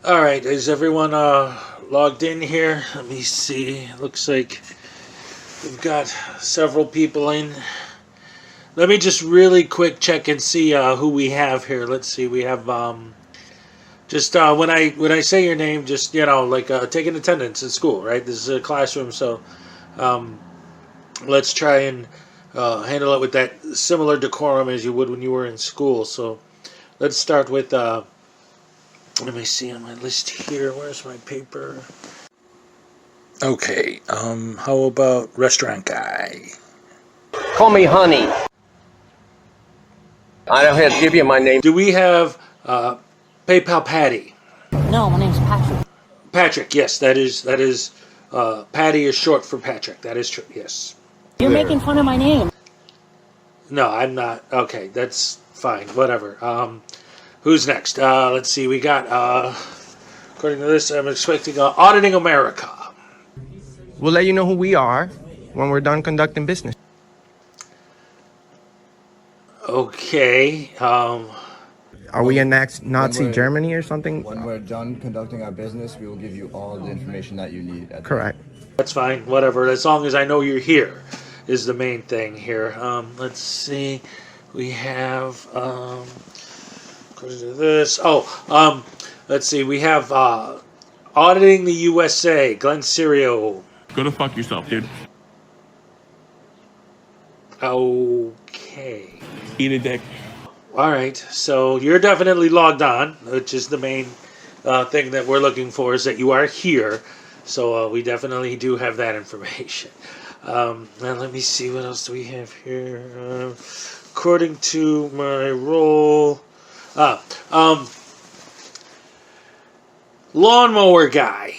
All right, is everyone logged in here? Let me see. Looks like we've got several people in. Let me just really quick check and see who we have here. Let's see. We have just when I say your name, just like take an attendance at school, right? This is a classroom, so let's try and handle it with that similar decorum as you would when you were in school. So let's start with. Let me see on my list here. Where's my paper? Okay. How about restaurant guy? Call me Honey. I don't have to give you my name. Do we have PayPal Patty? No, my name's Patrick. Patrick, yes, that is. Patty is short for Patrick. That is true. Yes. You're making fun of my name. No, I'm not. Okay, that's fine. Whatever. Who's next? Let's see. We got. According to this, I'm expecting Auditing America. We'll let you know who we are when we're done conducting business. Okay. Are we in Nazi Germany or something? When we're done conducting our business, we will give you all the information that you need. Correct. That's fine. Whatever. As long as I know you're here, is the main thing here. Let's see. We have. According to this. Let's see. We have Auditing the USA. Glenn Serio. Go to fuck yourself, dude. Okay. Eat a dick. All right. So you're definitely logged on, which is the main thing that we're looking for is that you are here. So we definitely do have that information. Now let me see. What else do we have here? According to my role... Lawnmower guy.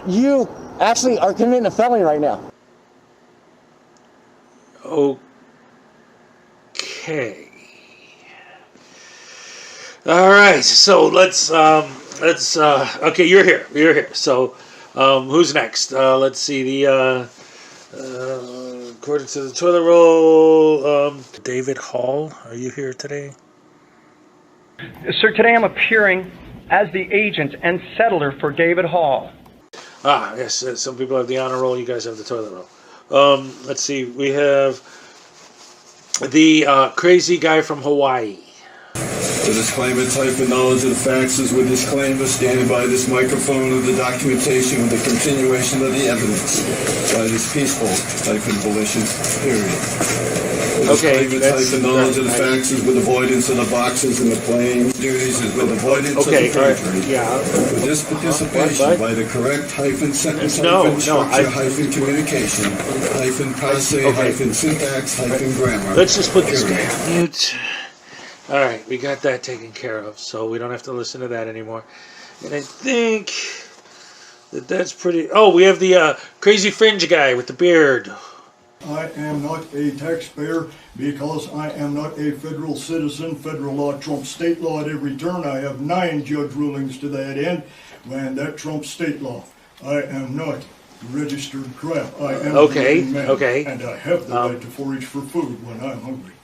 You actually are committing a felony right now. Okay. All right. So let's okay, you're here. So who's next? Let's see according to the toilet roll, David Hall, are you here today? Sir, today I'm appearing as the agent and settler for David Hall. Yes, some people have the honor roll, you guys have the toilet roll. Let's see, we have the crazy guy from Hawaii. The disclaimer type of knowledge of the facts is with disclaimer standing by this microphone of the documentation with the continuation of the evidence by this peaceful type of volition, period. The disclaimer type of knowledge of the facts is with avoidance of the boxes and the claims. Duties is with avoidance of the perjury. With this participation by the correct sentence structure communication passe syntax grammar. Let's just put this guy on mute. All right, we got that taken care of, so we don't have to listen to that anymore. And I think that's pretty... Oh, we have the crazy fringe guy with the beard. I am not a taxpayer because I am not a federal citizen. Federal law trumps state law at every turn. I have 9 judge rulings to that end, and that trumps state law. I am not registered crap. I am a living man, and I have the right to forage for food when I'm hungry.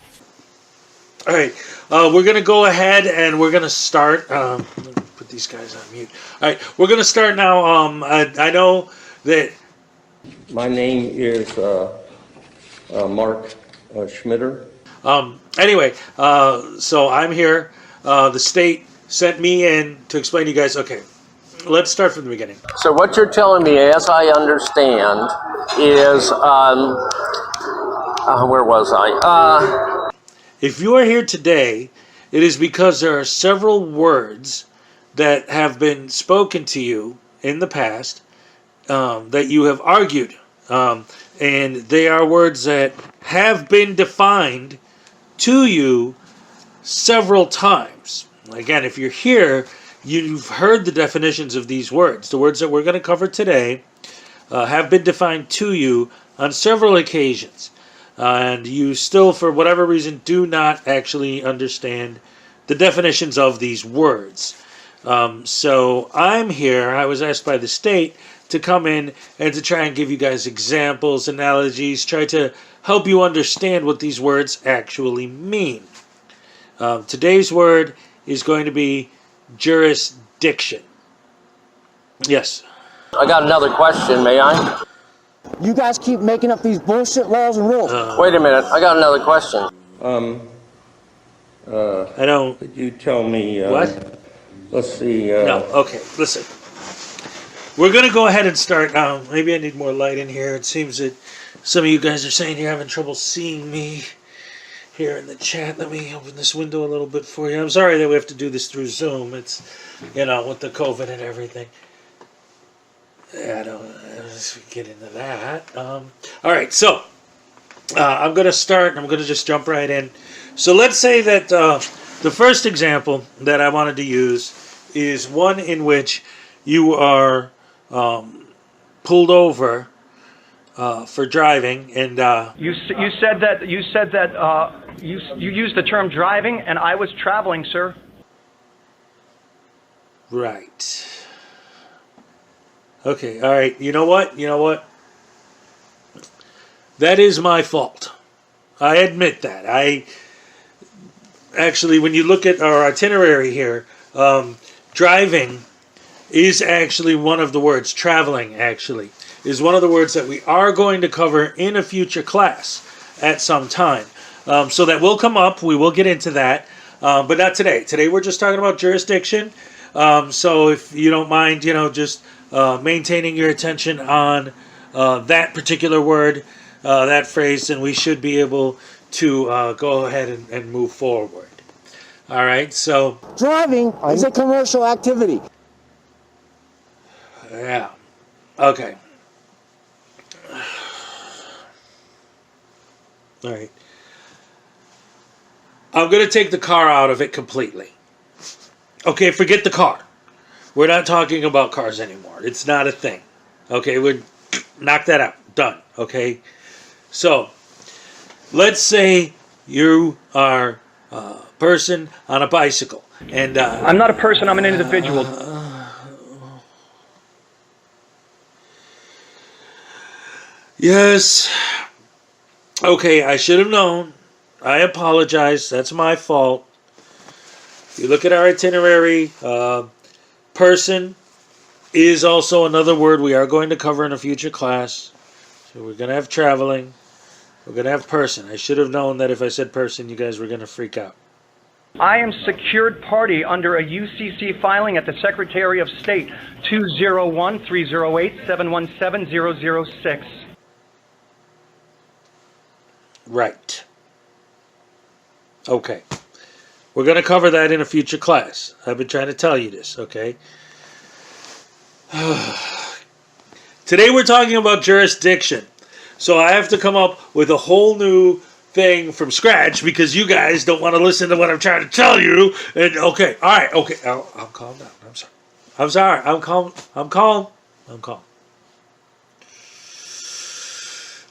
All right, we're going to go ahead and we're going to start. Let me put these guys on mute. All right, we're going to start now. I know that... My name is Mark Schmitter. Anyway, so I'm here. The state sent me in to explain to you guys. Okay, let's start from the beginning. So what you're telling me, as I understand, is... where was I? If you are here today, it is because there are several words that have been spoken to you in the past that you have argued. And they are words that have been defined to you several times. Again, if you're here, you've heard the definitions of these words. The words that we're going to cover today have been defined to you on several occasions. And you still, for whatever reason, do not actually understand the definitions of these words. So I'm here. I was asked by the state to come in and to try and give you guys examples, analogies, try to help you understand what these words actually mean. Today's word is going to be jurisdiction. Yes. I got another question, may I? You guys keep making up these bullshit laws and rules. Wait a minute, I got another question. I don't. Could you tell me, What? let's see, No. Okay. Listen. We're going to go ahead and start now. Maybe I need more light in here. It seems that some of you guys are saying you're having trouble seeing me here in the chat. Let me open this window a little bit for you. I'm sorry that we have to do this through Zoom. It's, with the COVID and everything. I don't get into that. All right, so I'm going to start, and I'm going to just jump right in. So let's say that the first example that I wanted to use is one in which you are pulled over for driving, and You said that you used the term driving, and I was traveling, sir. right. Okay, all right. You know what? That is my fault. I admit that. Actually, when you look at our itinerary here, driving is actually one of the words. Traveling, actually, is one of the words that we are going to cover in a future class at some time. So that will come up. We will get into that, but not today. Today we're just talking about jurisdiction. So if you don't mind, just maintaining your attention on that particular word, that phrase, then we should be able to go ahead and move forward. All right, so Driving is a commercial activity. yeah, okay. All right. I'm going to take the car out of it completely. Okay, forget the car. We're not talking about cars anymore. It's not a thing. Okay, we'll knock that out. Done. Okay? So, let's say you are a person on a bicycle. And I'm not a person, I'm an individual. Yes. Okay, I should have known. I apologize. That's my fault. You look at our itinerary. Person is also another word we are going to cover in a future class. So we're going to have traveling. We're going to have person. I should have known that if I said person, you guys were going to freak out. I am secured party under a UCC filing at the Secretary of State, 201-308-717-006. Right. Okay. We're going to cover that in a future class. I've been trying to tell you this, okay? Today we're talking about jurisdiction. So I have to come up with a whole new thing from scratch because you guys don't want to listen to what I'm trying to tell you. And okay, all right, okay. I'll calm down. I'm sorry. I'm calm.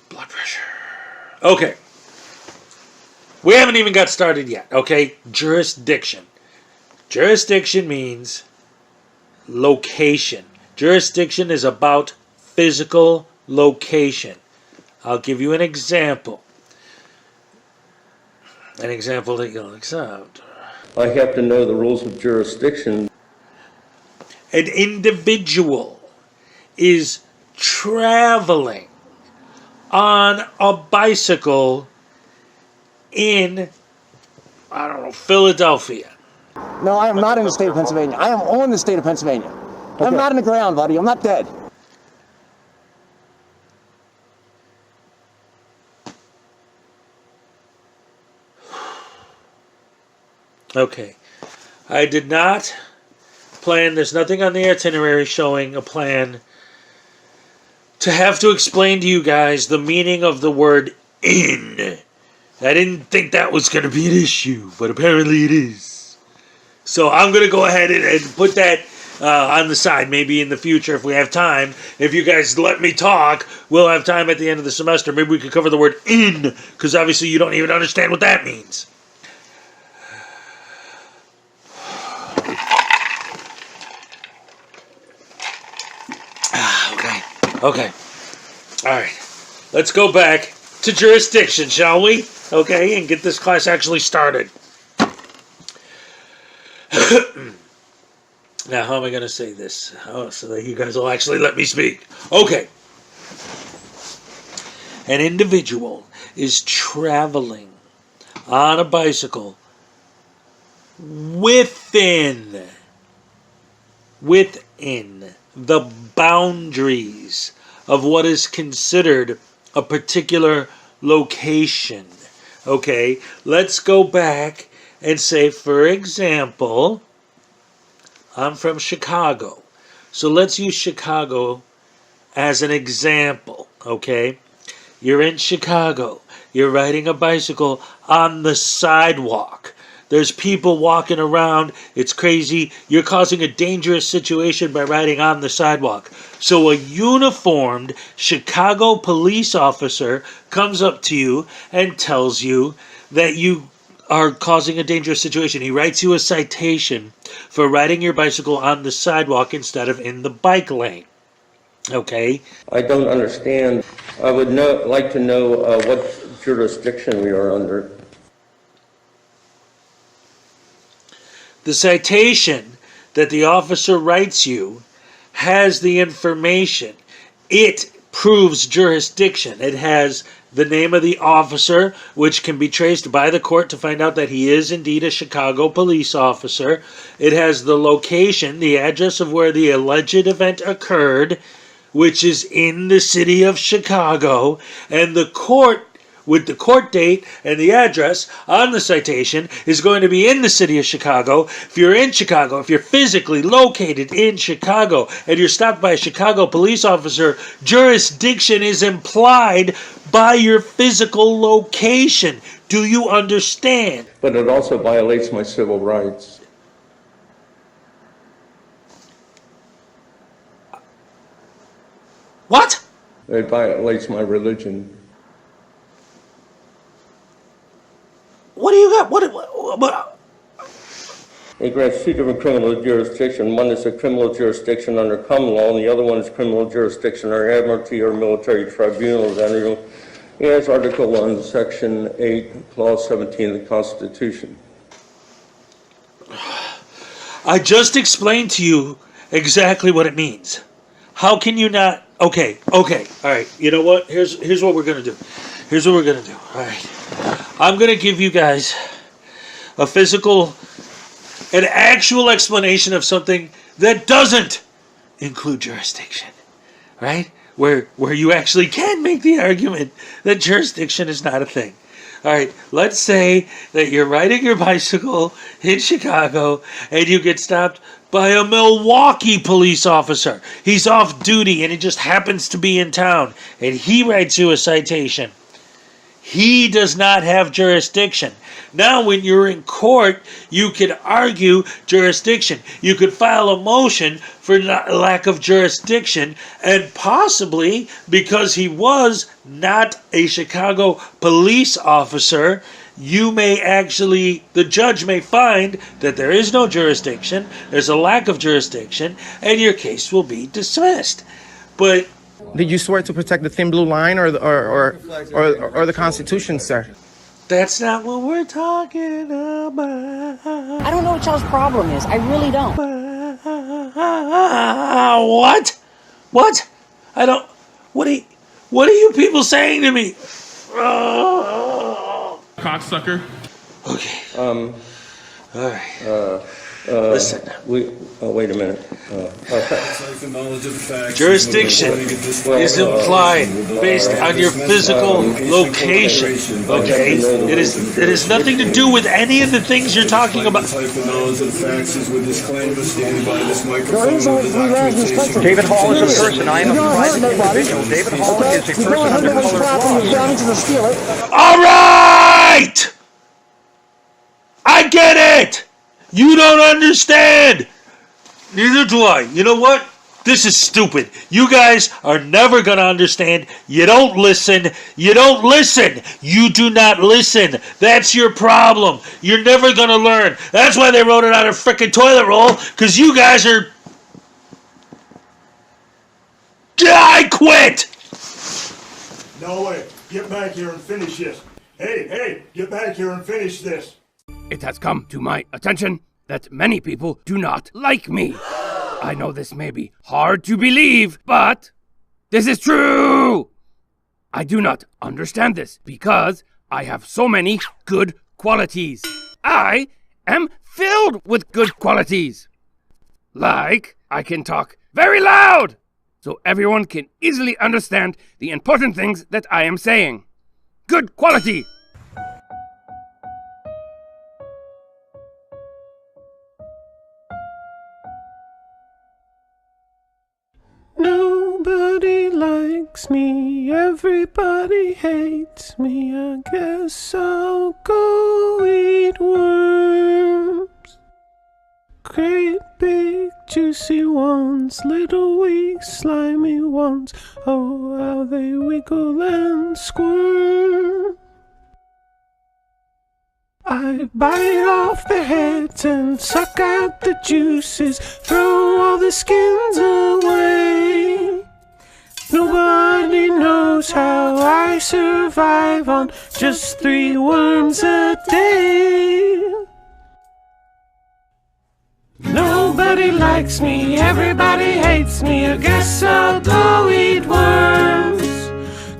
Blood pressure. Okay. We haven't even got started yet, okay? Jurisdiction. Jurisdiction means location. Jurisdiction is about physical location. I'll give you an example. An example that you'll accept. I have to know the rules of jurisdiction. An individual is traveling on a bicycle in, I don't know, Philadelphia. No, I am not in the state of Pennsylvania. I am on the state of Pennsylvania. Okay. I'm not in the ground, buddy. I'm not dead. Okay. I did not plan, there's nothing on the itinerary showing a plan to have to explain to you guys the meaning of the word in. I didn't think that was going to be an issue, but apparently it is. So I'm going to go ahead and put that on the side, maybe in the future if we have time. If you guys let me talk, we'll have time at the end of the semester. Maybe we could cover the word in, because obviously you don't even understand what that means. Okay. All right. Let's go back to jurisdiction, shall we? Okay, and get this class actually started. Now, how am I going to say this? Oh, so that you guys will actually let me speak. Okay. An individual is traveling on a bicycle within the boundaries of what is considered a particular location. Okay, let's go back and say, for example, I'm from Chicago. So let's use Chicago as an example, okay? You're in Chicago. You're riding a bicycle on the sidewalk. There's people walking around. It's crazy. You're causing a dangerous situation by riding on the sidewalk. So a uniformed Chicago police officer comes up to you and tells you that you are causing a dangerous situation. He writes you a citation for riding your bicycle on the sidewalk instead of in the bike lane. Okay? I don't understand. I would like to know what jurisdiction we are under. The citation that the officer writes you has the information. It proves jurisdiction. It has the name of the officer, which can be traced by the court to find out that he is indeed a Chicago police officer. It has the location, the address of where the alleged event occurred, which is in the city of Chicago, and the court, with the court date and the address on the citation, is going to be in the city of Chicago. If you're in Chicago, if you're physically located in Chicago, and you're stopped by a Chicago police officer, jurisdiction is implied by your physical location. Do you understand? But it also violates my civil rights. What? It violates my religion. What do you got? What? It grants two different criminal jurisdictions. One is a criminal jurisdiction under common law, and the other one is criminal jurisdiction under admiralty or military tribunals. And as Article 1, Section 8, Clause 17 of the Constitution. I just explained to you exactly what it means. How can you not? Okay, all right. You know what? Here's what we're gonna do. All right. I'm gonna give you guys an actual explanation of something that doesn't include jurisdiction, right? Where you actually can make the argument that jurisdiction is not a thing. All right, let's say that you're riding your bicycle in Chicago and you get stopped by a Milwaukee police officer. He's off duty and he just happens to be in town, and he writes you a citation. He does not have jurisdiction. Now, when you're in court, you could argue jurisdiction. You could file a motion for lack of jurisdiction, and possibly because he was not a Chicago police officer, the judge may find that there is no jurisdiction, there's a lack of jurisdiction, and your case will be dismissed. But did you swear to protect the thin blue line or the Constitution, sir? that's not what we're talking about. I don't know what y'all's problem is. I really don't. What? I don't. What are you people saying to me? Cocksucker. Okay. All right. Listen. Wait a minute. Jurisdiction is implied based on your physical location. Okay, it has nothing to do with any of the things you're talking about. David Hall is a person. I am a private individual. David Hall is a person under colored law. All right! I get it! You don't understand! Neither do I. You know what? This is stupid. You guys are never going to understand. You don't listen. You do not listen. That's your problem. You're never going to learn. That's why they wrote it on a frickin' toilet roll, because you guys are... I quit! No way. Get back here and finish this. Hey, get back here and finish this. It has come to my attention that many people do not like me. I know this may be hard to believe, but this is true! I do not understand this because I have so many good qualities. I am filled with good qualities. Like, I can talk very loud so everyone can easily understand the important things that I am saying. Good quality! Nobody likes me, everybody hates me. I guess I'll go eat worms. Great big juicy ones, little wee slimy ones. Oh, how they wiggle and squirm. I bite off the heads and suck out the juices, throw all the skins away. Nobody knows how I survive on just 3 worms a day. Nobody likes me, everybody hates me. I guess I'll go eat worms.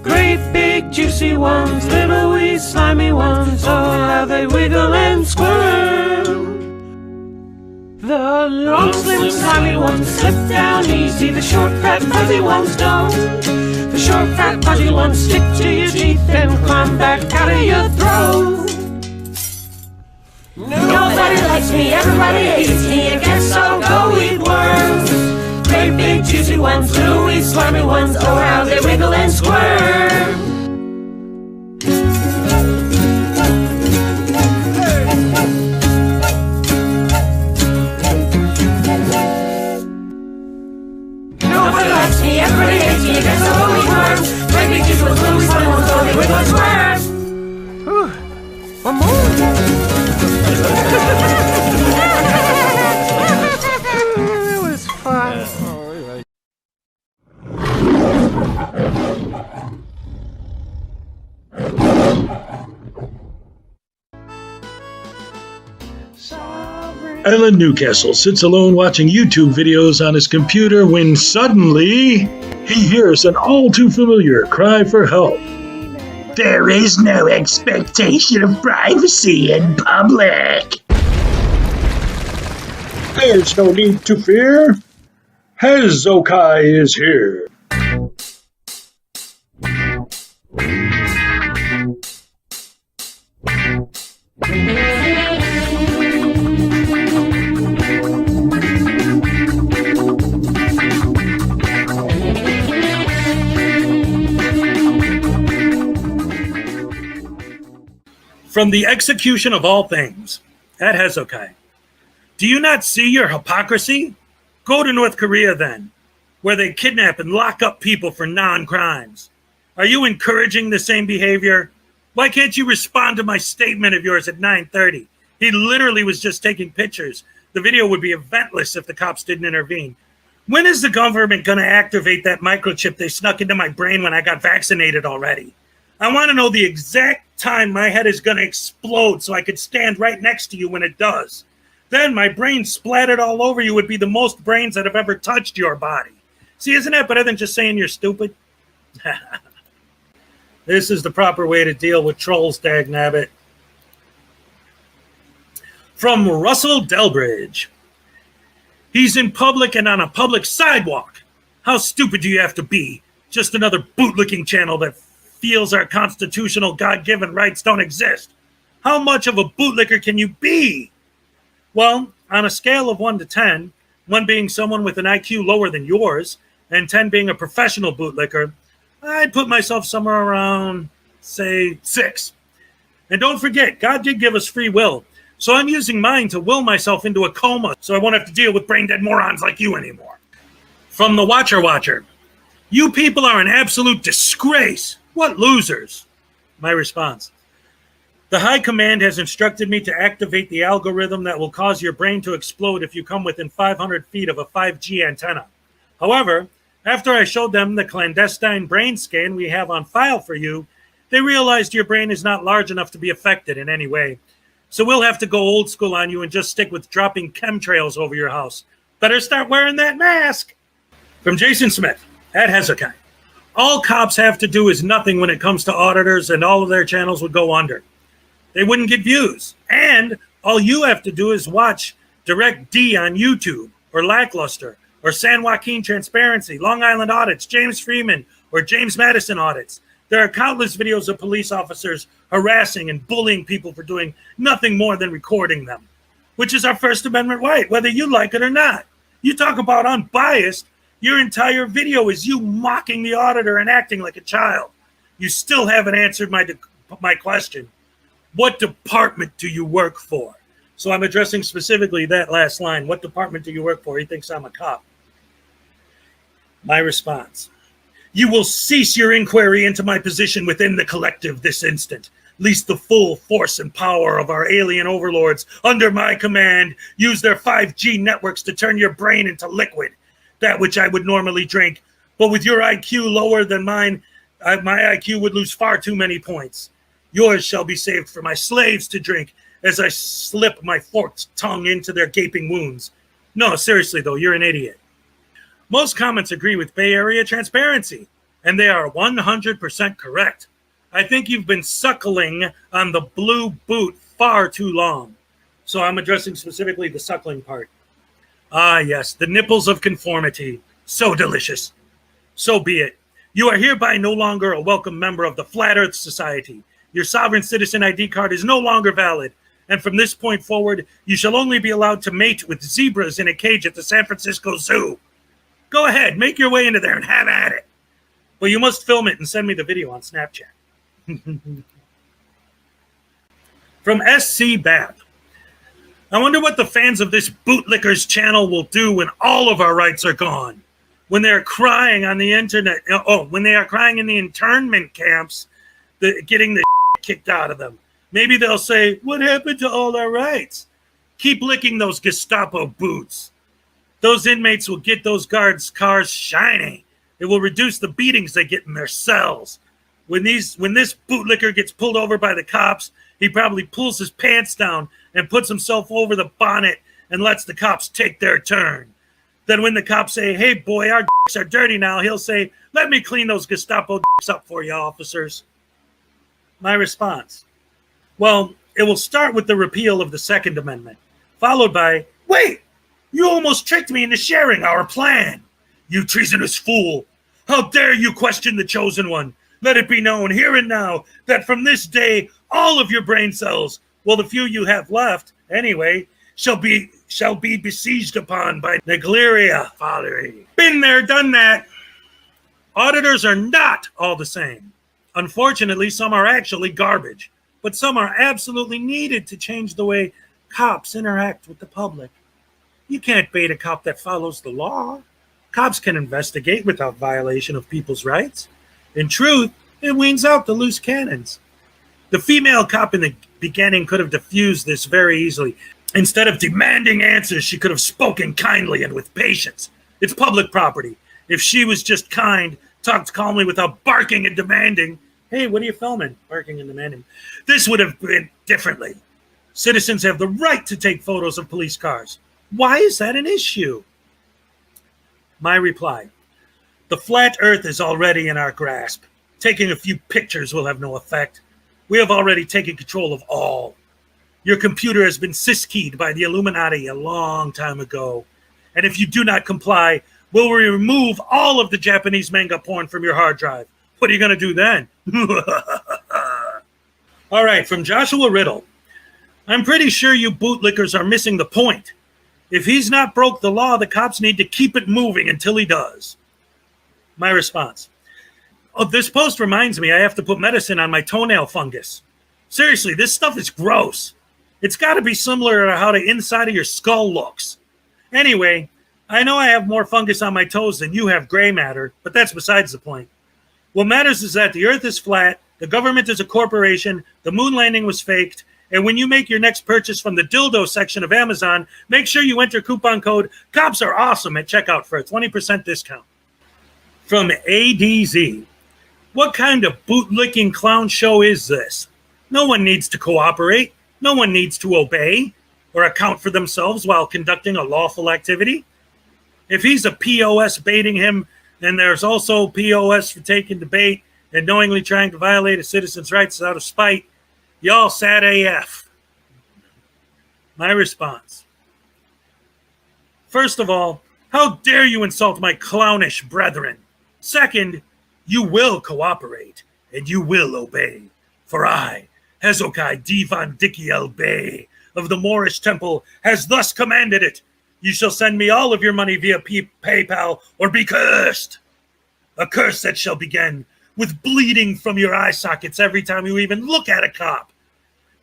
Great big juicy ones, little wee slimy ones. Oh, how they wiggle and squirm. The long slim slimy ones slip down easy. The short fat fuzzy ones don't. The short fat fuzzy ones stick to your teeth and climb back out of your throat. Nobody likes me, everybody hates me. I guess I'll go eat worms. Great big juicy ones, little wee slimy ones. Oh, how they wiggle and squirm. Nobody likes me, everybody hates me. I guess I'll go eat worms. Great big juicy ones, little wee slimy ones. Oh, they wiggle and squirm. One more. That was fun. Alan Newcastle sits alone watching YouTube videos on his computer when suddenly he hears an all too familiar cry for help. There is no expectation of privacy in public. There's no need to fear. Hezokuai is here. From the execution of all things, at Hezokuai, do you not see your hypocrisy? Go to North Korea then, where they kidnap and lock up people for non-crimes. Are you encouraging the same behavior? Why can't you respond to my statement of yours at 9:30? He literally was just taking pictures. The video would be eventless if the cops didn't intervene. When is the government going to activate that microchip they snuck into my brain when I got vaccinated already? I want to know the exact time my head is going to explode so I could stand right next to you when it does. Then my brain splattered all over you would be the most brains that have ever touched your body. See, isn't that better than just saying you're stupid? This is the proper way to deal with trolls, dagnabbit. From Russell Delbridge. He's in public and on a public sidewalk. How stupid do you have to be? Just another bootlicking channel that feels our constitutional God-given rights don't exist. How much of a bootlicker can you be? Well, on a scale of 1 to 10, 1 being someone with an IQ lower than yours, and 10 being a professional bootlicker, I'd put myself somewhere around, say, 6. And don't forget, God did give us free will, so I'm using mine to will myself into a coma so I won't have to deal with brain-dead morons like you anymore. From the Watcher. You people are an absolute disgrace. What losers? My response. The High Command has instructed me to activate the algorithm that will cause your brain to explode if you come within 500 feet of a 5G antenna. However, after I showed them the clandestine brain scan we have on file for you, they realized your brain is not large enough to be affected in any way. So we'll have to go old school on you and just stick with dropping chemtrails over your house. Better start wearing that mask. From Jason Smith at Hezokuai. All cops have to do is nothing when it comes to auditors, and all of their channels would go under. They wouldn't get views. And all you have to do is watch Direct D on YouTube, or Lackluster, or San Joaquin Transparency, Long Island Audits, James Freeman, or James Madison Audits. There are countless videos of police officers harassing and bullying people for doing nothing more than recording them, which is our First Amendment right, whether you like it or not. You talk about unbiased, your entire video is you mocking the auditor and acting like a child. You still haven't answered my question. What department do you work for? So I'm addressing specifically that last line. What department do you work for? He thinks I'm a cop. My response. You will cease your inquiry into my position within the collective this instant, lest the full force and power of our alien overlords under my command use their 5G networks to turn your brain into liquid, that which I would normally drink. But with your IQ lower than mine, my IQ would lose far too many points. Yours shall be saved for my slaves to drink as I slip my forked tongue into their gaping wounds. No, seriously though, you're an idiot. Most comments agree with Bay Area transparency, and they are 100% correct. I think you've been suckling on the blue boot far too long. So I'm addressing specifically the suckling part. Ah, yes, the nipples of conformity. So delicious. So be it. You are hereby no longer a welcome member of the Flat Earth Society. Your sovereign citizen ID card is no longer valid. And from this point forward, you shall only be allowed to mate with zebras in a cage at the San Francisco Zoo. Go ahead, make your way into there and have at it. But you must film it and send me the video on Snapchat. From SC Bap. I wonder what the fans of this bootlicker's channel will do when all of our rights are gone. When they're crying on the internet, when they are crying in the internment camps, getting the kicked out of them. Maybe they'll say, what happened to all our rights? Keep licking those Gestapo boots. Those inmates will get those guards' cars shiny. It will reduce the beatings they get in their cells. When this bootlicker gets pulled over by the cops, he probably pulls his pants down and puts himself over the bonnet and lets the cops take their turn. Then when the cops say, hey boy, our dicks are dirty now, he'll say, let me clean those Gestapo dicks up for you, officers. My response. Well, it will start with the repeal of the Second Amendment, followed by, wait, you almost tricked me into sharing our plan. You treasonous fool. How dare you question the chosen one? Let it be known here and now that from this day, all of your brain cells, well, the few you have left, anyway, shall be besieged upon by Negleria Falery. Been there, done that. Auditors are not all the same. Unfortunately, some are actually garbage, but some are absolutely needed to change the way cops interact with the public. You can't bait a cop that follows the law. Cops can investigate without violation of people's rights. In truth, it weans out the loose cannons. The female cop in the beginning could have diffused this very easily. Instead of demanding answers, she could have spoken kindly and with patience. It's public property. If she was just kind, talked calmly without barking and demanding, hey, what are you filming? Barking and demanding. This would have been differently. Citizens have the right to take photos of police cars. Why is that an issue? My reply. The flat earth is already in our grasp. Taking a few pictures will have no effect. We have already taken control of all. Your computer has been syskeyed by the Illuminati a long time ago. And if you do not comply, we'll remove all of the Japanese manga porn from your hard drive. What are you going to do then? All right, from Joshua Riddle. I'm pretty sure you bootlickers are missing the point. If he's not broke the law, the cops need to keep it moving until he does. My response. Oh, this post reminds me I have to put medicine on my toenail fungus. Seriously, this stuff is gross. It's got to be similar to how the inside of your skull looks. Anyway, I know I have more fungus on my toes than you have gray matter, but that's besides the point. What matters is that the earth is flat, the government is a corporation, the moon landing was faked, and when you make your next purchase from the dildo section of Amazon, make sure you enter coupon code Cops Are Awesome at checkout for a 20% discount. From ADZ. What kind of bootlicking clown show is this? No one needs to cooperate. No one needs to obey or account for themselves while conducting a lawful activity. If he's a POS baiting him, then there's also POS for taking the bait and knowingly trying to violate a citizen's rights out of spite. Y'all sad AF. My response. First of all, how dare you insult my clownish brethren? Second, you will cooperate and you will obey. For I, Hezokuai Divan Dikiel Bey of the Moorish Temple, has thus commanded it. You shall send me all of your money via PayPal or be cursed. A curse that shall begin with bleeding from your eye sockets every time you even look at a cop.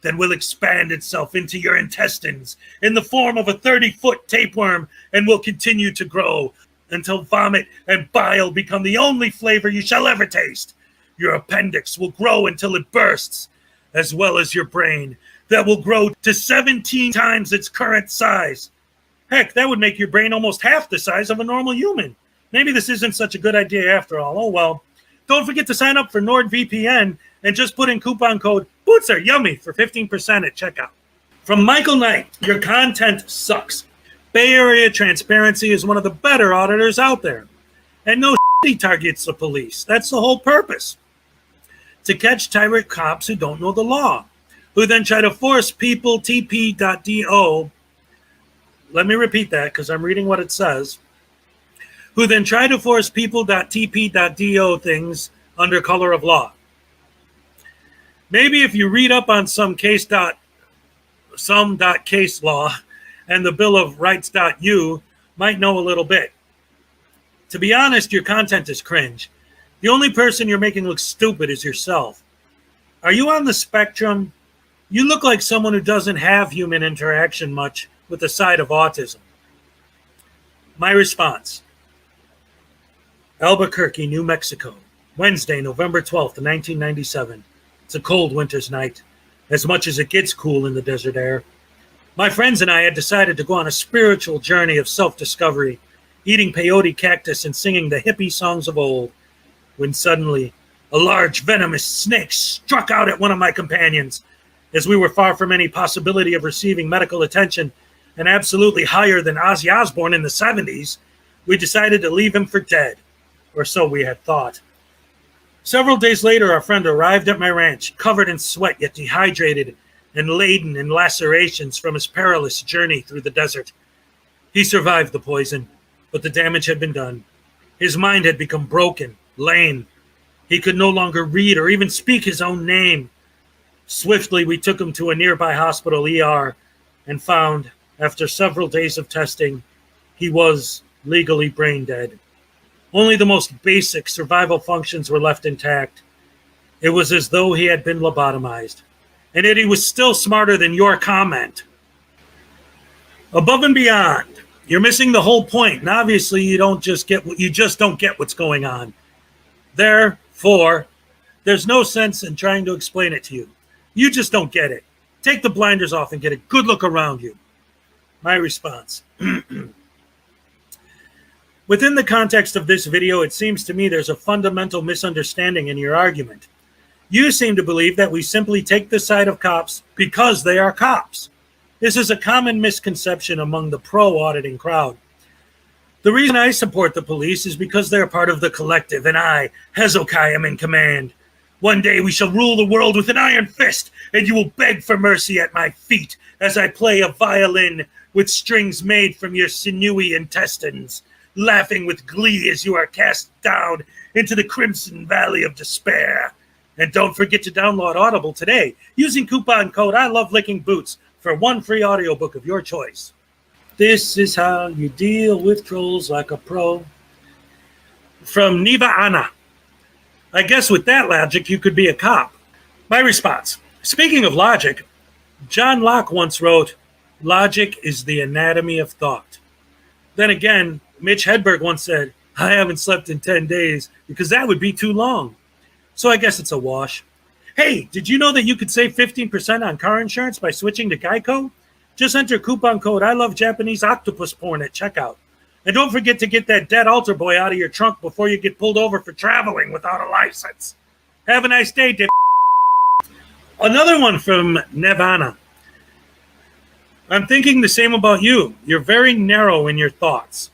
Then will expand itself into your intestines in the form of a 30-foot tapeworm and will continue to grow until vomit and bile become the only flavor you shall ever taste. Your appendix will grow until it bursts, as well as your brain, that will grow to 17 times its current size. Heck, that would make your brain almost half the size of a normal human. Maybe this isn't such a good idea after all. Oh well. Don't forget to sign up for NordVPN and just put in coupon code Boots Are Yummy for 15% at checkout. From Michael Knight, your content sucks. Bay Area transparency is one of the better auditors out there. And no he targets the police. That's the whole purpose. To catch tyrant cops who don't know the law, who then try to force people TP.do. Let me repeat that because I'm reading what it says. Who then try to force people.tp.do things under color of law. Maybe if you read up on some case law and the Bill of Rights.u might know a little bit. To be honest, your content is cringe. The only person you're making look stupid is yourself. Are you on the spectrum? You look like someone who doesn't have human interaction much with the side of autism. My response. Albuquerque, New Mexico, Wednesday, November 12th, 1997. It's a cold winter's night, as much as it gets cool in the desert air. My friends and I had decided to go on a spiritual journey of self-discovery, eating peyote cactus and singing the hippie songs of old, when suddenly a large venomous snake struck out at one of my companions. As we were far from any possibility of receiving medical attention and absolutely higher than Ozzy Osbourne in the 70s, we decided to leave him for dead. Or so we had thought. Several days later, our friend arrived at my ranch, covered in sweat yet dehydrated and laden in lacerations from his perilous journey through the desert. He survived the poison, but the damage had been done. His mind had become broken, lame. He could no longer read or even speak his own name. Swiftly, we took him to a nearby hospital ER and found, after several days of testing, he was legally brain dead. Only the most basic survival functions were left intact. It was as though he had been lobotomized. And yet he was still smarter than your comment. Above and beyond, you're missing the whole point, and obviously you just don't get what's going on. Therefore, there's no sense in trying to explain it to you. You just don't get it. Take the blinders off and get a good look around you. My response. Within the context of this video, it seems to me there's a fundamental misunderstanding in your argument. You seem to believe that we simply take the side of cops because they are cops. This is a common misconception among the pro-auditing crowd. The reason I support the police is because they're part of the collective, and I, Hezokuai, am in command. One day we shall rule the world with an iron fist, and you will beg for mercy at my feet as I play a violin with strings made from your sinewy intestines, laughing with glee as you are cast down into the crimson valley of despair. And don't forget to download Audible today using coupon code I Love Licking Boots for one free audiobook of your choice. This is how you deal with trolls like a pro. From Niva Anna. I guess with that logic, you could be a cop. My response. Speaking of logic, John Locke once wrote, "Logic is the anatomy of thought." Then again, Mitch Hedberg once said, "I haven't slept in 10 days because that would be too long." So I guess it's a wash. Hey, did you know that you could save 15% on car insurance by switching to Geico? Just enter coupon code I Love Japanese Octopus Porn at checkout. And don't forget to get that dead altar boy out of your trunk before you get pulled over for traveling without a license. Have a nice day, Dip. Another one from Nevana. I'm thinking the same about you. You're very narrow in your thoughts.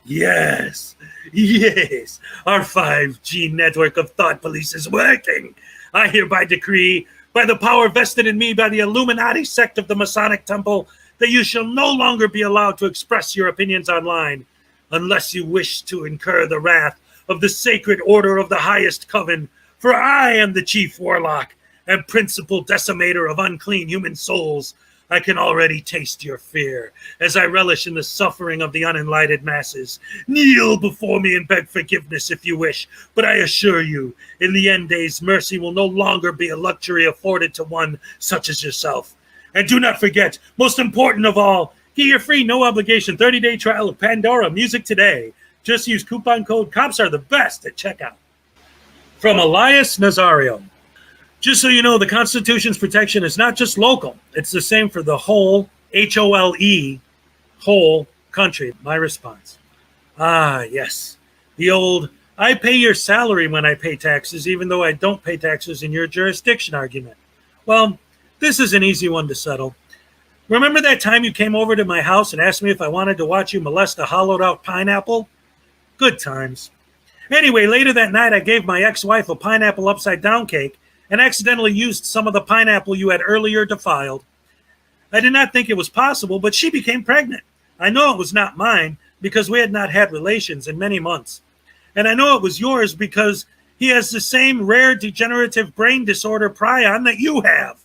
Yes, yes, our 5G network of thought police is working. I hereby decree, by the power vested in me by the Illuminati sect of the Masonic Temple, that you shall no longer be allowed to express your opinions online, unless you wish to incur the wrath of the Sacred Order of the Highest Coven, for I am the Chief Warlock and principal decimator of unclean human souls. I can already taste your fear, as I relish in the suffering of the unenlightened masses. Kneel before me and beg forgiveness if you wish, but I assure you, in the end days, mercy will no longer be a luxury afforded to one such as yourself. And do not forget, most important of all, get your free, no-obligation 30-day trial of Pandora Music today. Just use coupon code COPS are the best at checkout. From Elias Nazario. Just so you know, the Constitution's protection is not just local. It's the same for the whole, H-O-L-E, whole country. My response. Ah, yes. The old, I pay your salary when I pay taxes, even though I don't pay taxes in your jurisdiction argument. Well, this is an easy one to settle. Remember that time you came over to my house and asked me if I wanted to watch you molest a hollowed-out pineapple? Good times. Anyway, later that night, I gave my ex-wife a pineapple upside-down cake and accidentally used some of the pineapple you had earlier defiled. I did not think it was possible, but she became pregnant. I know it was not mine because we had not had relations in many months. And I know it was yours because he has the same rare degenerative brain disorder prion that you have.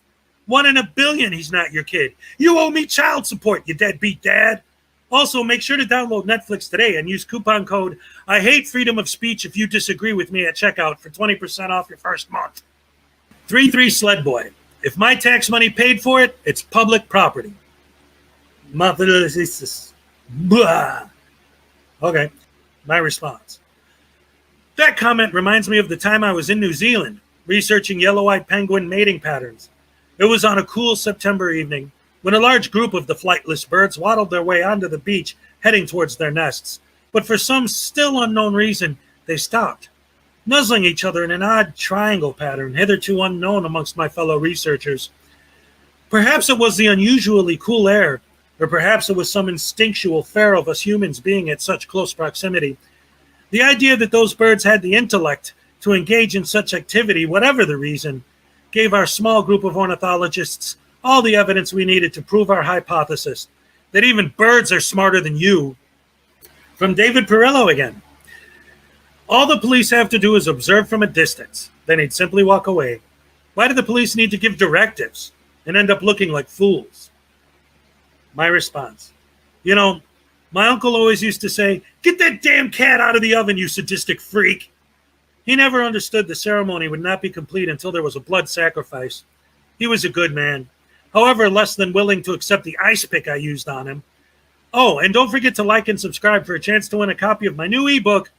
1 in a billion he's not your kid. You owe me child support, you deadbeat dad. Also, make sure to download Netflix today and use coupon code I hate freedom of speech if you disagree with me at checkout for 20% off your first month. 3-3 Sled Boy. If my tax money paid for it, it's public property. Okay, my response. That comment reminds me of the time I was in New Zealand researching yellow-eyed penguin mating patterns. It was on a cool September evening when a large group of the flightless birds waddled their way onto the beach heading towards their nests. But for some still unknown reason, they stopped, nuzzling each other in an odd triangle pattern hitherto unknown amongst my fellow researchers. Perhaps it was the unusually cool air, or perhaps it was some instinctual fear of us humans being at such close proximity. The idea that those birds had the intellect to engage in such activity, whatever the reason, gave our small group of ornithologists all the evidence we needed to prove our hypothesis, that even birds are smarter than you. From David Perillo again. All the police have to do is observe from a distance. Then he'd simply walk away. Why do the police need to give directives and end up looking like fools? My response. You know, my uncle always used to say, "Get that damn cat out of the oven, you sadistic freak." He never understood the ceremony would not be complete until there was a blood sacrifice. He was a good man, however less than willing to accept the ice pick I used on him. Oh, and don't forget to like and subscribe for a chance to win a copy of my new ebook,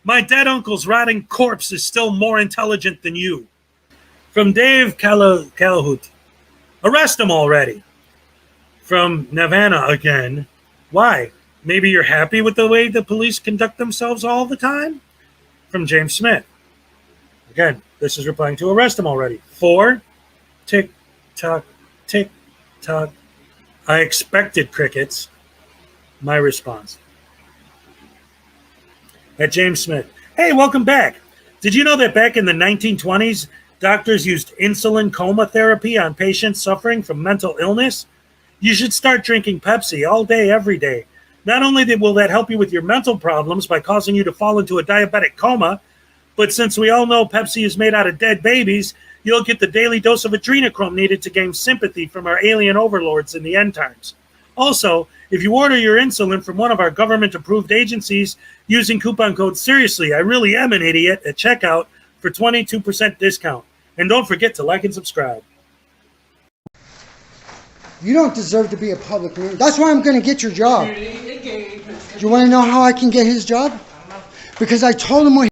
My Dead Uncle's Rotting Corpse is Still More Intelligent Than You. From Dave Calhout. Arrest him already. From Navana again. Why? Maybe you're happy with the way the police conduct themselves all the time? From James Smith. Again, this is replying to arrest him already. 4. Tick, tock, tick, tock. I expected crickets. My response. At James Smith. Hey, welcome back. Did you know that back in the 1920s, doctors used insulin coma therapy on patients suffering from mental illness? You should start drinking Pepsi all day, every day. Not only will that help you with your mental problems by causing you to fall into a diabetic coma, but since we all know Pepsi is made out of dead babies, you'll get the daily dose of adrenochrome needed to gain sympathy from our alien overlords in the end times. Also, if you order your insulin from one of our government-approved agencies using coupon code SERIOUSLY, I really am an idiot, at checkout for 22% discount. And don't forget to like and subscribe. You don't deserve to be a public man. That's why I'm going to get your job. Do you want to know how I can get his job? Because I told him what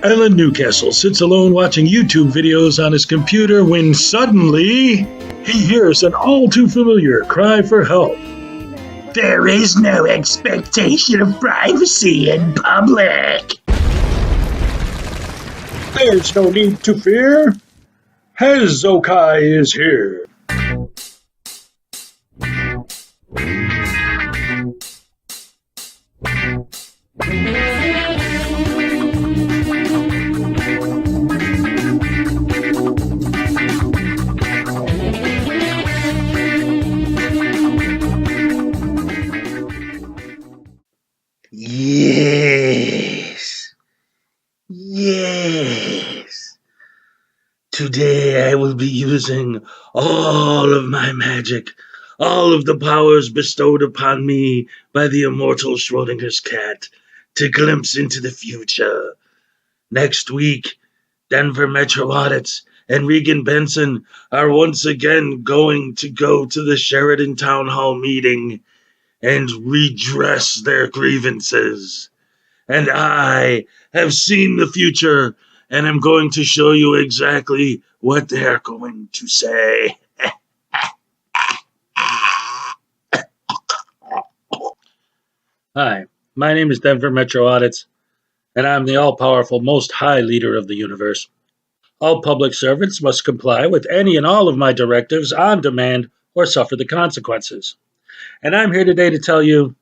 Alan Newcastle sits alone watching YouTube videos on his computer when suddenly he hears an all too familiar cry for help. There is no expectation of privacy in public. There's no need to fear. Hezokuai is here. Yes. Yes. Today I will be using all of my magic, all of the powers bestowed upon me by the immortal Schrodinger's cat to glimpse into the future. Next week, Denver Metro Audits and Regan Benson are once again going to go to the Sheridan Town Hall meeting and redress their grievances. And I have seen the future, and I'm going to show you exactly what they're going to say. Hi, my name is Denver Metro Audits, and I'm the all-powerful Most High Leader of the universe. All public servants must comply with any and all of my directives on demand or suffer the consequences. And I'm here today to tell you,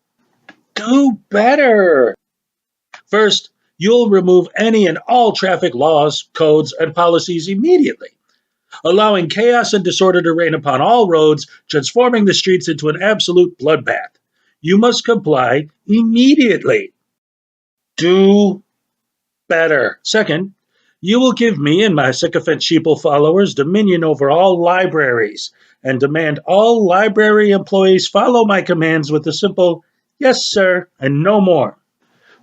do better! First, you'll remove any and all traffic laws, codes, and policies immediately, allowing chaos and disorder to reign upon all roads, transforming the streets into an absolute bloodbath. You must comply immediately. Do better. Second, you will give me and my sycophant sheeple followers dominion over all libraries and demand all library employees follow my commands with a simple, yes, sir, and no more.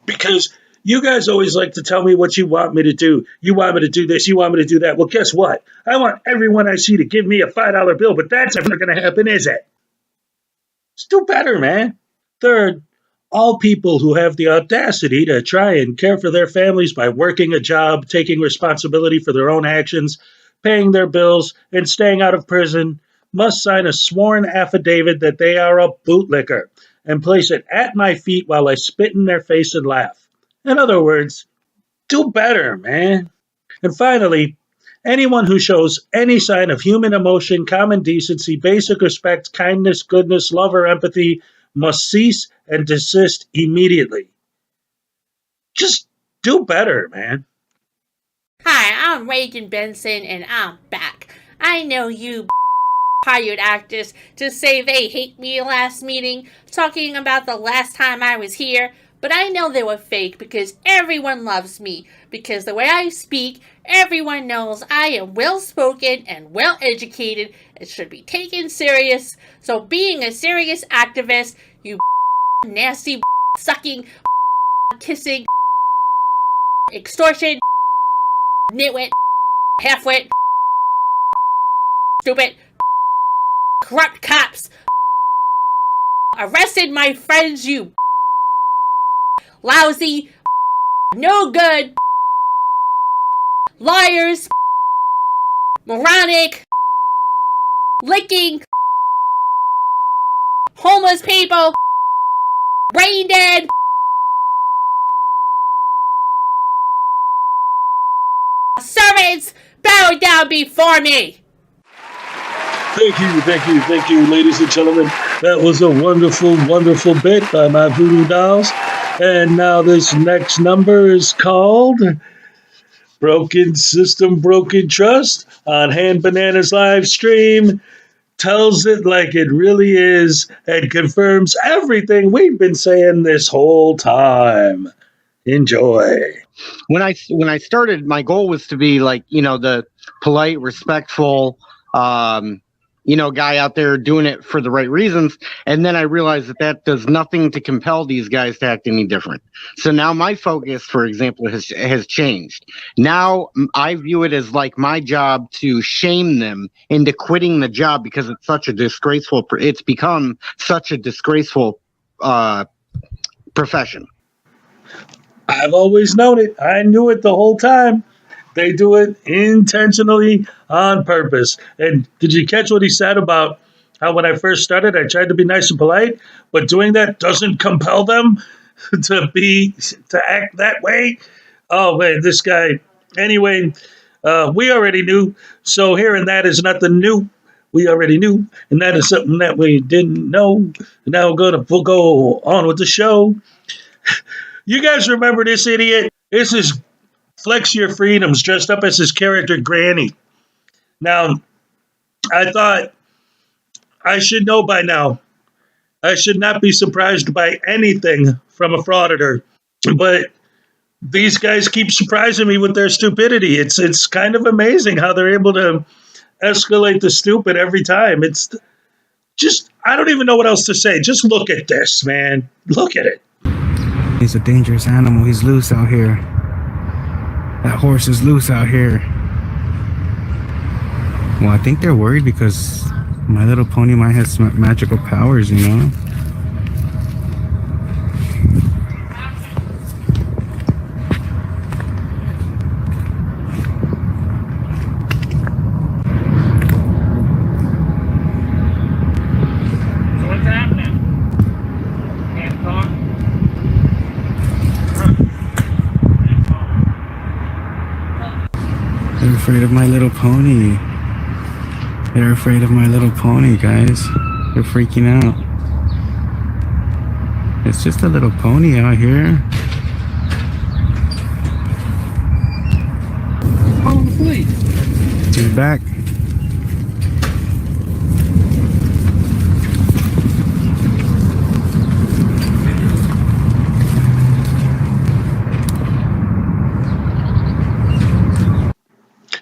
Because you guys always like to tell me what you want me to do. You want me to do this, you want me to do that. Well, guess what? I want everyone I see to give me a $5 bill, but that's never going to happen, is it? Just do better, man. Third, all people who have the audacity to try and care for their families by working a job, taking responsibility for their own actions, paying their bills, and staying out of prison must sign a sworn affidavit that they are a bootlicker and place it at my feet while I spit in their face and laugh. In other words, do better, man. And finally, anyone who shows any sign of human emotion, common decency, basic respect, kindness, goodness, love, or empathy must cease and desist immediately. Just do better, man. Hi, I'm Reagan Benson, and I'm back. I know you hired actors to say they hate me last meeting, talking about the last time I was here, but I know they were fake because everyone loves me. Because the way I speak, everyone knows I am well-spoken and well-educated and should be taken serious. So being a serious activist, you nasty sucking, kissing, extortion, nitwit, halfwit, stupid, corrupt cops arrested my friends, you lousy, no good, liars, moronic, licking, homeless people, brain dead, servants, bow down before me. Thank you, ladies and gentlemen. That was a wonderful, wonderful bit by my voodoo dolls. And now this next number is called Broken System, Broken Trust on Hand Bananas live stream. Tells it like it really is and confirms everything we've been saying this whole time. Enjoy. When I started, my goal was to be like, the polite, respectful, guy out there doing it for the right reasons. And then I realized that does nothing to compel these guys to act any different. So now my focus, for example, has changed. Now I view it as like my job to shame them into quitting the job because it's such a disgraceful, it's become such a disgraceful profession. I've always known it. I knew it the whole time. They do it intentionally on purpose. And did you catch what he said about how when I first started, I tried to be nice and polite, but doing that doesn't compel them to act that way? Oh man, this guy. Anyway, we already knew. So hearing that is nothing new. We already knew, and that is something that we didn't know. Now we're gonna go on with the show. You guys remember this idiot? This is Flex Your Freedoms dressed up as his character Granny. Now, I thought I should know by now. I should not be surprised by anything from a frauditor. But these guys keep surprising me with their stupidity. It's kind of amazing how they're able to escalate the stupid every time. It's just I don't even know what else to say. Just look at this, man. Look at it. He's a dangerous animal. He's loose out here. That horse is loose out here. Well, I think they're worried because My Little Pony might have some magical powers, you know? They're afraid of My Little Pony. They're afraid of My Little Pony, guys. They're freaking out. It's just a little pony out here. Oh, please. He's back.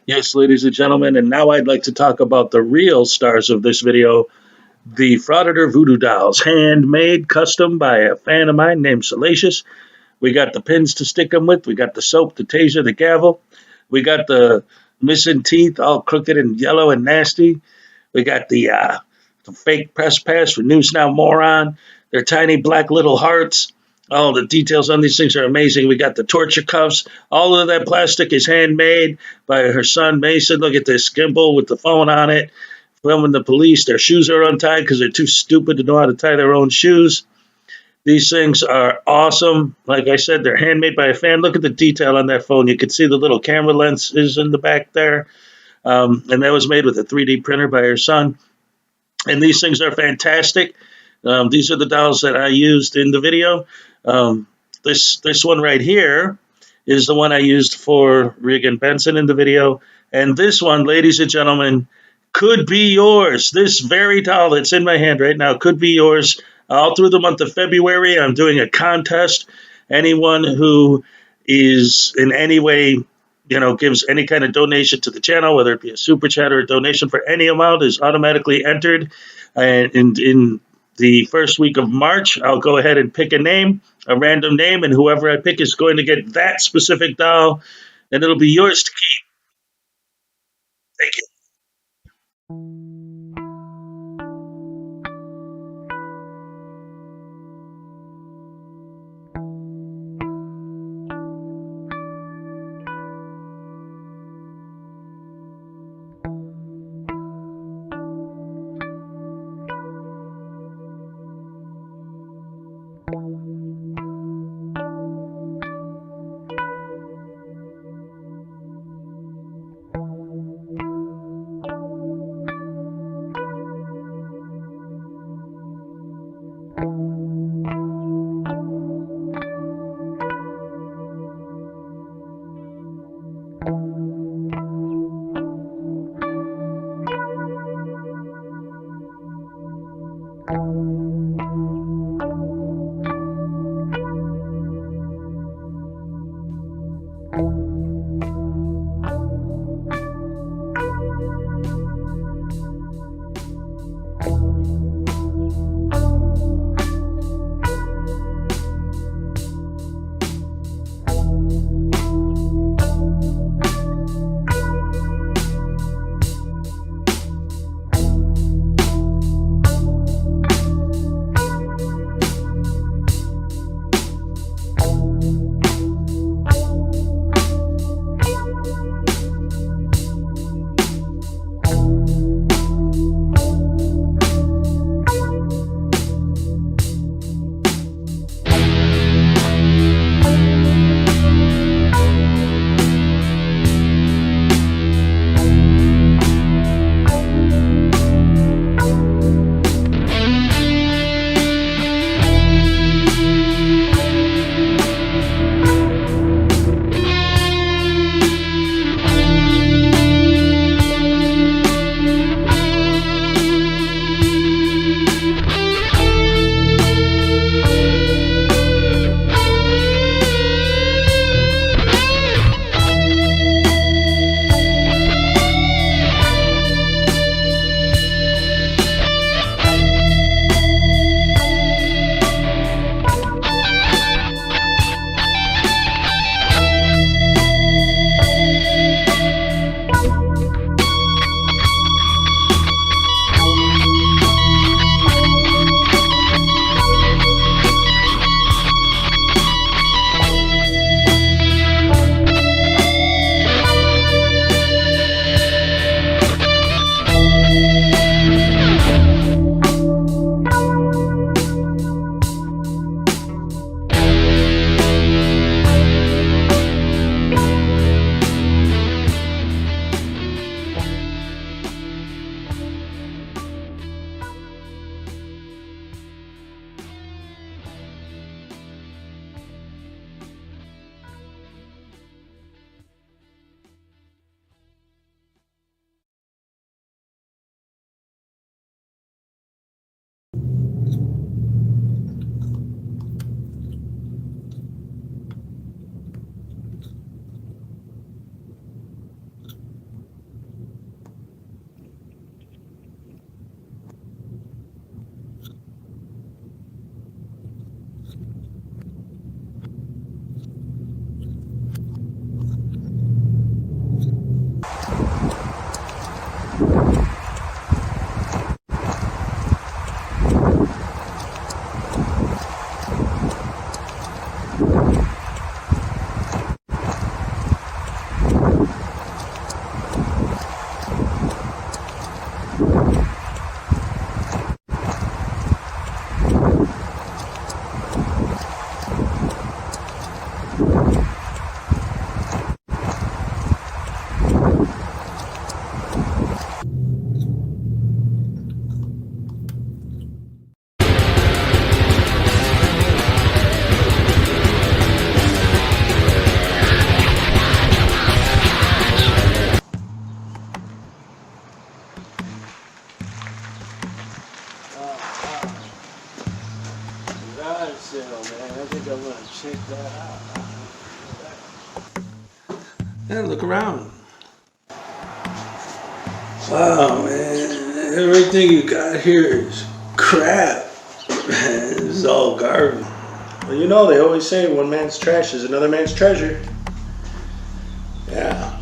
Yes, ladies and gentlemen, and now I'd like to talk about the real stars of this video, the Frauditor voodoo dolls, handmade, custom by a fan of mine named Salacious. We got the pins to stick them with, we got the soap, the taser, the gavel, we got the missing teeth all crooked and yellow and nasty, we got the fake press pass for News Now Moron, their tiny black little hearts. All the details on these things are amazing. We got the torture cuffs. All of that plastic is handmade by her son, Mason. Look at this gimbal with the phone on it. Filming the police. Their shoes are untied because they're too stupid to know how to tie their own shoes. These things are awesome. Like I said, they're handmade by a fan. Look at the detail on that phone. You can see the little camera lenses in the back there. And that was made with a 3D printer by her son. And these things are fantastic. These are the dolls that I used in the video. This one right here is the one I used for Regan Benson in the video. And this one, ladies and gentlemen, could be yours. This very doll that's in my hand right now could be yours. All through the month of February, I'm doing a contest. Anyone who is in any way, gives any kind of donation to the channel, whether it be a super chat or a donation for any amount, is automatically entered. And in the first week of March, I'll go ahead and pick a random name, and whoever I pick is going to get that specific doll, and it'll be yours to keep. Thank you. man. I think I'm gonna check that out. Yeah, look around. Wow, man. Everything you got here is crap. Man, this is all garbage. Well, you know, they always say one man's trash is another man's treasure. Yeah.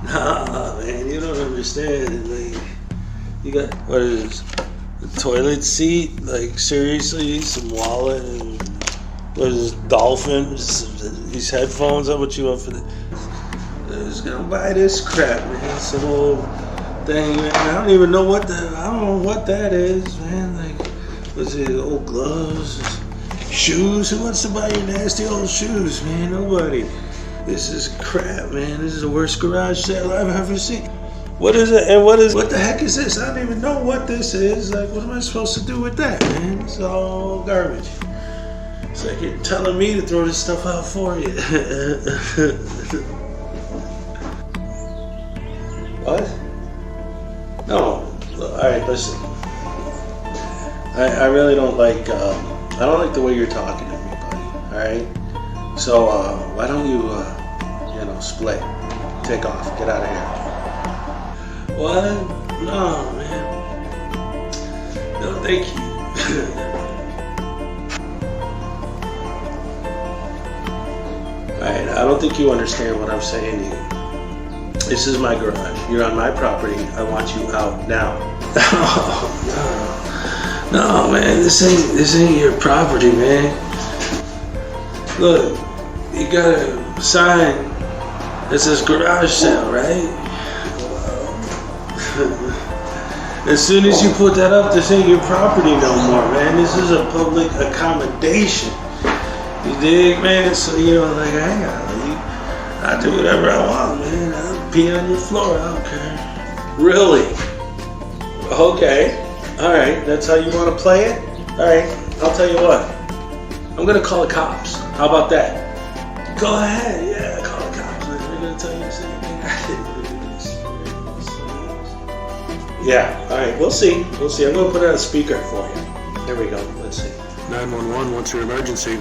Nah, man, you don't understand. Like, you got, what is this? A toilet seat? Like, seriously? Some wallet and, what is this, dolphins? These headphones? How much you want for this? I was gonna buy this crap, man. Some old thing, man. I don't even know what that is, man. Like, what's it, old gloves? Shoes? Who wants to buy your nasty old shoes, man? Nobody. This is crap, man. This is the worst garage sale I've ever seen. What is it? And what the heck is this? I don't even know what this is. Like, what am I supposed to do with that, man? It's all garbage. It's like you're telling me to throw this stuff out for you. What? No. Alright, listen. I really don't like, I don't like the way you're talking to me, buddy. Alright? So, why don't you, split. Take off. Get out of here. What? No, man. No, thank you. Alright, I don't think you understand what I'm saying to you. This is my garage. You're on my property. I want you out now. No, man, this ain't your property, man. Look, you got a sign that says garage sale, right? As soon as you put that up, this ain't your property no more, man. This is a public accommodation. You dig, man? So, like, I gotta leave. I do whatever I want, man. I'll pee on your floor, I don't care. Really? Okay. Alright, that's how you want to play it? Alright, I'll tell you what. I'm gonna call the cops. How about that? Go ahead, yeah, call the cops. They're gonna tell you the same thing I did. Yeah, alright, we'll see. We'll see. I'm gonna put it on a speaker for you. There we go. Let's see. 911, what's your emergency?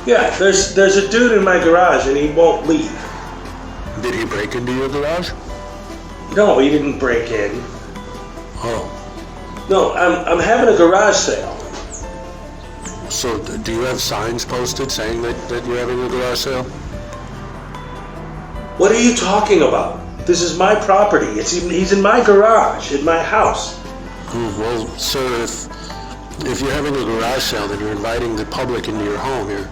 Yeah, there's a dude in my garage and he won't leave. Did he break into your garage? No, he didn't break in. Oh. No, I'm having a garage sale. So, do you have signs posted saying that you're having a garage sale? What are you talking about? This is my property. He's in my garage, in my house. Well, sir, if you're having a garage sale, then you're inviting the public into your home. You're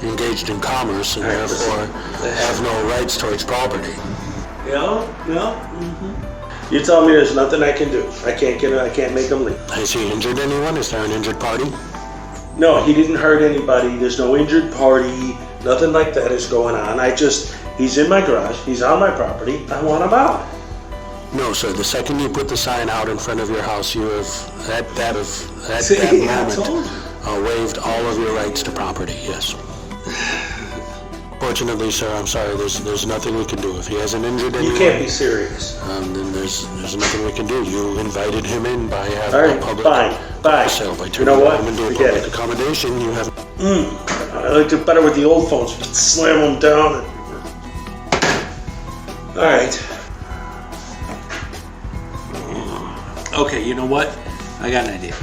engaged in commerce and therefore have no rights towards property. Yeah. Mm-hmm. You tell me there's nothing I can do. I can't make him leave. Has he injured anyone? Is there an injured party? No, he didn't hurt anybody. There's no injured party. Nothing like that is going on. He's in my garage. He's on my property. I want him out. No, sir. The second you put the sign out in front of your house, you have at that moment waived all of your rights to property. Yes. Fortunately, sir, I'm sorry. There's nothing we can do. If he hasn't injured anyone, you can't be serious. Then there's nothing we can do. You invited him in by having a public sale by turning him into a public accommodation. You have. I liked it better with the old phones. We could slam them down. All right. Okay, you know what? I got an idea.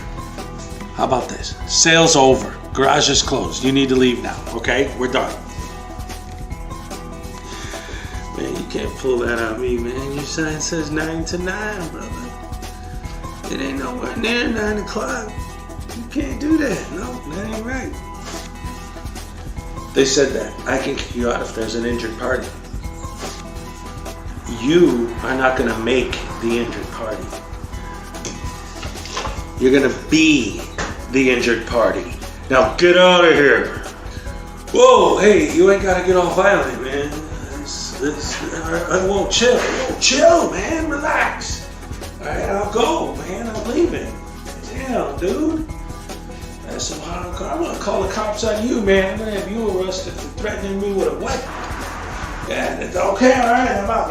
How about this? Sale's over. Garage is closed. You need to leave now. Okay, we're done. Man, you can't pull that on me, man. Your sign says 9 to 9, brother. It ain't nowhere near 9 o'clock. You can't do that. No, that ain't right. They said that I can kick you out if there's an injured party. You are not going to make the injured party. You're going to be the injured party. Now get out of here. Whoa, hey, you ain't got to get all violent, man. I won't chill. Chill, man. Relax. All right, I'll go, man. I'm leaving. Damn, dude. That's some hardcore. I'm gonna call the cops on you, man. I'm gonna have you arrested for threatening me with a weapon. Yeah, okay, all right. I'm out.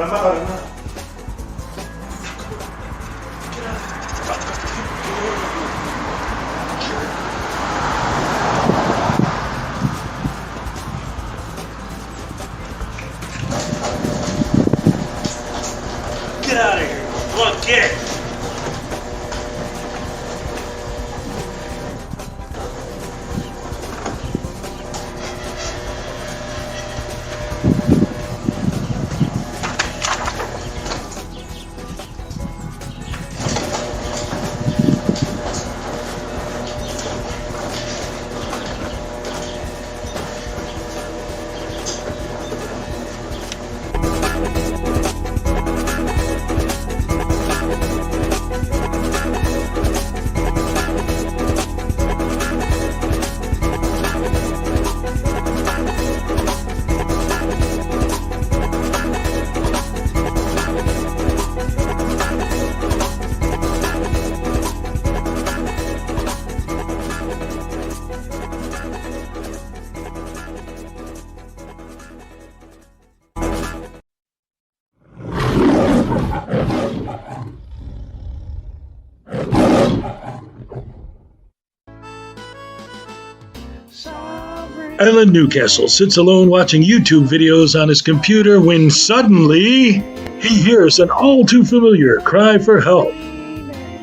Alan Newcastle sits alone watching YouTube videos on his computer when suddenly he hears an all too familiar cry for help.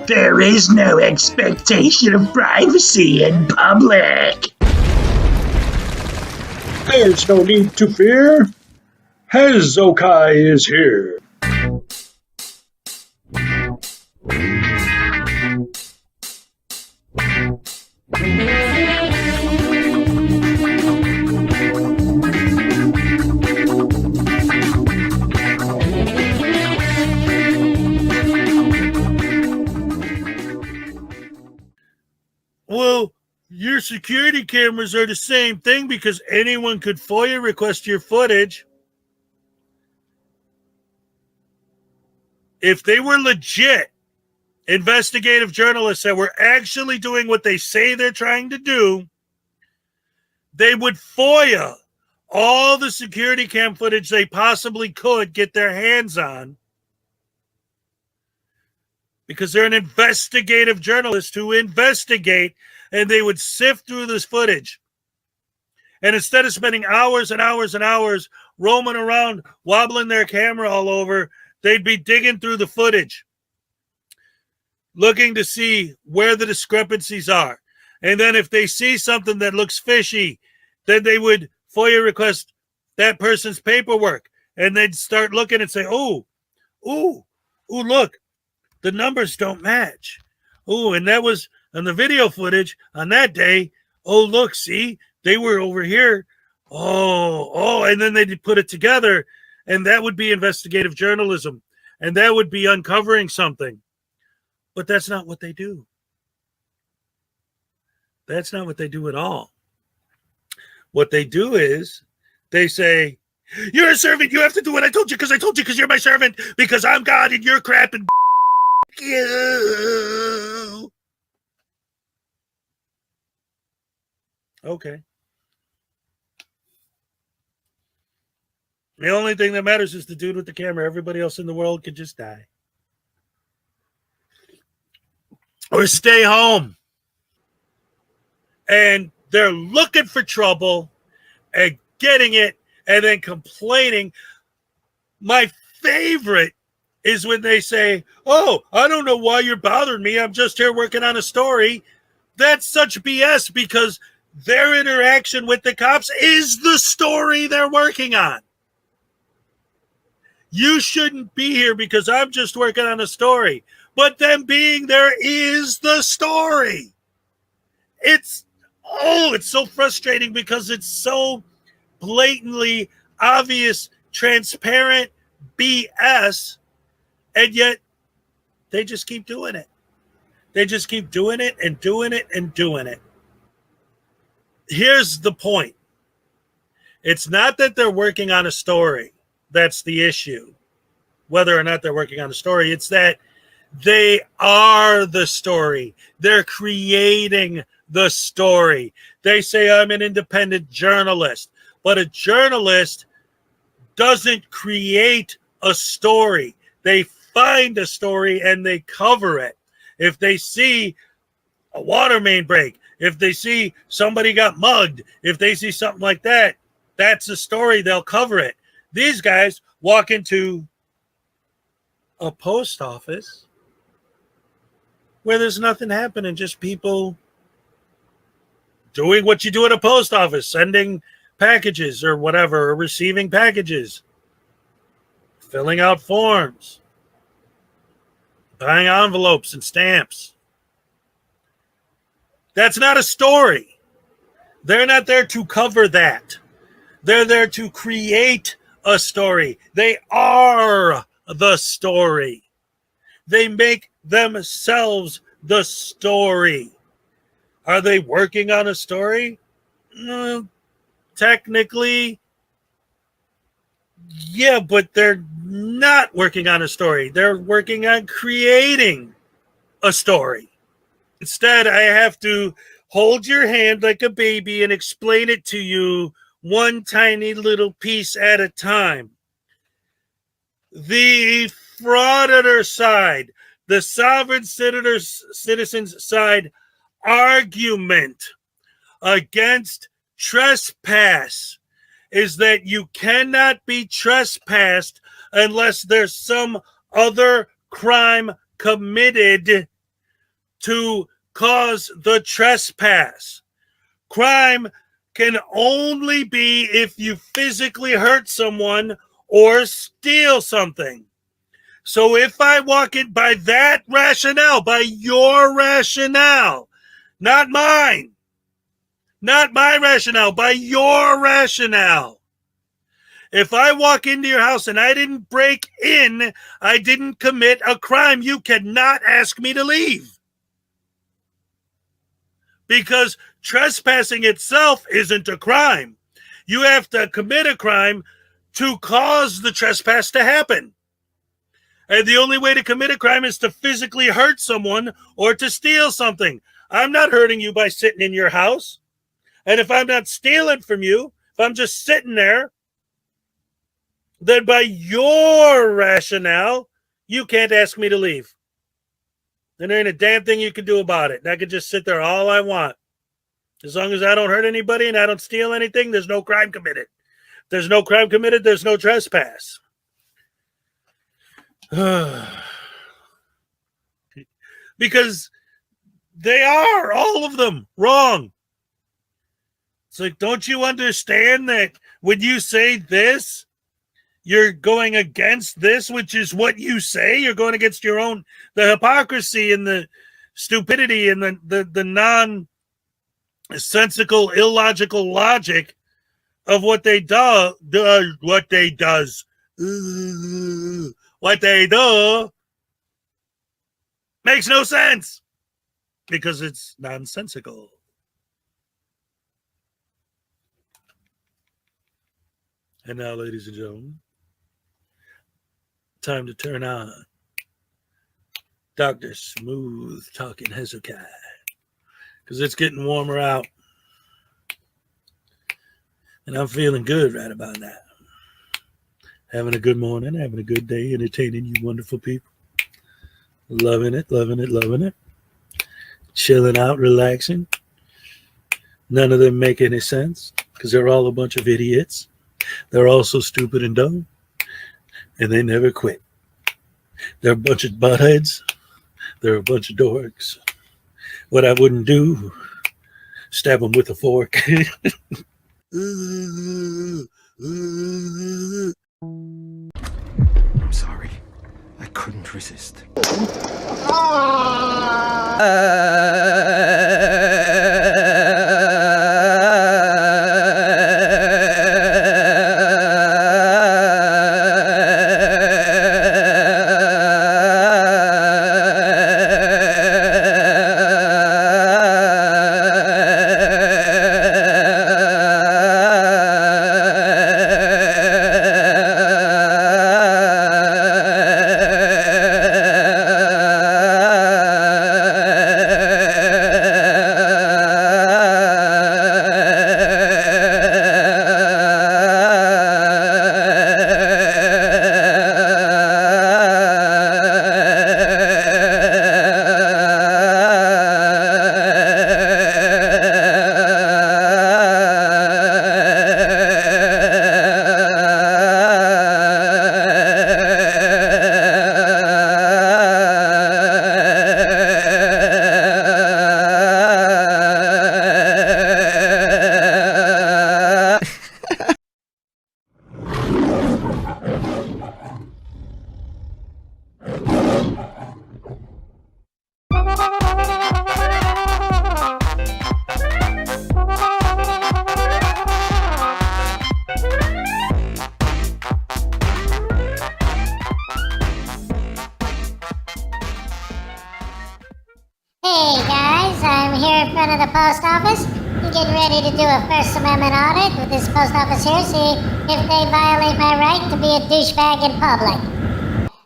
There is no expectation of privacy in public. There's no need to fear. Hezokuai is here. Well, your security cameras are the same thing because anyone could FOIA request your footage. If they were legit investigative journalists that were actually doing what they say they're trying to do, they would FOIA all the security cam footage they possibly could get their hands on because they're an investigative journalist who investigate, and they would sift through this footage. And instead of spending hours and hours and hours roaming around, wobbling their camera all over, they'd be digging through the footage, looking to see where the discrepancies are. And then if they see something that looks fishy, then they would FOIA request that person's paperwork. And they'd start looking and say, oh, look, the numbers don't match. Oh, and that was on the video footage on that day. Oh, look, see, they were over here. Oh, and then they'd put it together, and that would be investigative journalism, and that would be uncovering something. But that's not what they do. That's not what they do at all. What they do is they say, you're a servant. You have to do what I told you because you're my servant, because I'm God and you're crap and you. Okay. The only thing that matters is the dude with the camera. Everybody else in the world could just die. Or stay home. And they're looking for trouble and getting it and then complaining. My favorite is when they say, oh, I don't know why you're bothering me. I'm just here working on a story. That's such BS because their interaction with the cops is the story they're working on. You shouldn't be here because I'm just working on a story. But them being there is the story. It's so frustrating because it's so blatantly obvious, transparent BS, and yet they just keep doing it. They just keep doing it and doing it and doing it. Here's the point. It's not that they're working on a story. That's the issue. Whether or not they're working on a story, it's that they are the story. They're creating the story. They say, I'm an independent journalist. But a journalist doesn't create a story. They find a story and they cover it. If they see a water main break, if they see somebody got mugged, if they see something like that, that's a story. They'll cover it. These guys walk into a post office where there's nothing happening, just people doing what you do at a post office, sending packages or whatever, or receiving packages, filling out forms, buying envelopes and stamps. That's not a story. They're not there to cover that. They're there to create a story. They are the story. They make themselves the story. Are they working on a story? Technically, yeah, but they're not working on a story. They're working on creating a story. Instead, I have to hold your hand like a baby and explain it to you one tiny little piece at a time. The frauditor side, the sovereign citizens side argument against trespass is that you cannot be trespassed unless there's some other crime committed to cause the trespass. Crime can only be if you physically hurt someone or steal something. So if I walk in by that rationale, by your rationale, not mine, not my rationale, by your rationale, if I walk into your house and I didn't break in, I didn't commit a crime, you cannot ask me to leave. Because trespassing itself isn't a crime. You have to commit a crime to cause the trespass to happen. And the only way to commit a crime is to physically hurt someone or to steal something. I'm not hurting you by sitting in your house. And if I'm not stealing from you, if I'm just sitting there, then by your rationale, you can't ask me to leave. And there ain't a damn thing you can do about it. And I can just sit there all I want. As long as I don't hurt anybody and I don't steal anything, there's no crime committed. If there's no crime committed, there's no trespass. Because they are, all of them, wrong. It's like, don't you understand that when you say this, you're going against this, which is what you say? You're going against your own, the hypocrisy and the stupidity and the nonsensical, illogical logic of what they do, what they do makes no sense because it's nonsensical. And now, ladies and gentlemen, time to turn on Dr. Smooth Talking Hezokuai, because it's getting warmer out. And I'm feeling good right about that. Having a good morning, having a good day, entertaining you wonderful people. Loving it, loving it, loving it. Chilling out, relaxing. None of them make any sense because they're all a bunch of idiots. They're all so stupid and dumb. And they never quit. They're a bunch of buttheads. They're a bunch of dorks. What I wouldn't do, stab them with a fork. I'm sorry. I couldn't resist. front of the post office. I'm getting ready to do a First Amendment audit with this post office here, see if they violate my right to be a douchebag in public.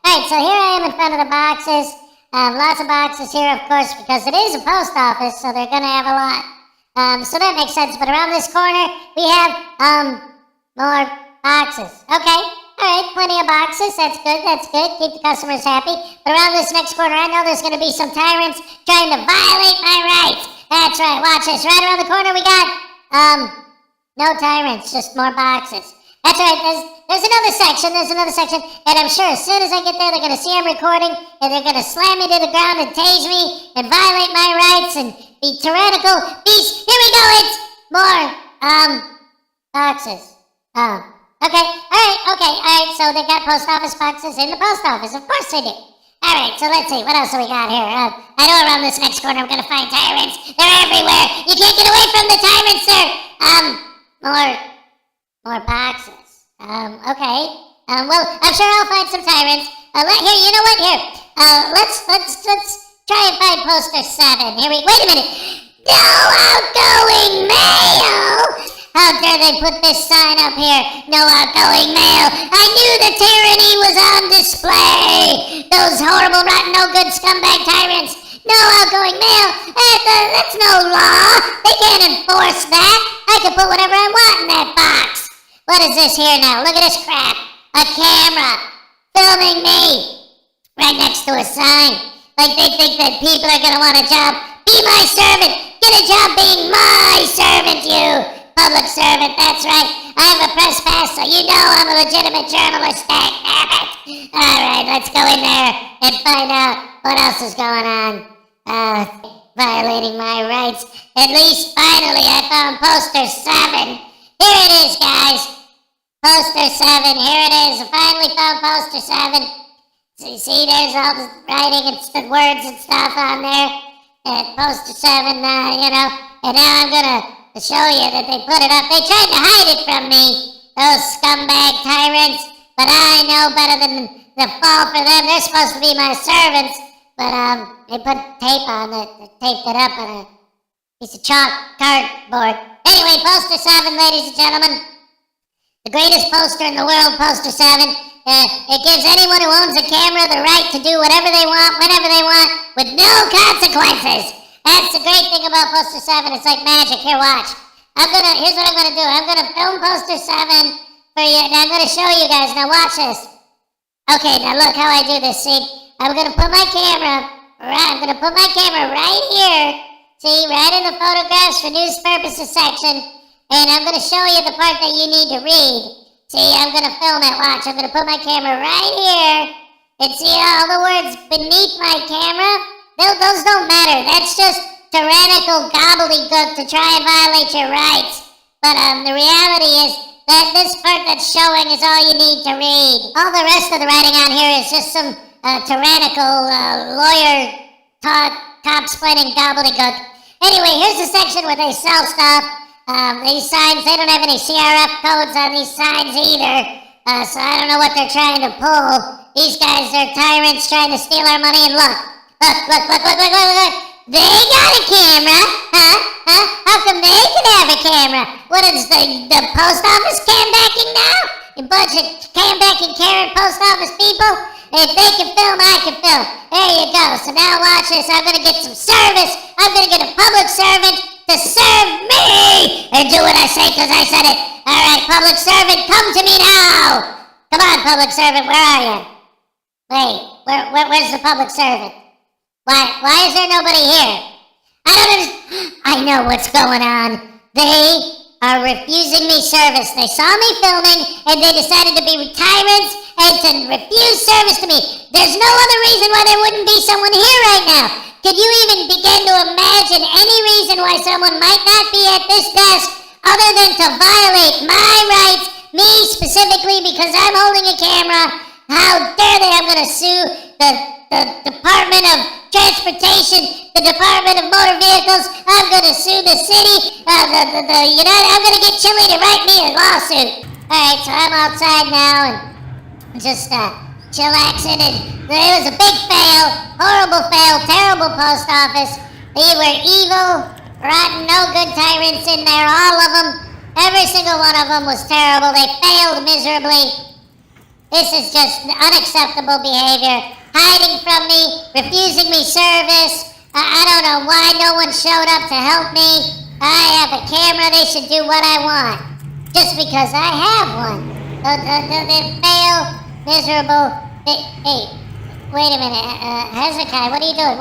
Alright, so here I am in front of the boxes. Lots of boxes here, of course, because it is a post office, so they're gonna have a lot. So that makes sense, but around this corner, we have, more boxes. Okay, alright, plenty of boxes, that's good, keep the customers happy. But around this next corner, I know there's gonna be some tyrants trying to violate my rights. That's right, watch this, right around the corner we got, no tyrants, just more boxes. That's right, there's another section, and I'm sure as soon as I get there, they're gonna see I'm recording, and they're gonna slam me to the ground and tase me, and violate my rights, and be tyrannical beasts. Here we go, it's more, boxes. Okay, alright, so they got post office boxes in the post office, of course they do. Alright, so let's see, what else have we got here? I know around this next corner I'm gonna find tyrants, they're everywhere, you can't get away from the tyrants, sir! More boxes. Okay. Well, I'm sure I'll find some tyrants. Here, you know what? Here. Let's try and find poster 7. Wait a minute. No outgoing mail! How dare they put this sign up here? No outgoing mail. I knew the tyranny was on display. Those horrible, rotten, no good scumbag tyrants. No outgoing mail. That's no law. They can't enforce that. I can put whatever I want in that box. What is this here now? Look at this crap. A camera filming me right next to a sign. Like they think that people are gonna want a job. Be my servant. Get a job being my servant, you. Public servant, that's right. I have a press pass, so you know I'm a legitimate journalist. Alright, let's go in there and find out what else is going on. Violating my rights. At least finally I found poster 7. Here it is, guys. Poster 7, here it is. I finally found poster 7. See, there's all the writing and the words and stuff on there. Poster 7, you know. And now I'm gonna show you that they put it up. They tried to hide it from me, those scumbag tyrants. But I know better than to fall for them. They're supposed to be my servants. But, they put tape on it. They taped it up on a piece of chalk cardboard. Anyway, poster 7, ladies and gentlemen. The greatest poster in the world, poster 7. It gives anyone who owns a camera the right to do whatever they want, whenever they want, with no consequences. That's the great thing about poster 7. It's like magic. Here, watch. Here's what I'm gonna do. I'm gonna film poster 7 for you, and I'm gonna show you guys. Now watch this. Okay, now look how I do this. See, I'm gonna put my camera right here. See, right in the photographs for news purposes section. And I'm going to show you the part that you need to read. See, I'm going to film it. Watch, I'm going to put my camera right here. And see all the words beneath my camera? Those don't matter. That's just tyrannical gobbledygook to try and violate your rights. But the reality is that this part that's showing is all you need to read. All the rest of the writing on here is just some tyrannical lawyer top-splitting gobbledygook. Anyway, here's the section where they sell stuff. These signs, they don't have any CRF codes on these signs either, so I don't know what they're trying to pull. These guys are tyrants trying to steal our money, and look. They got a camera, huh? How come they can have a camera? What is the post office cam backing now? A bunch of cam backing Karen post office people? If they can film, I can film. There you go. So now watch this. I'm gonna get some service. I'm gonna get a public servant to serve me and do what I say because I said it. All right, public servant, come to me now. Come on, public servant, where are you? Wait, where's the public servant? Why is there nobody here? I know what's going on. They are refusing me service. They saw me filming and they decided to be tyrants and to refuse service to me. There's no other reason why there wouldn't be someone here right now. Could you even begin to imagine any reason why someone might not be at this desk other than to violate my rights, me specifically because I'm holding a camera? How dare they? I'm going to sue the Department of Transportation, the Department of Motor Vehicles. I'm going to sue the city, I'm going to get Chile to write me a lawsuit. Alright, so I'm outside now and just chillaxing, and it was a big fail, horrible fail, terrible post office. They were evil, rotten, no good tyrants in there, all of them. Every single one of them was terrible. They failed miserably. This is just unacceptable behavior. Hiding from me, refusing me service. I don't know why no one showed up to help me. I have a camera, they should do what I want. Just because I have one. They fail, miserable. Hey, wait a minute. Hezokuai, what are you doing?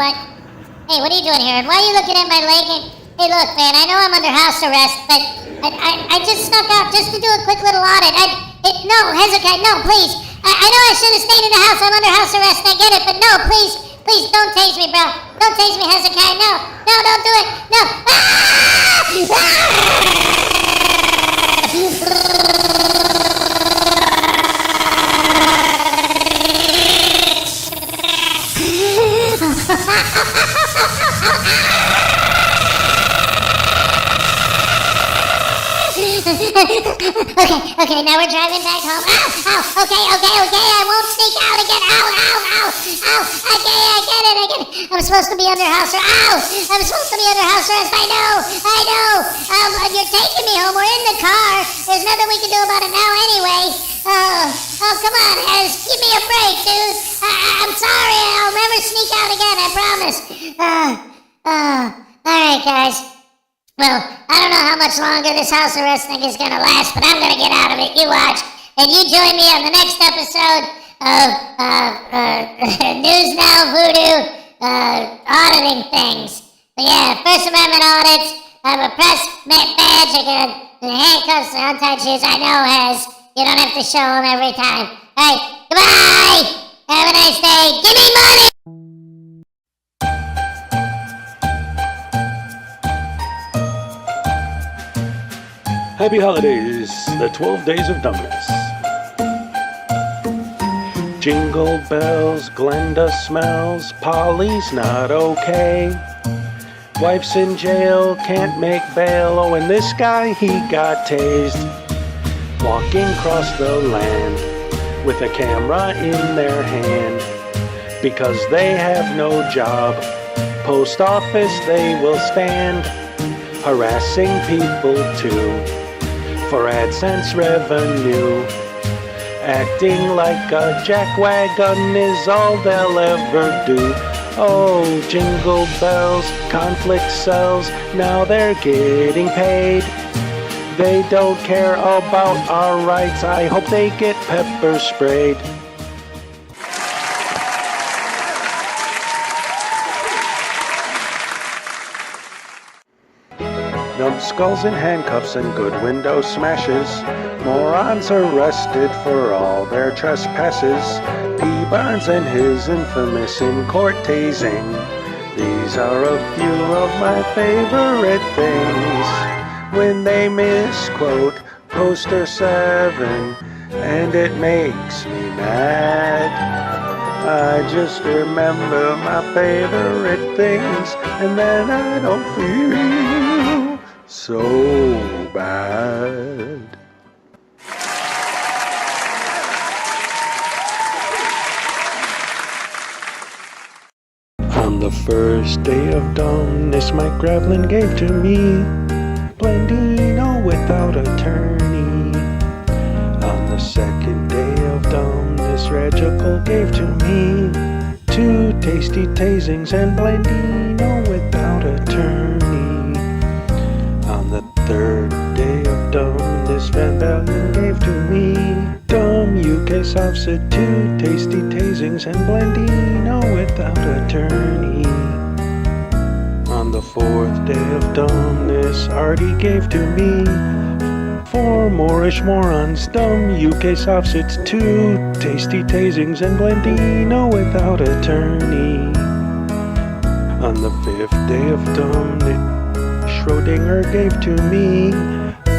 Hey, what are you doing here? And why are you looking at my leg? Hey, look, man, I know I'm under house arrest, but I just snuck out just to do a quick little audit. No, Hezokuai, no, please. I know I should have stayed in the house. I'm under house arrest, I get it, but no, please don't tase me, bro. Don't tase me, Hezokuai. No, don't do it. No. Okay, now we're driving back home. Ow, okay, I won't sneak out again. Ow. Okay, I get it. I'm supposed to be under house arrest. I'm supposed to be under house arrest. I know. You're taking me home. We're in the car. There's nothing we can do about it now anyway. Oh, come on, Hez. Give me a break, dude. I'm sorry. I'll never sneak out again, I promise. Alright, guys. Well, I don't know how much longer this house arrest thing is gonna last, but I'm gonna get out of it. You watch. And you join me on the next episode of News Now Voodoo auditing things. But yeah, First Amendment audits. I have a press badge. I got handcuffs and untied shoes. I know, Hez. You don't have to show them every time. Alright, goodbye! Have a nice day. Give me money! Happy holidays, the 12 days of dumbness. Jingle bells, Glenda smells, Polly's not okay. Wife's in jail, can't make bail, oh, and this guy, he got tased. Walking across the land with a camera in their hand. Because they have no job, post office they will stand. Harassing people too, for AdSense revenue. Acting like a jackwagon is all they'll ever do. Oh, jingle bells, conflict sells, now they're getting paid. They don't care about our rights, I hope they get pepper sprayed. Numbskulls in handcuffs and good window smashes. Morons arrested for all their trespasses. P. Barnes and his infamous in-court tasing. These are a few of my favorite things. When they misquote Poster 7, and it makes me mad. I just remember my favorite things, and then I don't feel so bad. On the first day of dumbness, Mike Gravelin gave to me Blendino without attorney. On the second day of dumbness, Regical gave to me 2 tasty tasings and Blendino without attorney. On the third day of dumbness, Van Bellen gave to me dumb UK substitute, 2 tasty tasings and Blendino without attorney. On the fourth day of dumbness, Artie gave to me 4 Moorish morons, dumb UK soft-sits, 2 tasty tasings and Blendino without attorney. On the 5th day of dumbness, Schrodinger gave to me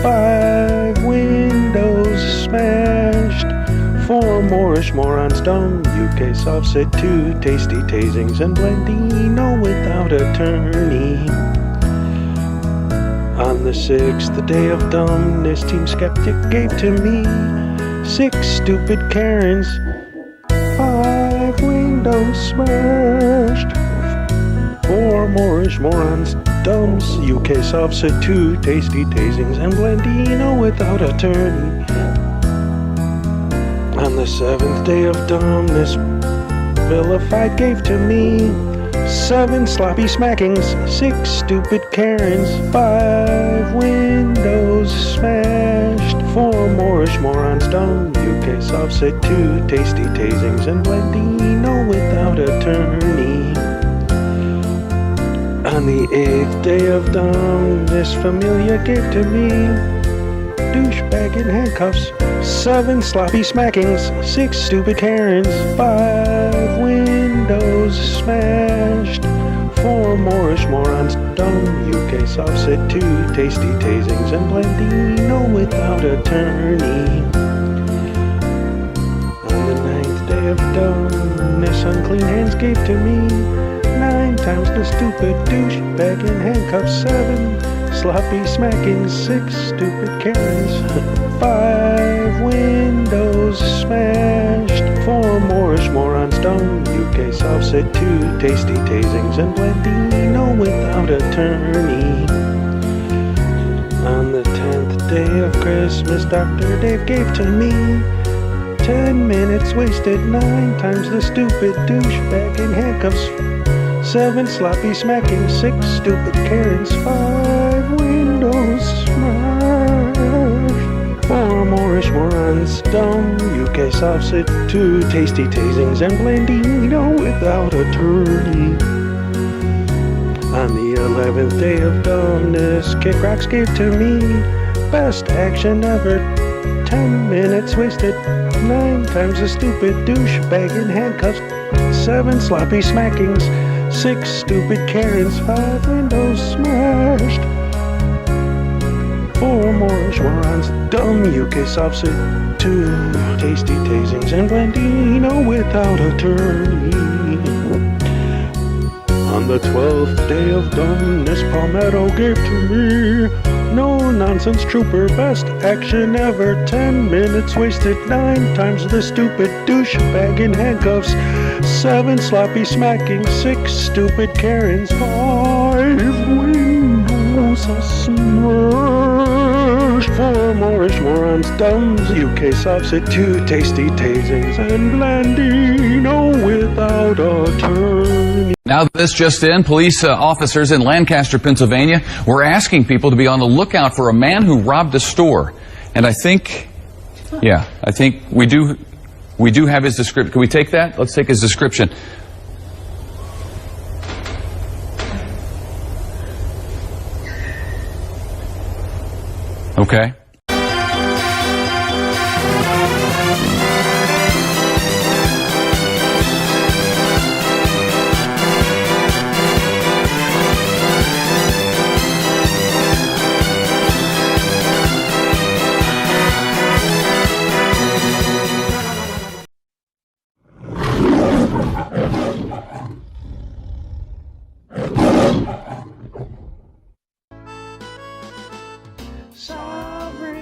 5 windows smashed, 4 Moorish morons, dumb UK soft-sit, 2 tasty tasings and Blendino without attorney. On the 6th day of dumbness, Team Skeptic gave to me 6 stupid Karens, 5 windows smashed, 4 Moorish morons, dumbs. UK solves it too. Tasty tasings and Blandino without attorney. On the 7th day of dumbness, vilified gave to me 7 sloppy smackings, 6 stupid Karens, 5 windows smashed, 4 Moorish morons dumb. UK solves it too. Tasty tasings and Blandino without attorney. On the 8th day of dumbness, Familia gave to me douchebag in handcuffs, 7 sloppy smackings, 6 stupid Karens, 5 windows smashed, 4 Moorish morons dumb. UK solves it too. Tasty tasings and Blandino without attorney. On the 9th day of dumbness, unclean hands gave to me 9 times the stupid douchebag in handcuffs, 7 sloppy smackings, 6 stupid Karens, 5 windows smashed, 4 Moorish morons dumb. UK solves it too. Tasty tasings and Blandino without attorney. On the 10th day of Christmas, Dr. Dave gave to me 10 minutes wasted, 9 times the stupid douchebag in handcuffs, 7 sloppy smacking, 6 stupid Karens, 5 windows smashed, 4 Moorish morons dumb. UK solves it too. Tasty tasings and Blandino without attorney. On the 11th day of dumbness, Kick Rocks gave to me best action ever, 10 minutes wasted, 9 times the stupid douchebag in handcuffs, 7 sloppy smackings, 6 stupid Karens, 5 windows smashed, 4 Moorish morons dumb. UK solves it too. Tasty tasings and Blandino without attorney. On the 12th day of dumbness, Palmetto gave to me no nonsense trooper, best action ever, 10 minutes wasted, 9 times the stupid douchebag in handcuffs, 7 sloppy smacking, 6 stupid Karens, 5 windows smashed, 4 Moorish morons dumbs. UK solves it too. Tasty tasings and Blandino without attorney. Now, this just in, police officers in Lancaster, Pennsylvania, were asking people to be on the lookout for a man who robbed a store. And I think we do have his description. Can we take that? Let's take his description. Okay.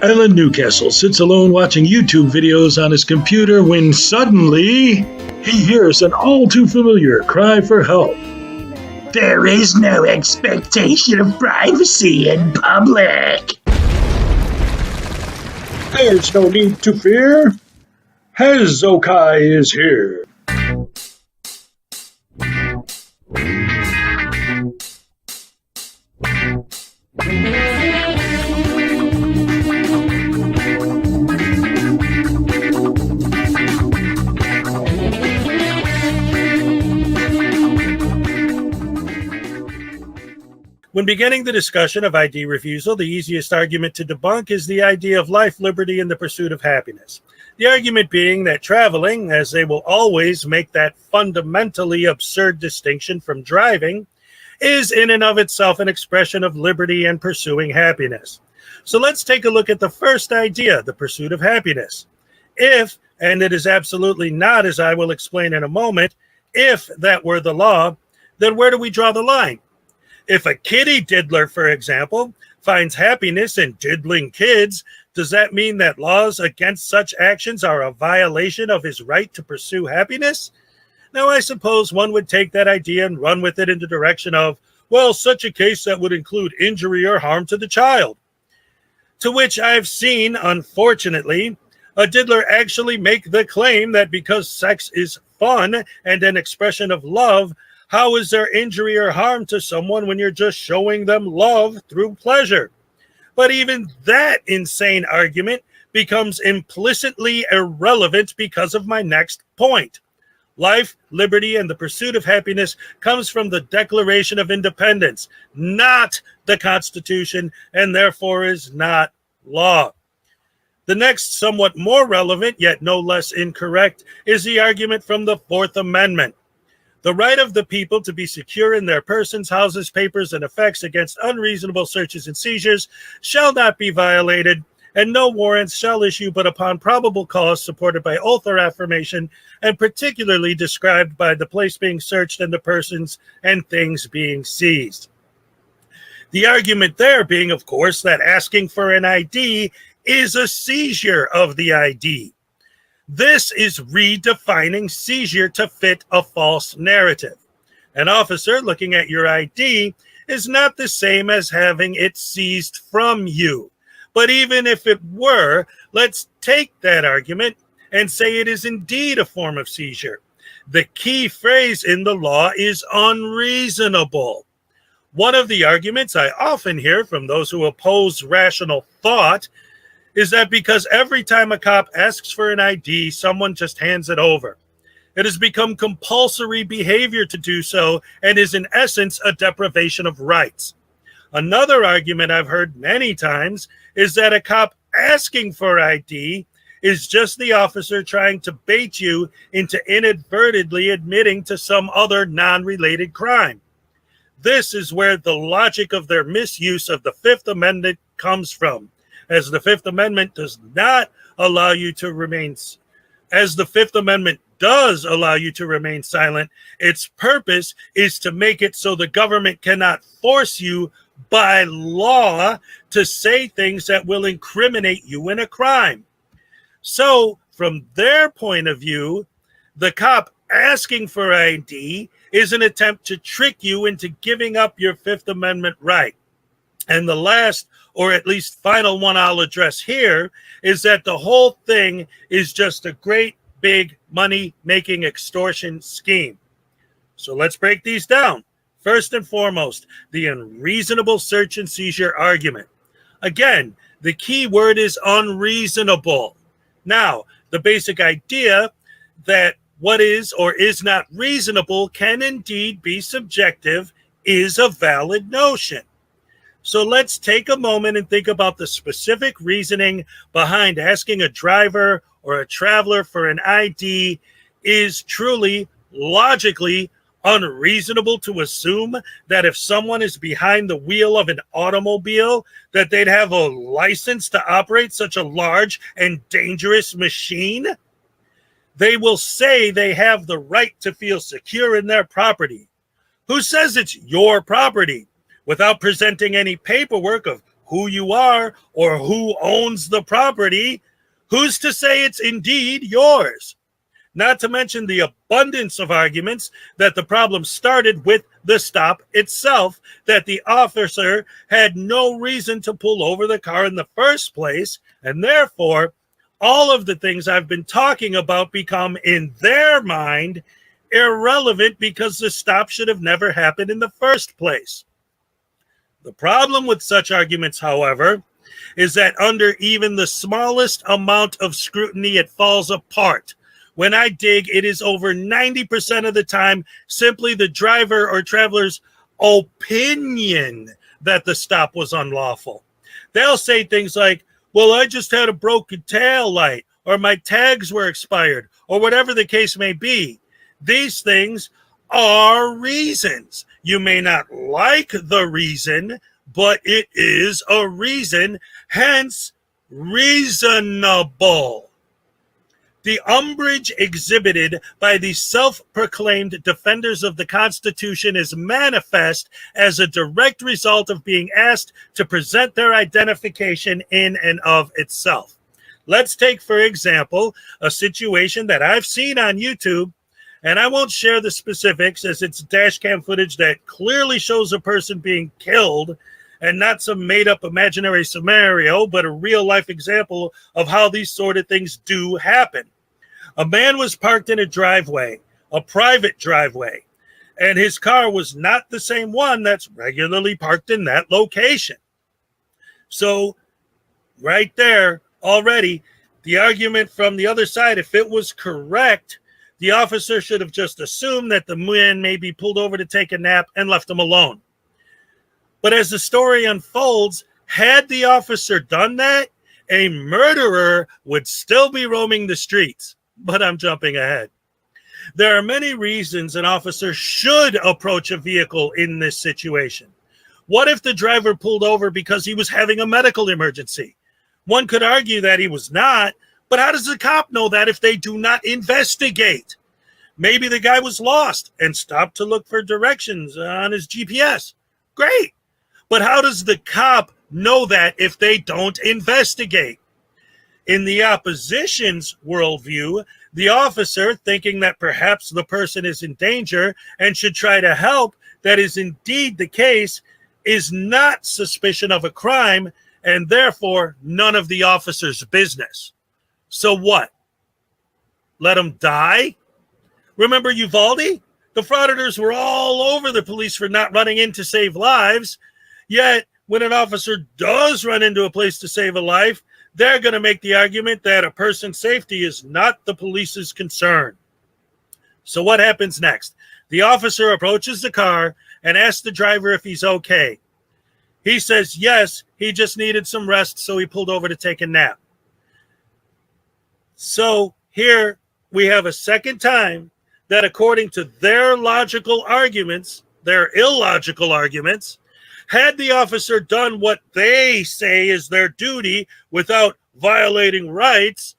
Alan Newcastle sits alone watching YouTube videos on his computer when suddenly he hears an all too familiar cry for help. There is no expectation of privacy in public. There's no need to fear. Hezokuai is here. When beginning the discussion of ID refusal, the easiest argument to debunk is the idea of life, liberty, and the pursuit of happiness. The argument being that traveling, as they will always make that fundamentally absurd distinction from driving, is in and of itself an expression of liberty and pursuing happiness. So let's take a look at the first idea, the pursuit of happiness. If, and it is absolutely not, as I will explain in a moment, if that were the law, then where do we draw the line? If a kitty diddler, for example, finds happiness in diddling kids, does that mean that laws against such actions are a violation of his right to pursue happiness? Now, I suppose one would take that idea and run with it in the direction of, well, such a case that would include injury or harm to the child. To which I've seen, unfortunately, a diddler actually make the claim that because sex is fun and an expression of love, how is there injury or harm to someone when you're just showing them love through pleasure? But even that insane argument becomes implicitly irrelevant because of my next point. Life, liberty, and the pursuit of happiness comes from the Declaration of Independence, not the Constitution, and therefore is not law. The next, somewhat more relevant, yet no less incorrect, is the argument from the Fourth Amendment. The right of the people to be secure in their persons, houses, papers, and effects against unreasonable searches and seizures shall not be violated, and no warrants shall issue but upon probable cause supported by oath or affirmation, and particularly described by the place being searched and the persons and things being seized. The argument there being, of course, that asking for an ID is a seizure of the ID. This is redefining seizure to fit a false narrative. An officer looking at your ID is not the same as having it seized from you. But even if it were, let's take that argument and say it is indeed a form of seizure. The key phrase in the law is unreasonable. One of the arguments I often hear from those who oppose rational thought is that because every time a cop asks for an ID, someone just hands it over. It has become compulsory behavior to do so and is in essence a deprivation of rights. Another argument I've heard many times is that a cop asking for ID is just the officer trying to bait you into inadvertently admitting to some other non-related crime. This is where the logic of their misuse of the Fifth Amendment comes from, as the Fifth Amendment does not allow you to remain, as the Fifth Amendment does allow you to remain silent. Its purpose is to make it so the government cannot force you by law to say things that will incriminate you in a crime. So, from their point of view, the cop asking for ID is an attempt to trick you into giving up your Fifth Amendment right. And the last, or at least final one I'll address here, is that the whole thing is just a great big money-making extortion scheme. So let's break these down. First and foremost, the unreasonable search and seizure argument. Again, the key word is unreasonable. Now, the basic idea that what is or is not reasonable can indeed be subjective is a valid notion. So let's take a moment and think about the specific reasoning behind asking a driver or a traveler for an ID is truly logically unreasonable to assume that if someone is behind the wheel of an automobile, that they'd have a license to operate such a large and dangerous machine? They will say they have the right to feel secure in their property. Who says it's your property? Without presenting any paperwork of who you are or who owns the property, who's to say it's indeed yours? Not to mention the abundance of arguments that the problem started with the stop itself, that the officer had no reason to pull over the car in the first place, and therefore all of the things I've been talking about become, in their mind, irrelevant because the stop should have never happened in the first place. The problem with such arguments, however, is that under even the smallest amount of scrutiny, it falls apart. When I dig, it is over 90% of the time simply the driver or traveler's opinion that the stop was unlawful. They'll say things like, well, I just had a broken tail light, or my tags were expired, or whatever the case may be. These things are reasons. You may not like the reason, but it is a reason, hence reasonable. The umbrage exhibited by the self-proclaimed defenders of the Constitution is manifest as a direct result of being asked to present their identification in and of itself. Let's take, for example, a situation that I've seen on YouTube, And I won't share the specifics as it's dash cam footage that clearly shows a person being killed and not some made-up imaginary scenario, but a real-life example of how these sort of things do happen. A man was parked in a driveway, a private driveway, and his car was not the same one that's regularly parked in that location. So right there already, the argument from the other side, if it was correct, the officer should have just assumed that the man may be pulled over to take a nap and left him alone. But as the story unfolds, had the officer done that, a murderer would still be roaming the streets. But I'm jumping ahead. There are many reasons an officer should approach a vehicle in this situation. What if the driver pulled over because he was having a medical emergency? One could argue that he was not, but how does the cop know that if they do not investigate? Maybe the guy was lost and stopped to look for directions on his GPS. Great. But how does the cop know that if they don't investigate? In the opposition's worldview, the officer, thinking that perhaps the person is in danger and should try to help, that is indeed the case, is not suspicion of a crime and therefore none of the officer's business. So what? Let him die? Remember Uvalde? The Frauditors were all over the police for not running in to save lives. Yet, when an officer does run into a place to save a life, they're going to make the argument that a person's safety is not the police's concern. So what happens next? The officer approaches the car and asks the driver if he's okay. He says yes, he just needed some rest, so he pulled over to take a nap. So here we have a second time that according to their logical arguments, their illogical arguments, had the officer done what they say is their duty without violating rights,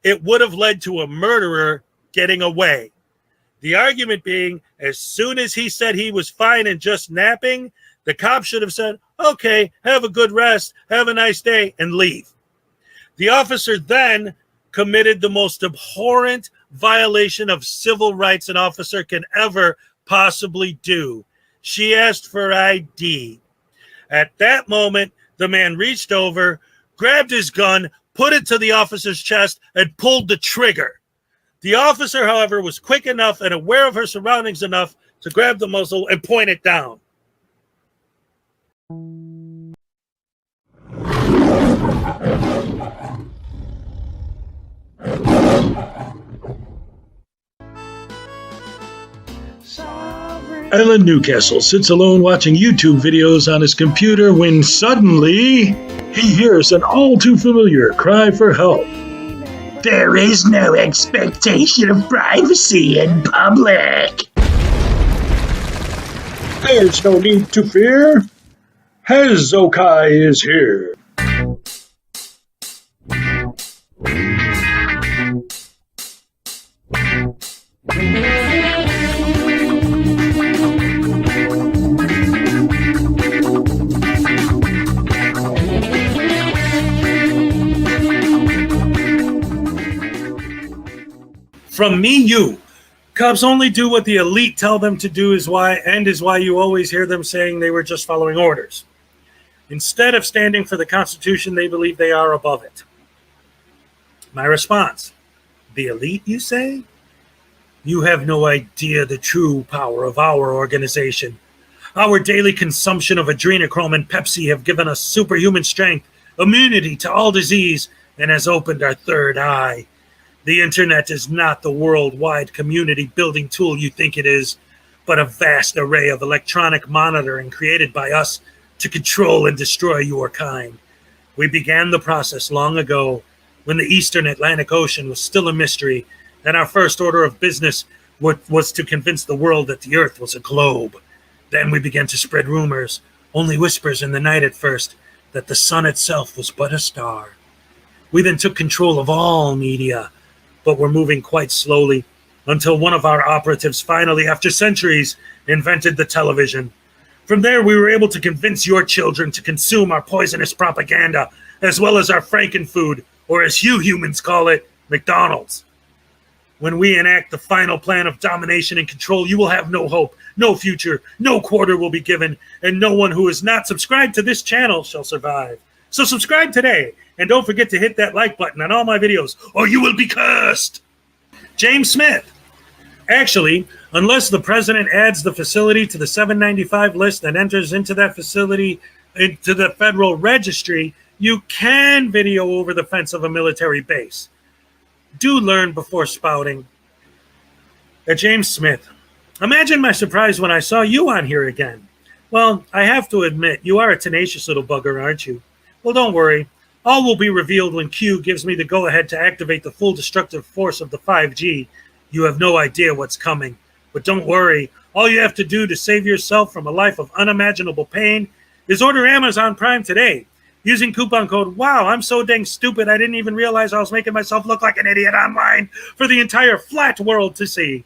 it would have led to a murderer getting away. The argument being, as soon as he said he was fine and just napping, the cop should have said, okay, have a good rest, have a nice day, and leave. The officer then committed the most abhorrent violation of civil rights an officer can ever possibly do. She asked for ID. At that moment, the man reached over, grabbed his gun, put it to the officer's chest, and pulled the trigger. The officer, however, was quick enough and aware of her surroundings enough to grab the muzzle and point it down. Alan Newcastle sits alone watching YouTube videos on his computer when suddenly he hears an all too familiar cry for help. There is no expectation of privacy in public. There's no need to fear. Hezokuai is here. From me, you. Cops only do what the elite tell them to do is why you always hear them saying they were just following orders. Instead of standing for the Constitution, they believe they are above it. My response, the elite, you say? You have no idea the true power of our organization. Our daily consumption of adrenochrome and Pepsi have given us superhuman strength, immunity to all disease, and has opened our third eye. The internet is not the worldwide community building tool you think it is, but a vast array of electronic monitoring created by us to control and destroy your kind. We began the process long ago when the Eastern Atlantic Ocean was still a mystery, and our first order of business was to convince the world that the Earth was a globe. Then we began to spread rumors, only whispers in the night at first, that the sun itself was but a star. We then took control of all media, but were moving quite slowly until one of our operatives finally, after centuries, invented the television. From there, we were able to convince your children to consume our poisonous propaganda, as well as our frankenfood, or as you humans call it, McDonald's. When we enact the final plan of domination and control, you will have no hope, no future, no quarter will be given, and no one who is not subscribed to this channel shall survive. So subscribe today, and don't forget to hit that like button on all my videos, or you will be cursed. James Smith. Actually, unless the president adds the facility to the 795 list and enters into that facility into the federal registry, you can video over the fence of a military base. Do learn before spouting. James Smith. Imagine my surprise when I saw you on here again. Well, I have to admit, you are a tenacious little bugger, aren't you? Well, don't worry. All will be revealed when Q gives me the go-ahead to activate the full destructive force of the 5G. You have no idea what's coming. But don't worry. All you have to do to save yourself from a life of unimaginable pain is order Amazon Prime today. Using coupon code, wow, I'm so dang stupid I didn't even realize I was making myself look like an idiot online for the entire flat world to see.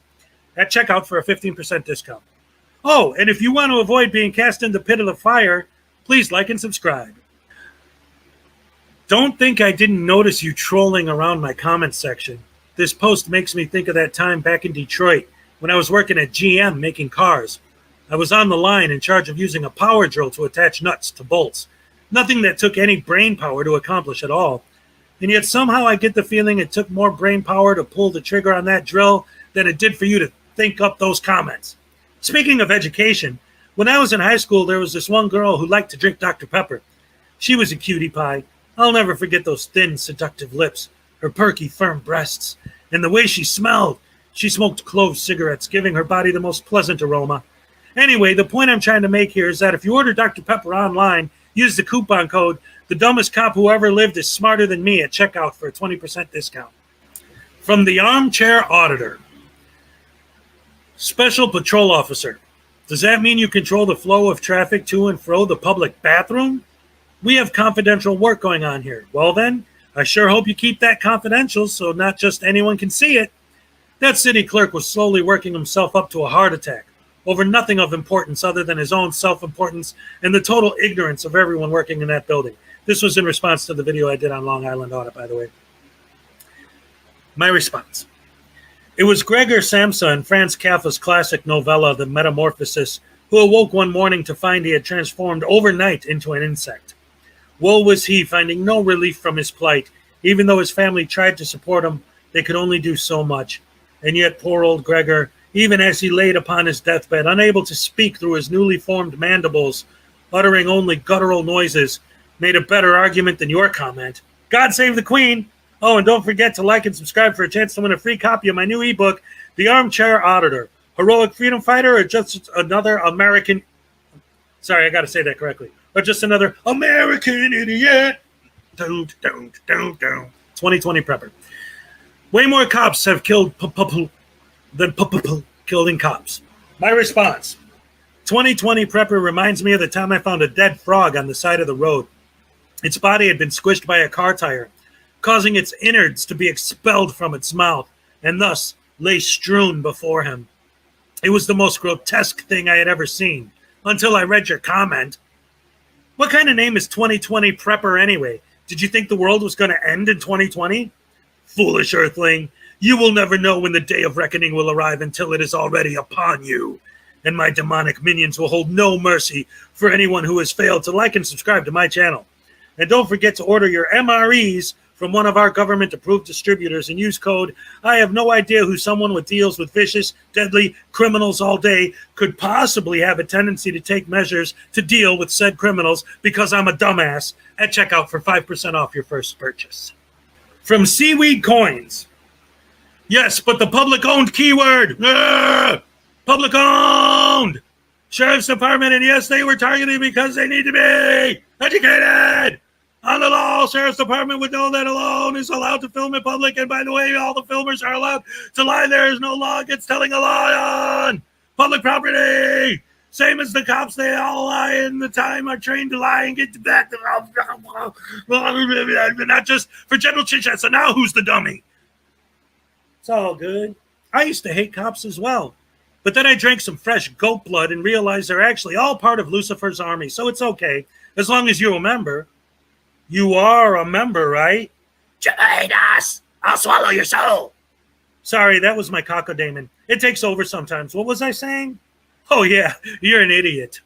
At checkout for a 15% discount. Oh, and if you want to avoid being cast in the pit of the fire, please like and subscribe. Don't think I didn't notice you trolling around my comments section. This post makes me think of that time back in Detroit when I was working at GM making cars. I was on the line in charge of using a power drill to attach nuts to bolts. Nothing that took any brain power to accomplish at all. And yet somehow I get the feeling it took more brain power to pull the trigger on that drill than it did for you to think up those comments. Speaking of education, when I was in high school, there was this one girl who liked to drink Dr. Pepper. She was a cutie pie. I'll never forget those thin, seductive lips, her perky, firm breasts, and the way she smelled. She smoked clove cigarettes, giving her body the most pleasant aroma. Anyway, the point I'm trying to make here is that if you order Dr. Pepper online, use the coupon code, the dumbest cop who ever lived is smarter than me at checkout for a 20% discount. From the Armchair Auditor. Special Patrol Officer. Does that mean you control the flow of traffic to and fro the public bathroom? We have confidential work going on here. Well then, I sure hope you keep that confidential so not just anyone can see it. That city clerk was slowly working himself up to a heart attack over nothing of importance other than his own self-importance and the total ignorance of everyone working in that building. This was in response to the video I did on Long Island Audit, by the way. My response. It was Gregor Samsa in Franz Kafka's classic novella, The Metamorphosis, who awoke one morning to find he had transformed overnight into an insect. Woe was he, finding no relief from his plight. Even though his family tried to support him, they could only do so much. And yet poor old Gregor, even as he laid upon his deathbed, unable to speak through his newly formed mandibles, uttering only guttural noises, made a better argument than your comment. God save the Queen! Oh, and don't forget to like and subscribe for a chance to win a free copy of my new ebook, The Armchair Auditor. Heroic freedom fighter or just another American... Sorry, I got to say that correctly. Or just another American idiot. 2020 prepper. Way more cops have killed than killing cops. My response. 2020 prepper reminds me of the time I found a dead frog on the side of the road. Its body had been squished by a car tire, causing its innards to be expelled from its mouth, and thus lay strewn before him. It was the most grotesque thing I had ever seen, until I read your comment. What kind of name is 2020 prepper anyway? Did you think the world was going to end in 2020? Foolish earthling, you will never know when the day of reckoning will arrive until it is already upon you. And my demonic minions will hold no mercy for anyone who has failed to like and subscribe to my channel. And don't forget to order your MREs from one of our government-approved distributors and use code I have no idea who someone who deals with vicious, deadly criminals all day could possibly have a tendency to take measures to deal with said criminals because I'm a dumbass at checkout for 5% off your first purchase. From Seaweed Coins. Yes, but the public-owned keyword. Public-owned. Sheriff's Department, and yes, they were targeted because they need to be educated. On the law, Sheriff's Department would know that alone is allowed to film in public, and by the way, all the filmers are allowed to lie. There is no law against telling a lie on public property. Same as the cops, they all lie in the time are trained to lie and get to that. Not just for general chit-chat. So now who's the dummy? It's all good. I used to hate cops as well. But then I drank some fresh goat blood and realized they're actually all part of Lucifer's army. So it's okay, as long as you're a member. You are a member, right? Join us. I'll swallow your soul. Sorry, that was my cocodamon. It takes over sometimes. What was I saying? Oh, yeah, you're an idiot.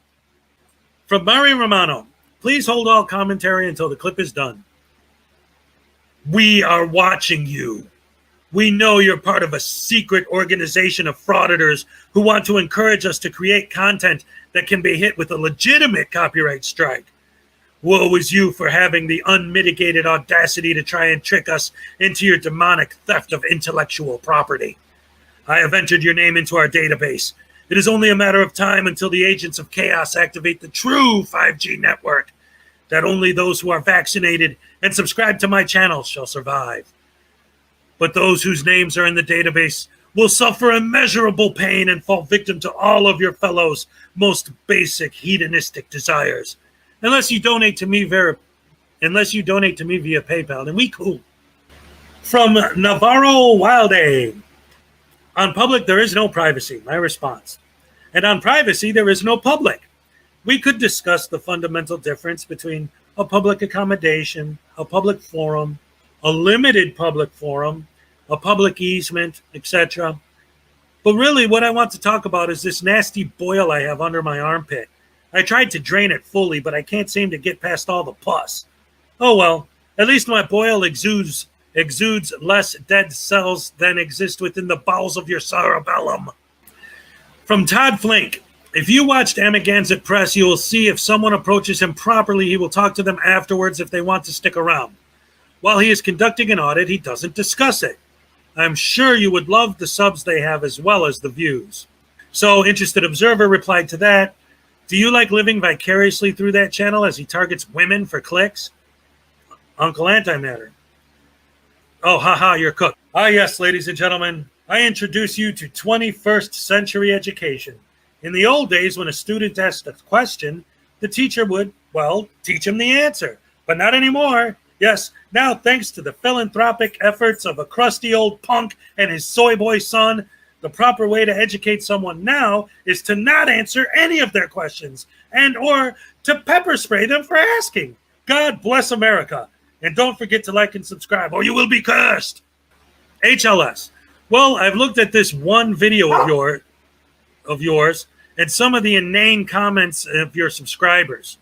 From Mari Romano, please hold all commentary until the clip is done. We are watching you. We know you're part of a secret organization of frauditors who want to encourage us to create content that can be hit with a legitimate copyright strike. Woe is you for having the unmitigated audacity to try and trick us into your demonic theft of intellectual property. I have entered your name into our database. It is only a matter of time until the agents of chaos activate the true 5G network, that only those who are vaccinated and subscribe to my channel shall survive. But those whose names are in the database will suffer immeasurable pain and fall victim to all of your fellows' most basic hedonistic desires. Unless you donate to me via PayPal, then we cool. From Navarro Wilde. On public, there is no privacy, my response. And on privacy, there is no public. We could discuss the fundamental difference between a public accommodation, a public forum, a limited public forum, a public easement, etc. But really, what I want to talk about is this nasty boil I have under my armpit. I tried to drain it fully, but I can't seem to get past all the pus. Oh well, at least my boil exudes less dead cells than exist within the bowels of your cerebellum. From Todd Flink, if you watched Amagansett Press, you will see if someone approaches him properly, he will talk to them afterwards if they want to stick around. While he is conducting an audit, he doesn't discuss it. I'm sure you would love the subs they have as well as the views. So, Interested Observer replied to that, do you like living vicariously through that channel as he targets women for clicks? Uncle Antimatter. Oh, haha, you're cooked. Ah, yes, ladies and gentlemen, I introduce you to 21st century education. In the old days, when a student asked a question, the teacher would, well, teach him the answer. But not anymore. Yes, now thanks to the philanthropic efforts of a crusty old punk and his soy boy son, the proper way to educate someone now is to not answer any of their questions and or to pepper spray them for asking. God bless America. And don't forget to like and subscribe or you will be cursed. HLS. Well, I've looked at this one video of yours and some of the inane comments of your subscribers.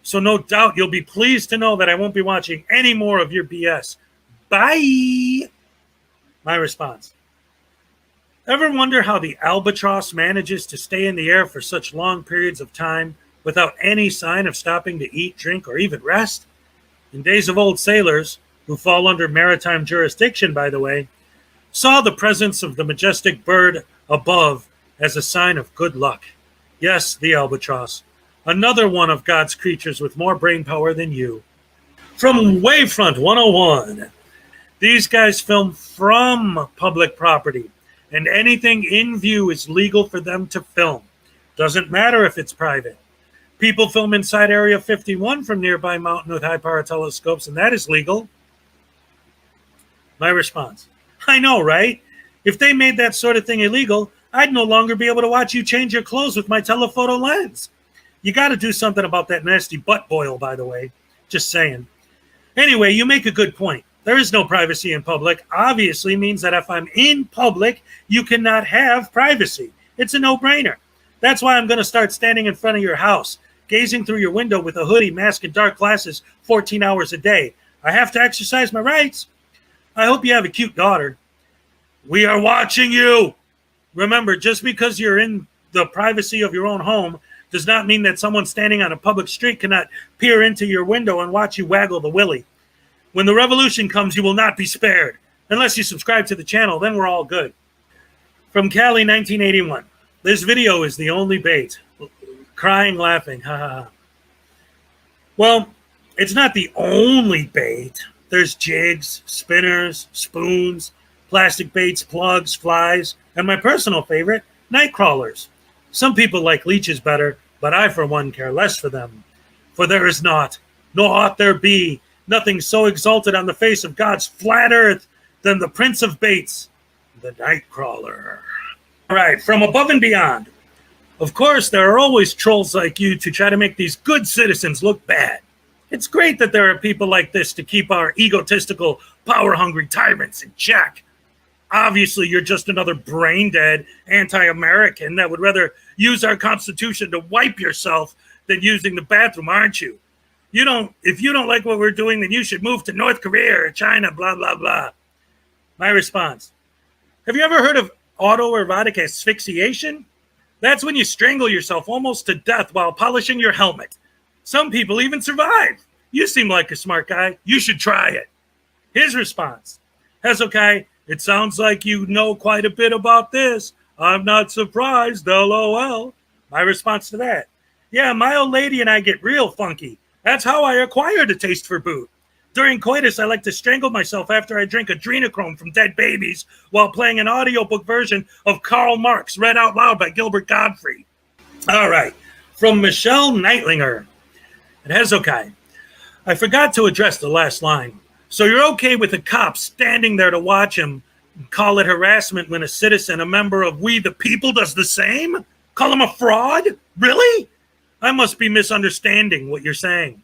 So no doubt you'll be pleased to know that I won't be watching any more of your BS. Bye. My response. Ever wonder how the albatross manages to stay in the air for such long periods of time without any sign of stopping to eat, drink, or even rest? In days of old, sailors, who fall under maritime jurisdiction, by the way, saw the presence of the majestic bird above as a sign of good luck. Yes, the albatross. Another one of God's creatures with more brain power than you. From Wavefront 101. These guys film from public property, and anything in view is legal for them to film. Doesn't matter if it's private. People film inside Area 51 from nearby mountain with high-power telescopes, and that is legal. My response. I know, right? If they made that sort of thing illegal, I'd no longer be able to watch you change your clothes with my telephoto lens. You got to do something about that nasty butt boil, by the way. Just saying. Anyway, you make a good point. There is no privacy in public. Obviously means that if I'm in public, you cannot have privacy. It's a no-brainer. That's why I'm going to start standing in front of your house, gazing through your window with a hoodie, mask, and dark glasses 14 hours a day. I have to exercise my rights. I hope you have a cute daughter. We are watching you. Remember, just because you're in the privacy of your own home does not mean that someone standing on a public street cannot peer into your window and watch you waggle the willy. When the revolution comes, you will not be spared. Unless you subscribe to the channel, then we're all good. From Cali 1981. This video is the only bait. Crying, laughing, ha ha ha. Well, it's not the only bait. There's jigs, spinners, spoons, plastic baits, plugs, flies, and my personal favorite, night crawlers. Some people like leeches better, but I for one care less for them. For there is not, nor ought there be, nothing so exalted on the face of God's flat earth than the Prince of Baits, the night crawler. All right, from above and beyond. Of course, there are always trolls like you to try to make these good citizens look bad. It's great that there are people like this to keep our egotistical, power-hungry tyrants in check. Obviously, you're just another brain-dead anti-American that would rather use our Constitution to wipe yourself than using the bathroom, aren't you? If you don't like what we're doing, then you should move to North Korea or China, blah, blah, blah. My response: have you ever heard of autoerotic asphyxiation? That's when you strangle yourself almost to death while polishing your helmet. Some people even survive. You seem like a smart guy. You should try it. His response: Hezokuai, it sounds like you know quite a bit about this. I'm not surprised, LOL. My response to that: yeah, my old lady and I get real funky. That's how I acquired a taste for boot. During coitus, I like to strangle myself after I drink adrenochrome from dead babies while playing an audiobook version of Karl Marx read out loud by Gilbert Gottfried. All right, from Michelle Neitlinger at Hezokuai. I forgot to address the last line. So you're okay with a cop standing there to watch him and call it harassment when a citizen, a member of We the People, does the same? Call him a fraud? Really? I must be misunderstanding what you're saying.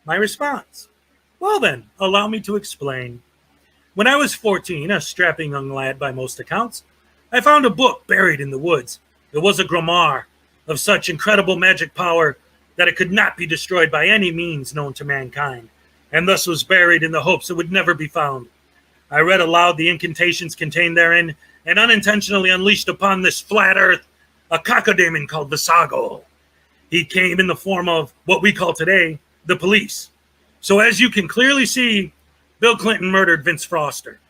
My response: well then, allow me to explain. When I was 14, a strapping young lad by most accounts, I found a book buried in the woods. It was a grimoire of such incredible magic power that it could not be destroyed by any means known to mankind, and thus was buried in the hopes it would never be found. I read aloud the incantations contained therein, and unintentionally unleashed upon this flat earth a cacodemon called Visago. He came in the form of what we call today the police. So as you can clearly see, Bill Clinton murdered Vince Foster.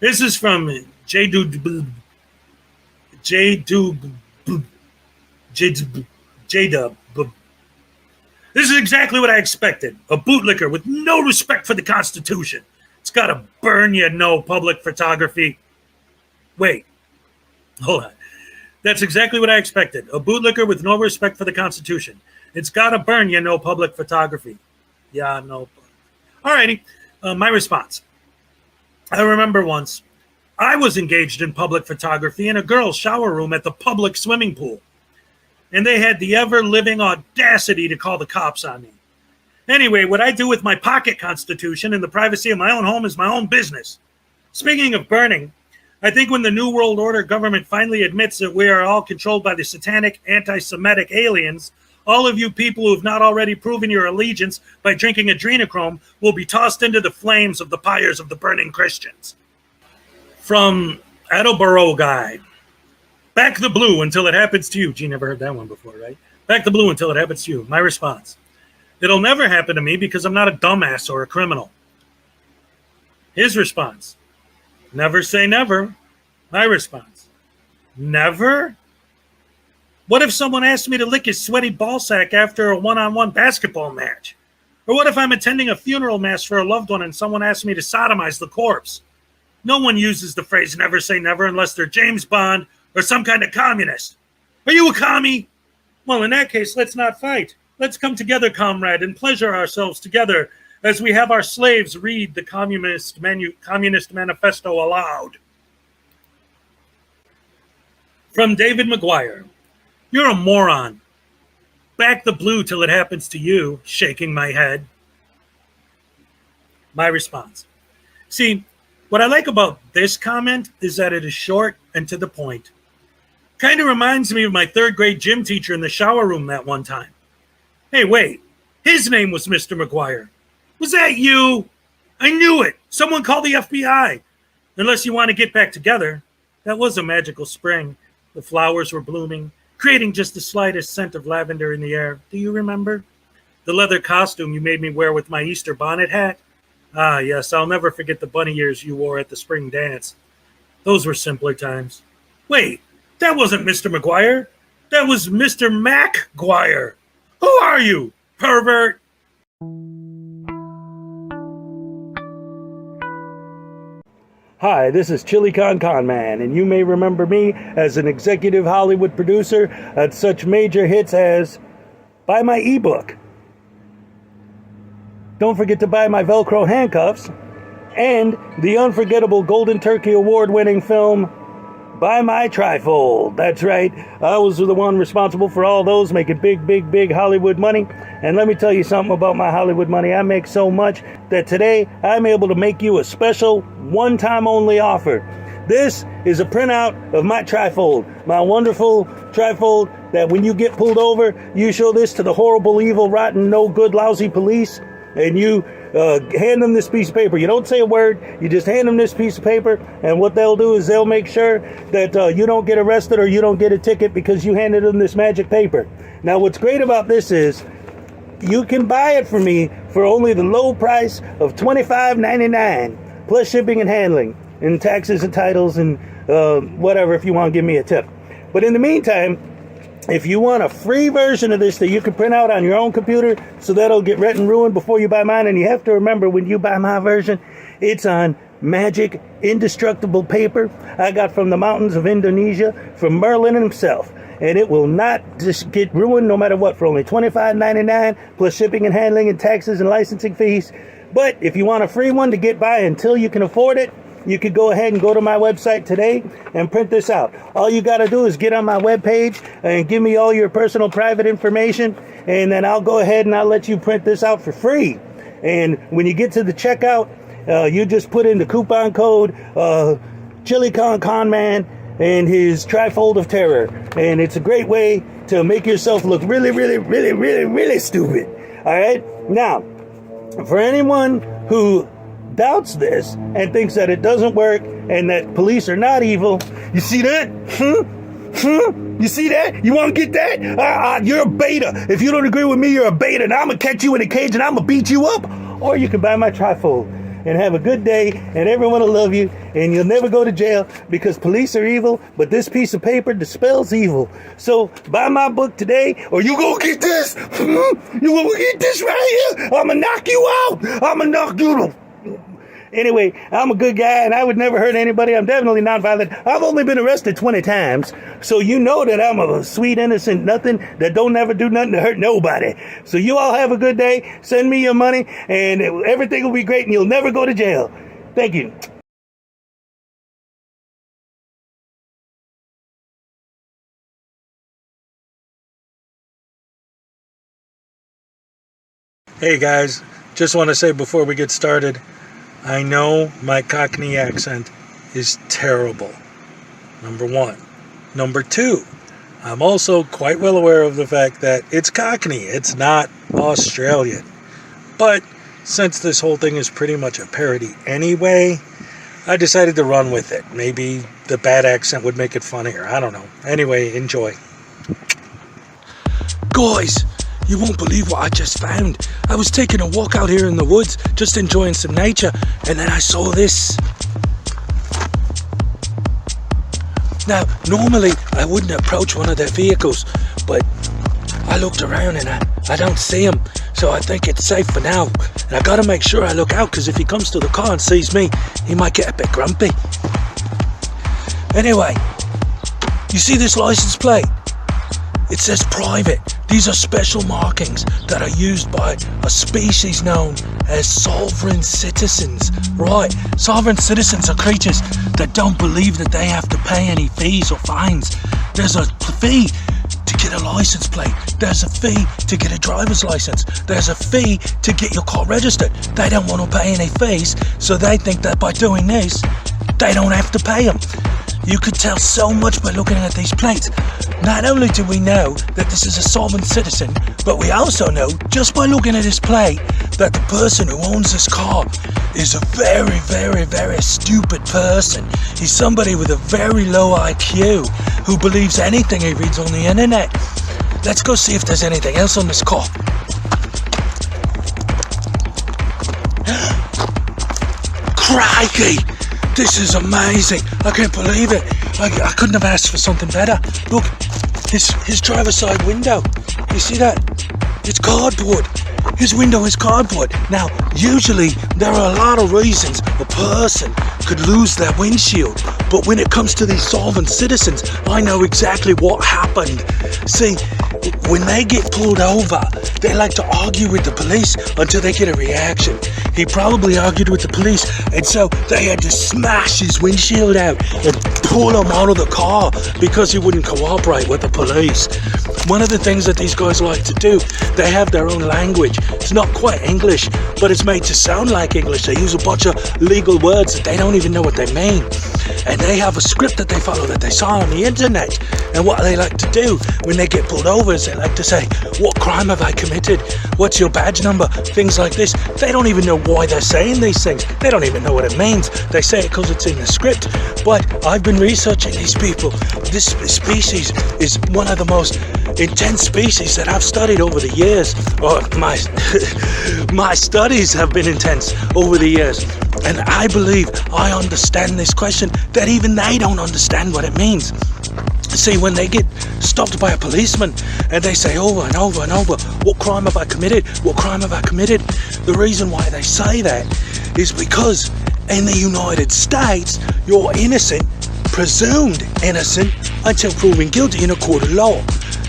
This is from J-Dub. This is exactly what I expected. A bootlicker with no respect for the Constitution. It's got to burn you, no public photography. Wait, hold on. That's exactly what I expected. A bootlicker with no respect for the Constitution. It's got to burn you, no public photography. Yeah, no. Alrighty, my response. I remember once I was engaged in public photography in a girl's shower room at the public swimming pool. And they had the ever-living audacity to call the cops on me. Anyway, what I do with my pocket Constitution in the privacy of my own home is my own business. Speaking of burning, I think when the New World Order government finally admits that we are all controlled by the satanic, anti-Semitic aliens, all of you people who have not already proven your allegiance by drinking adrenochrome will be tossed into the flames of the pyres of the burning Christians. From Attleboro Guy. Back the blue until it happens to you. Gee, never heard that one before, right? Back the blue until it happens to you. My response: it'll never happen to me because I'm not a dumbass or a criminal. His response: never say never. My response: never? What if someone asked me to lick his sweaty ballsack after a one-on-one basketball match? Or what if I'm attending a funeral mass for a loved one and someone asks me to sodomize the corpse? No one uses the phrase never say never unless they're James Bond or some kind of communist. Are you a commie? Well, in that case, let's not fight. Let's come together, comrade, and pleasure ourselves together as we have our slaves read the Communist Manifesto aloud. From David McGuire. You're a moron. Back the blue till it happens to you, shaking my head. My response. See, what I like about this comment is that it is short and to the point. Kind of reminds me of my third grade gym teacher in the shower room that one time. Hey, wait, his name was Mr. McGuire. Was that you? I knew it. Someone called the FBI. Unless you want to get back together. That was a magical spring. The flowers were blooming, creating just the slightest scent of lavender in the air. Do you remember? The leather costume you made me wear with my Easter bonnet hat? Ah, yes, I'll never forget the bunny ears you wore at the spring dance. Those were simpler times. Wait, that wasn't Mr. McGuire. That was Mr. MacGuire. Who are you, pervert? Hi, this is Chili Con Man, and you may remember me as an executive Hollywood producer at such major hits as Buy My ebook. Don't forget to buy my Velcro handcuffs and the unforgettable Golden Turkey Award-winning film buy my trifold. That's right. I was the one responsible for all those, making big Hollywood money. And let me tell you something about my Hollywood money. I make so much that today I'm able to make you a special one-time only offer. This is a printout of my trifold, my wonderful trifold that when you get pulled over, you show this to the horrible, evil, rotten, no good, lousy police, and you hand them this piece of paper. You don't say a word, you just hand them this piece of paper, and what they'll do is they'll make sure that you don't get arrested or you don't get a ticket because you handed them this magic paper. Now, what's great about this is you can buy it from me for only the low price of $25.99, plus shipping and handling, and taxes and titles and whatever if you want to give me a tip. But in the meantime, if you want a free version of this that you can print out on your own computer so that'll get written and ruined before you buy mine, and you have to remember when you buy my version, it's on magic, indestructible paper I got from the mountains of Indonesia from Merlin himself. And it will not just get ruined no matter what for only $25.99 plus shipping and handling and taxes and licensing fees. But if you want a free one to get by until you can afford it, you could go ahead and go to my website today and print this out. All you got to do is get on my webpage and give me all your personal private information, and then I'll go ahead and I'll let you print this out for free. And when you get to the checkout, you just put in the coupon code Chili Con Man and his trifold of terror. And it's a great way to make yourself look really stupid. All right? Now, for anyone who doubts this and thinks that it doesn't work and that police are not evil, you see that? You see that? You want to get that? You're a beta. If you don't agree with me, you're a beta, and I'm going to catch you in a cage and I'm going to beat you up. Or you can buy my trifold and have a good day, and everyone will love you, and you'll never go to jail because police are evil, but this piece of paper dispels evil. So buy my book today, or you gonna get this. You gonna get this right here. I'm gonna knock you out. I'm gonna knock you out. Anyway, I'm a good guy, and I would never hurt anybody. I'm definitely non-violent. I've only been arrested 20 times, so you know that I'm a sweet, innocent nothing that don't ever do nothing to hurt nobody. So you all have a good day. Send me your money, and everything will be great, and you'll never go to jail. Thank you. Hey guys, just want to say before we get started, I know my Cockney accent is terrible, number one. Number two, I'm also quite well aware of the fact that it's Cockney, it's not Australian. But since this whole thing is pretty much a parody anyway, I decided to run with it. Maybe the bad accent would make it funnier, I don't know. Anyway, enjoy. Guys, you won't believe what I just found. I was taking a walk out here in the woods, just enjoying some nature, and then I saw this. Now, normally I wouldn't approach one of their vehicles, but I looked around and I don't see him, so I think it's safe for now. And I gotta make sure I look out, because if he comes to the car and sees me, he might get a bit grumpy. Anyway, you see this license plate? It says private. These are special markings that are used by a species known as sovereign citizens. Right, sovereign citizens are creatures that don't believe that they have to pay any fees or fines. There's a fee to get a license plate. There's a fee to get a driver's license. There's a fee to get your car registered. They don't want to pay any fees, so they think that by doing this, they don't have to pay them. You could tell so much by looking at these plates. Not only do we know that this is a sovereign citizen, but we also know, just by looking at this plate, that the person who owns this car is a very stupid person. He's somebody with a very low IQ who believes anything he reads on the internet. Let's go see if there's anything else on this car. Crikey! This is amazing. I can't believe it. I couldn't have asked for something better. Look, his driver's side window. You see that? It's cardboard. His window is cardboard. Now, usually there are a lot of reasons a person could lose their windshield. But when it comes to these sovereign citizens, I know exactly what happened. See, when they get pulled over, they like to argue with the police until they get a reaction. he probably argued with the police, and so they had to smash his windshield out and pull him out of the car because he wouldn't cooperate with the police. One of the things that these guys like to do, they have their own language. It's not quite English, but it's made to sound like English. They use a bunch of legal words that they don't even know what they mean. And they have a script that they follow that they saw on the internet. And what they like to do when they get pulled over is they like to say, what crime have I committed? What's your badge number? Things like this. They don't even know why they're saying these things. They don't even know what it means. They say it because it's in the script. But I've been researching these people. This species is one of the most intense species that I've studied over the years. Or my studies have been intense over the years. And I believe I understand this question that even they don't understand what it means. See, when they get stopped by a policeman and they say over and over and over, what crime have I committed? What crime have I committed? The reason why they say that is because in the United States, you're innocent, presumed innocent, until proven guilty in a court of law.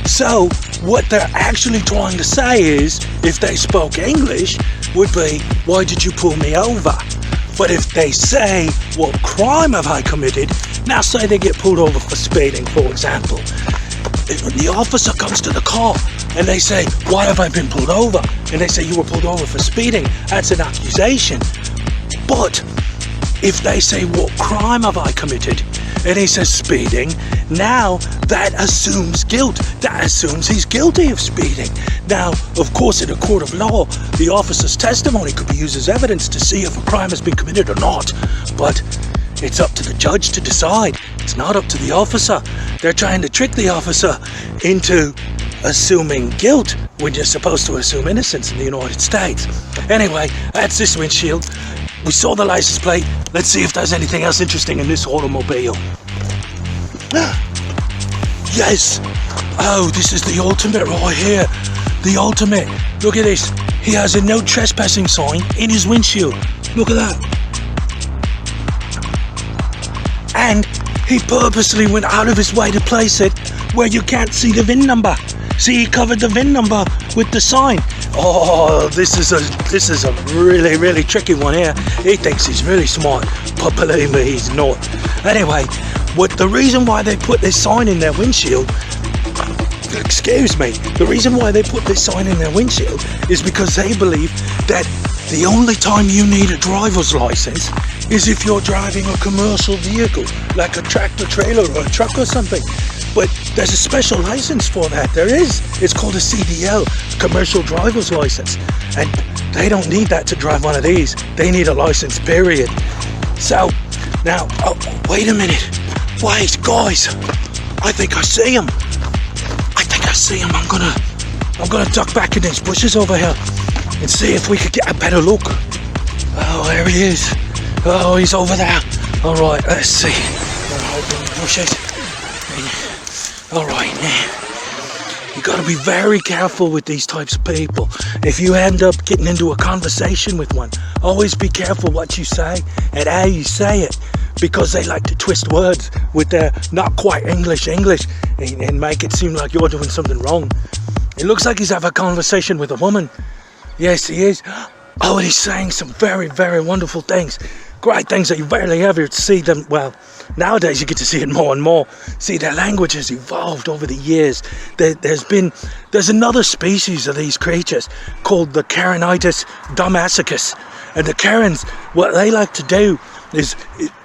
So what they're actually trying to say is, if they spoke English, would be, why did you pull me over? But if they say, what crime have I committed? Now say they get pulled over for speeding, for example. The officer comes to the car and they say, why have I been pulled over? And they say, you were pulled over for speeding. That's an accusation. But if they say, what crime have I committed? And he says speeding, now that assumes guilt. That assumes he's guilty of speeding. Now, of course, in a court of law, the officer's testimony could be used as evidence to see if a crime has been committed or not. But it's up to the judge to decide. It's not up to the officer. They're trying to trick the officer into assuming guilt when you're supposed to assume innocence in the United States. Anyway, that's this windshield. We saw the license plate. Let's see if there's anything else interesting in this automobile. Yes! Oh, this is the ultimate right here. The ultimate. Look at this. He has a no trespassing sign in his windshield. Look at that. And he purposely went out of his way to place it where you can't see the VIN number. See, he covered the VIN number with the sign. Oh, this is a really, really tricky one here. He thinks he's really smart, but believe me, he's not. Anyway, the reason why they put this sign in their windshield, excuse me, the reason why they put this sign in their windshield is because they believe that the only time you need a driver's license is if you're driving a commercial vehicle, like a tractor trailer or a truck or something. But there's a special license for that. There is. It's called a CDL, Commercial Driver's License. And they don't need that to drive one of these. They need a license, period. So, now, oh, wait a minute. Wait, guys. I think I see him. I'm gonna duck back in these bushes over here and see if we could get a better look. Oh, there he is. Oh, he's over there. All right, let's see. Bushes. All right, now, you got to be very careful with these types of people. If you end up getting into a conversation with one, always be careful what you say and how you say it, because they like to twist words with their not quite English and make it seem like you're doing something wrong. It looks like he's having a conversation with a woman. Yes, he is. Oh, and he's saying some very, very wonderful things. Great things that you rarely ever see them. Well, nowadays you get to see it more and more. See, their language has evolved over the years. There's another species of these creatures called the Karenitis domesticus. And the Karens, what they like to do is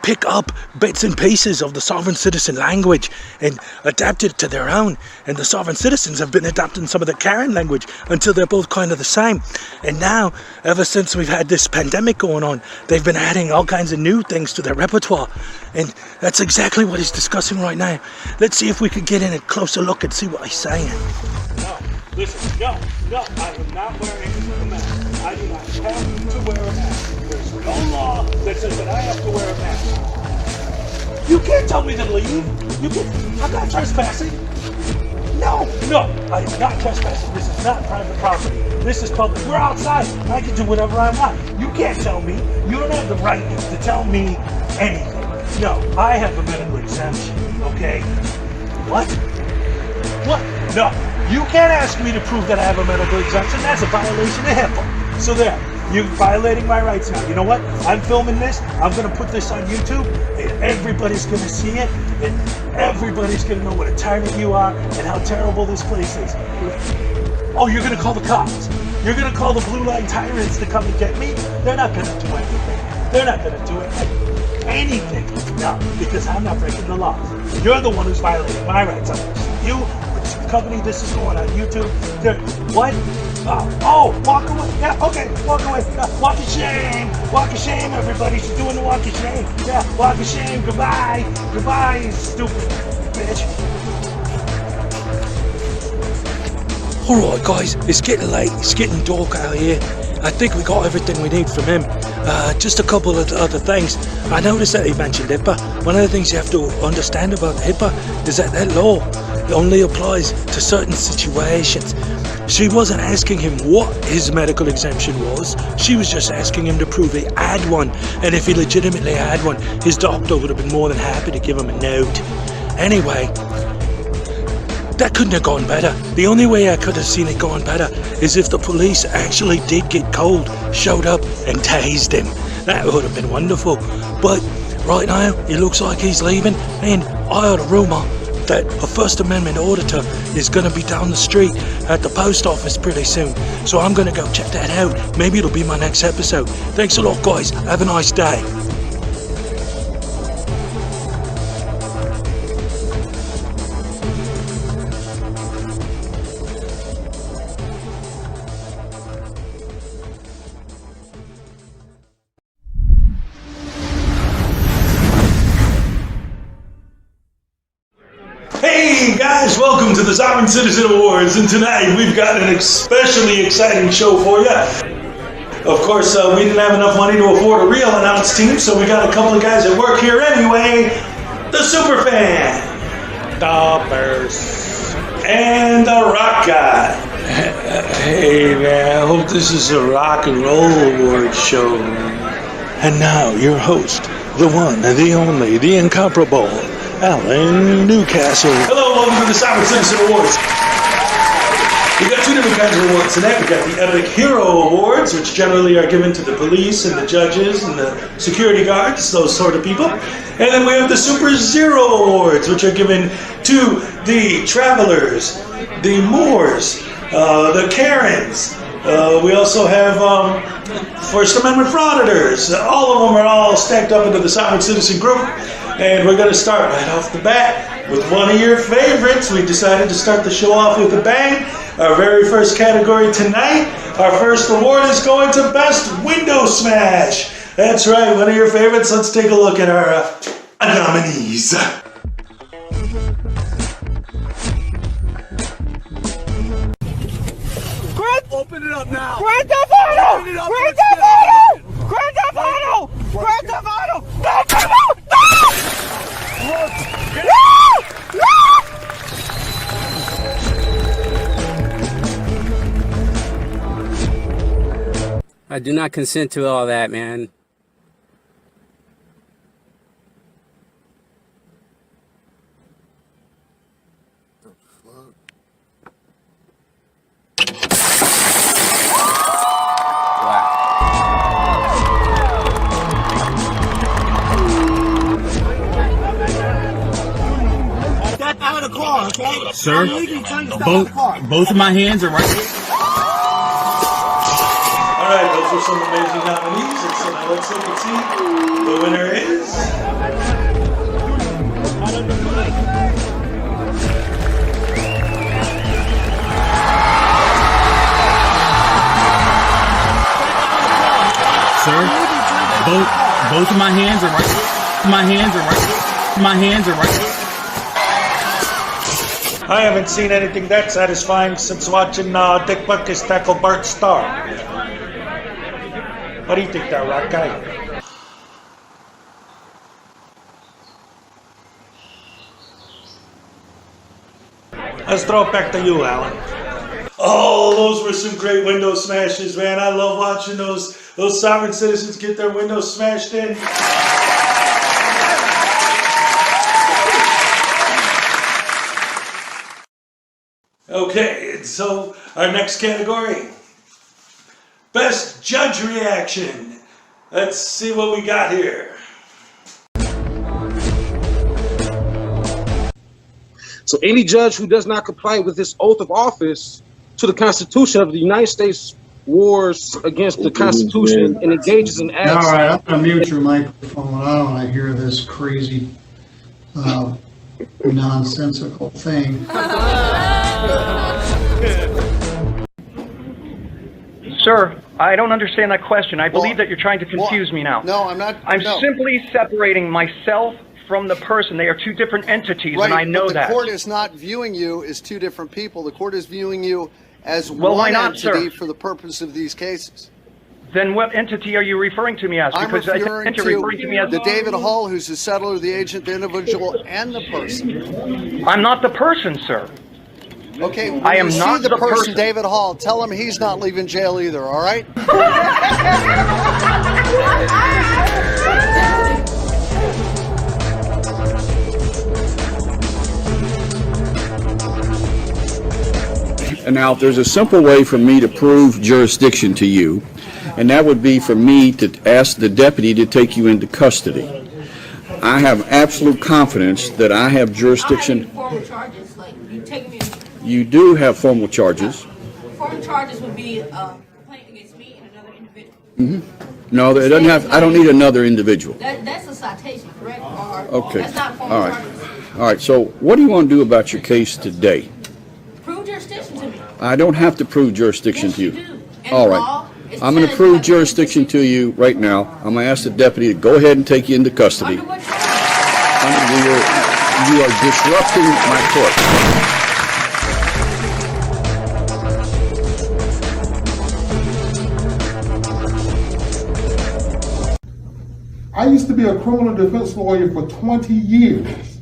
pick up bits and pieces of the sovereign citizen language and adapt it to their own. And the sovereign citizens have been adapting some of the Karen language until they're both kind of the same. And now, ever since we've had this pandemic going on, they've been adding all kinds of new things to their repertoire. And that's exactly what he's discussing right now. Let's see if we can get in a closer look and see what he's saying. No, listen, no, I am not wearing a mask. I do not have to wear a mask. There's no law that says that I have to wear a mask. You can't tell me to leave. I'm not trespassing. No, I am not trespassing. This is not private property. This is public. We're outside. I can do whatever I want. You can't tell me. You don't have the right to tell me anything. No, I have a medical exemption, okay? What? No, you can't ask me to prove that I have a medical exemption. That's a violation of HIPAA. So there, You're violating my rights now. You know what? I'm filming this. I'm going to put this on YouTube, and everybody's going to see it, and everybody's going to know what a tyrant you are and how terrible this place is. Oh, you're going to call the cops. You're going to call the blue line tyrants to come and get me? They're not going to do anything. They're not going to do anything. No, because I'm not breaking the laws. You're the one who's violating my rights. You, the company, this is going on YouTube. What? Oh, walk away. Yeah, okay, walk away. Walk of shame. Walk of shame, everybody. She's doing the walk of shame. Yeah, walk of shame. Goodbye. Goodbye, you stupid bitch. Alright guys, it's getting late, it's getting dark out here. I think we got everything we need from him. Just a couple of other things. I noticed that he mentioned HIPAA. One of the things you have to understand about HIPAA is that law only applies to certain situations. She wasn't asking him what his medical exemption was. She was just asking him to prove he had one. And if he legitimately had one, his doctor would have been more than happy to give him a note. Anyway, that couldn't have gone better. The only way I could have seen it going better is if the police actually did get cold, showed up and tased him. That would have been wonderful. But right now, it looks like he's leaving, and I heard a rumor that a First Amendment auditor is going to be down the street at the post office pretty soon. So I'm going to go check that out. Maybe it'll be my next episode. Thanks a lot, guys. Have a nice day. Hey guys, welcome to the Sovereign Citizen Awards, and tonight we've got an especially exciting show for you. Of course, we didn't have enough money to afford a real announce team, so we got a couple of guys that work here anyway. The Superfan, the Burst, and the Rock Guy. Hey man, I hope this is a rock and roll award show. And now your host, the one, the only, the incomparable, Alan Newcastle. Hello, welcome to the Sovereign Citizen Awards. We got two different kinds of awards tonight. We got the Epic Hero Awards, which generally are given to the police and the judges and the security guards, those sort of people. And then we have the Super Zero Awards, which are given to the travelers, the Moors, the Karens. We also have First Amendment Frauditors. All of them are all stacked up into the Sovereign Citizen group. And we're going to start right off the bat with one of your favorites. We decided to start the show off with a bang. Our very first category tonight, our first award is going to Best Window Smash. That's right, one of your favorites. Let's take a look at our nominees. Open it up now! Grand Theft Auto! Grand Theft Auto! Grand Theft Auto! Grand Theft Auto! Grand Theft Auto! I do not consent to all that, man. Sir, both of my hands are right here. Alright, those were some amazing nominees, and so now let's look and see the winner is... Sir, both of my hands are right here. My hands are right here. My hands are right here. I haven't seen anything that satisfying since watching Dick Buckus tackle Bart Starr. What do you think there, Rock Guy? Let's throw it back to you, Alan. Oh, those were some great window smashes, man. I love watching those sovereign citizens get their windows smashed in. Okay, so our next category, Best judge reaction. Let's see what we got here. So any judge who does not comply with this oath of office to the Constitution of the United States wars against the Constitution and engages in acts. All right, I'm going to mute your microphone. I don't want to hear this crazy, nonsensical thing. Sir, I don't understand that question. I believe that you're trying to confuse me now. No, I'm not. I'm simply separating myself from the person. They are two different entities, Right, and I know but that. the court is not viewing you as two different people. The court is viewing you as Well, why one not, entity sir? for the purpose of these cases. Then what entity are you referring to me as? I'm Because I referring think to you're referring to me as the David Hall, who's the settler, the agent, the individual, and the person. I'm not the person, sir. Okay, when I am you not see the the person, person. David Hall, tell him he's not leaving jail either, all right? And now, there's a simple way for me to prove jurisdiction to you, and that would be for me to ask the deputy to take you into custody. I have absolute confidence that I have jurisdiction. Formal charges, like you take me. You do have formal charges. Formal charges would be a complaint against me and another individual. No, it doesn't have. I don't need another individual. That's a citation, correct? Or Okay. That's not formal All right. charges. All right. So, what do you want to do about your case today? Prove jurisdiction to me. I don't have to prove jurisdiction to you. In All the right. law, it I'm going to says prove jurisdiction to you right now. I'm going to ask the deputy to go ahead and take you into custody. You are disrupting my court. I used to be a criminal defense lawyer for 20 years,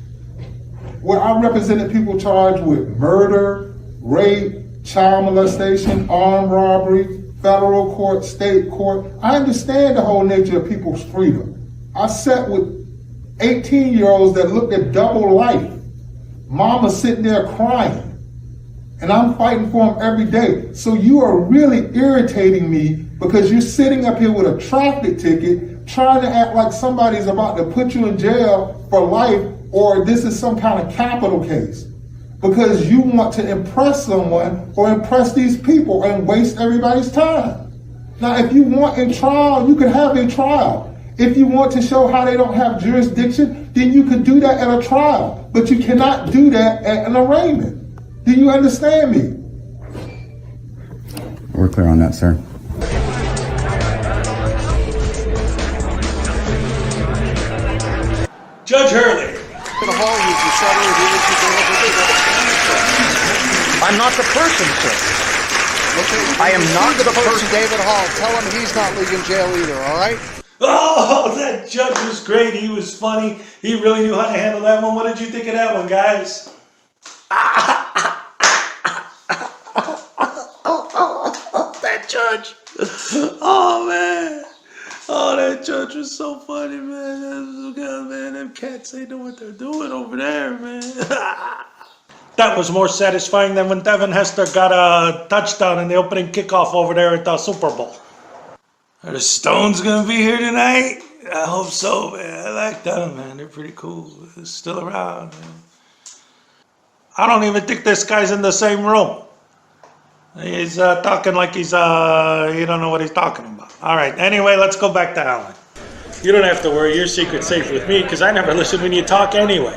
where I represented people charged with murder, rape, child molestation, armed robbery, federal court, state court. I understand the whole nature of people's freedom. I sat with 18-year-olds that looked at double life. Mama's sitting there crying, and I'm fighting for them every day. So you are really irritating me because you're sitting up here with a traffic ticket trying to act like somebody's about to put you in jail for life, or this is some kind of capital case. Because you want to impress someone or impress these people and waste everybody's time. Now, if you want a trial, you can have a trial. If you want to show how they don't have jurisdiction, then you could do that at a trial. But you cannot do that at an arraignment. Do you understand me? We're clear on that, sir. Judge Hurley. I'm not the person, sir. I am not the person. David Hall, tell him he's not leaving jail either, all right? Oh, that judge was great. He was funny. He really knew how to handle that one. What did you think of that one, guys? That judge. Oh, man. Oh, that judge was so funny, man. That was good, man. Them cats, they know what they're doing over there, man. That was more satisfying than when Devin Hester got a touchdown in the opening kickoff over there at the Super Bowl. Are the Stones gonna be here tonight? I hope so, man. I like them, man. They're pretty cool. They're still around, man. I don't even think this guy's in the same room. He's talking like he don't know what he's talking about. All right, anyway, let's go back to Alan. You don't have to worry, your secret's safe with me, because I never listen when you talk anyway.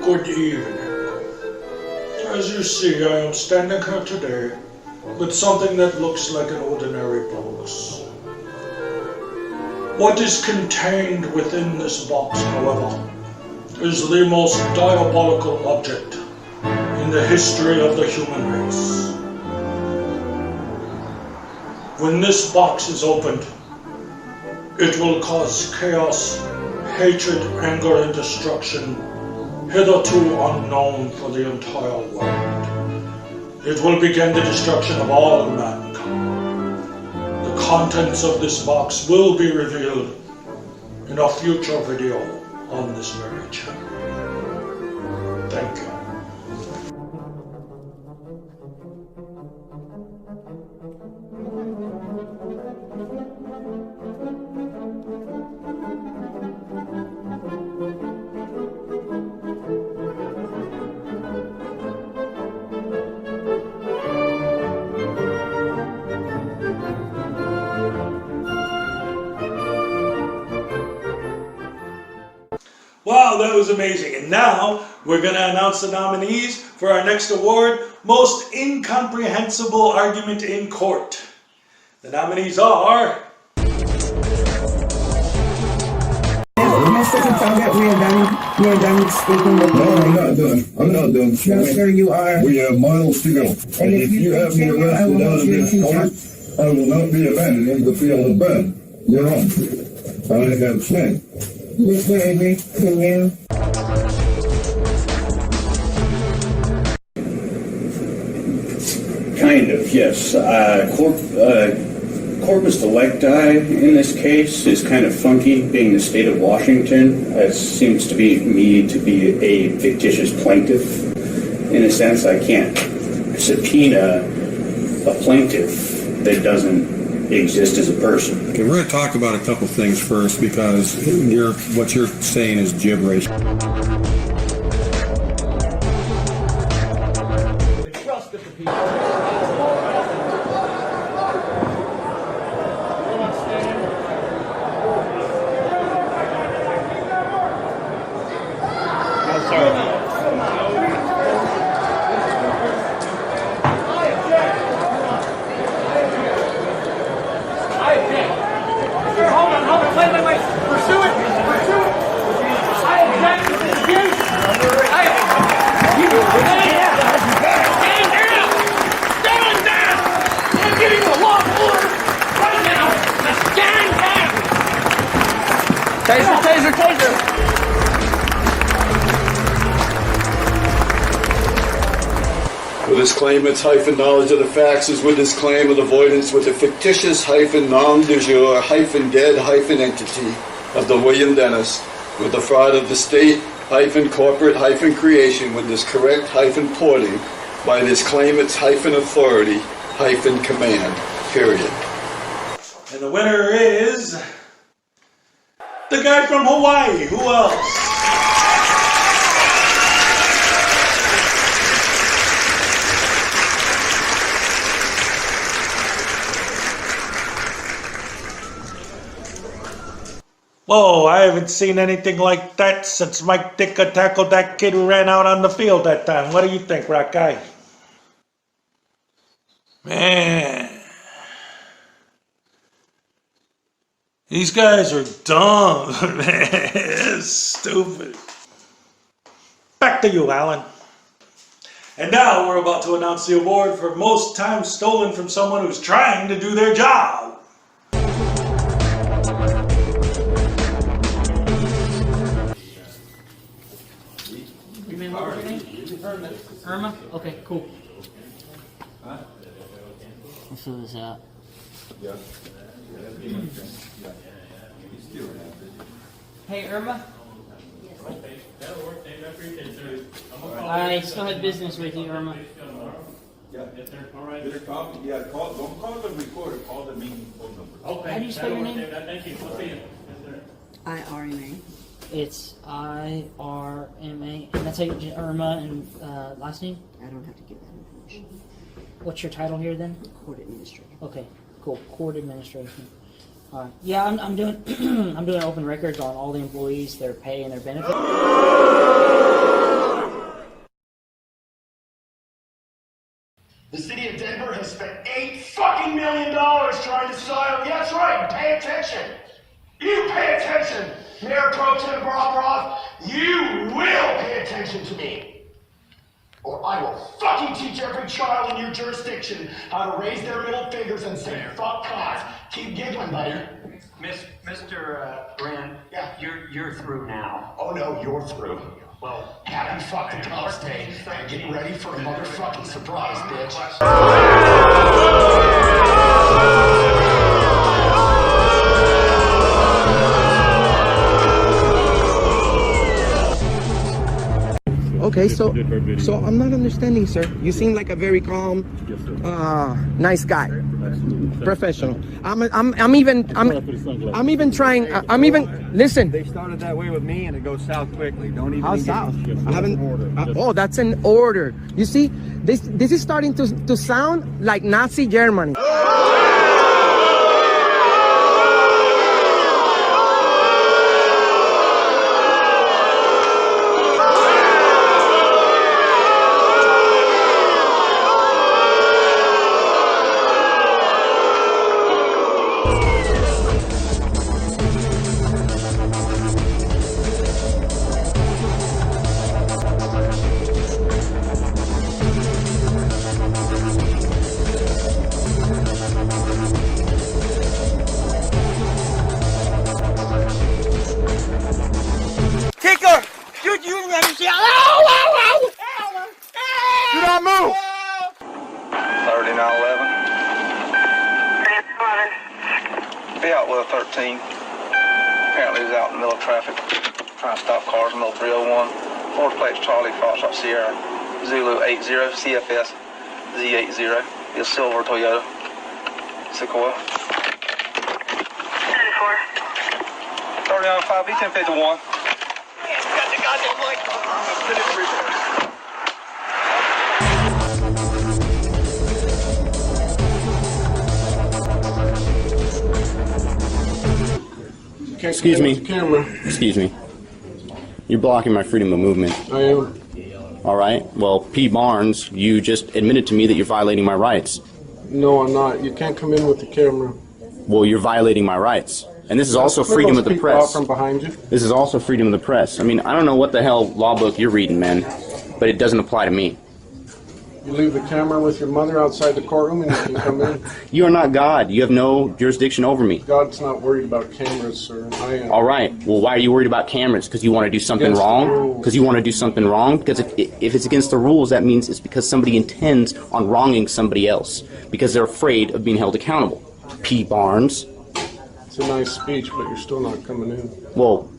Good evening. As you see, I am standing here today with something that looks like an ordinary box. What is contained within this box, however, is the most diabolical object in the history of the human race. When this box is opened, it will cause chaos, hatred, anger, and destruction hitherto unknown for the entire world. It will begin the destruction of all mankind. The contents of this box will be revealed, in a future video on this very channel. Thank you. Wow, that was amazing. And now we're going to announce the nominees for our next award, Most Incomprehensible Argument in Court. The nominees are... Mr. Kataga, we are done speaking with you. No, I'm not done. I'm not done. No, sir, you are. We have miles to go. And if you have me arrested out of this court, I will not be abandoning the field of battle. You're on. I have said. Mr. Avery, can you? Kind of, yes. Corpus delicti in this case is kind of funky, being the state of Washington. It seems to be me to be a fictitious plaintiff. In a sense, I can't subpoena a plaintiff that doesn't exist as a person. Okay, we're going to talk about a couple things first because what you're saying is gibberish. Trust of the people. Taser! With disclaimants hyphen knowledge of the facts is with disclaim of avoidance with a fictitious hyphen nom de jure hyphen dead hyphen entity of the William Dennis with the fraud of the state hyphen corporate hyphen creation with this correct hyphen porting by this claimant's hyphen authority hyphen command, period. And the winner is... the guy from Hawaii. Who else? Whoa, I haven't seen anything like that since Mike Ditka tackled that kid who ran out on the field that time. What do you think, Rock Guy? Man. These guys are dumb, man. It's stupid. Back to you, Alan. And now we're about to announce the award for most time stolen from someone who's trying to do their job. Remember your name? Irma? Okay, cool. Let's fill this out. Hey, Irma? That'll work, Dave. I appreciate it, sir. I still have business with you, Irma. Yeah, yes, sir. All right. Don't call the recorder, call the meeting phone number. Okay. How do you spell your name? Thank you. We'll see you. Yes, sir. I-R-M-A. It's I-R-M-A. And that's how you, Irma, and last name? I don't have to give that information. What's your title here then? Court administrator. Okay, cool. Court administration. All right. Yeah, I'm doing I'm doing open records on all the employees, their pay and their benefits. The city of Denver has spent $8 million trying to silence. Yeah, that's right. Pay attention. You pay attention, Mayor Pro Tem Broth. You will pay attention to me, or I will fucking teach every child in your jurisdiction how to raise their middle fingers and say fuck cops. Keep giggling, buddy. Mr. Brand, yeah, you're through now. Oh no, you're through. Well, happy fucking cops day, and get ready for a motherfucking surprise, bitch. Okay, so I'm not understanding, sir. You seem like a very calm, nice guy, professional. I'm even trying. Listen. They started that way with me, and it goes south quickly. Don't even. How south? I haven't. Oh, that's an order. You see, this is starting to sound like Nazi Germany. Kicker! You let me see. Ow! Do not move! 3911. Be out with a 13. Apparently he's out in the middle of traffic, trying to stop cars in the middle of 301. Forward plates Charlie, Foxtrot Sierra, Zulu 80, CFS Z80. Is silver Toyota Sequoia. 3905, B1051. Excuse me. Excuse me. You're blocking my freedom of movement. I am. All right. Well, P. Barnes, you just admitted to me that you're violating my rights. No, I'm not. You can't come in with the camera. Well, you're violating my rights. And this is also freedom of the press. From behind you. This is also freedom of the press. I mean, I don't know what the hell law book you're reading, man, but it doesn't apply to me. You leave the camera with your mother outside the courtroom and you can come in. You are not God. You have no jurisdiction over me. God's not worried about cameras, sir. I am. All right. Well, why are you worried about cameras? Because you want to do something wrong? Because you want to do something wrong? Because if it's against the rules, that means it's because somebody intends on wronging somebody else. Because they're afraid of being held accountable. P. Barnes. It's a nice speech, but you're still not coming in. Well,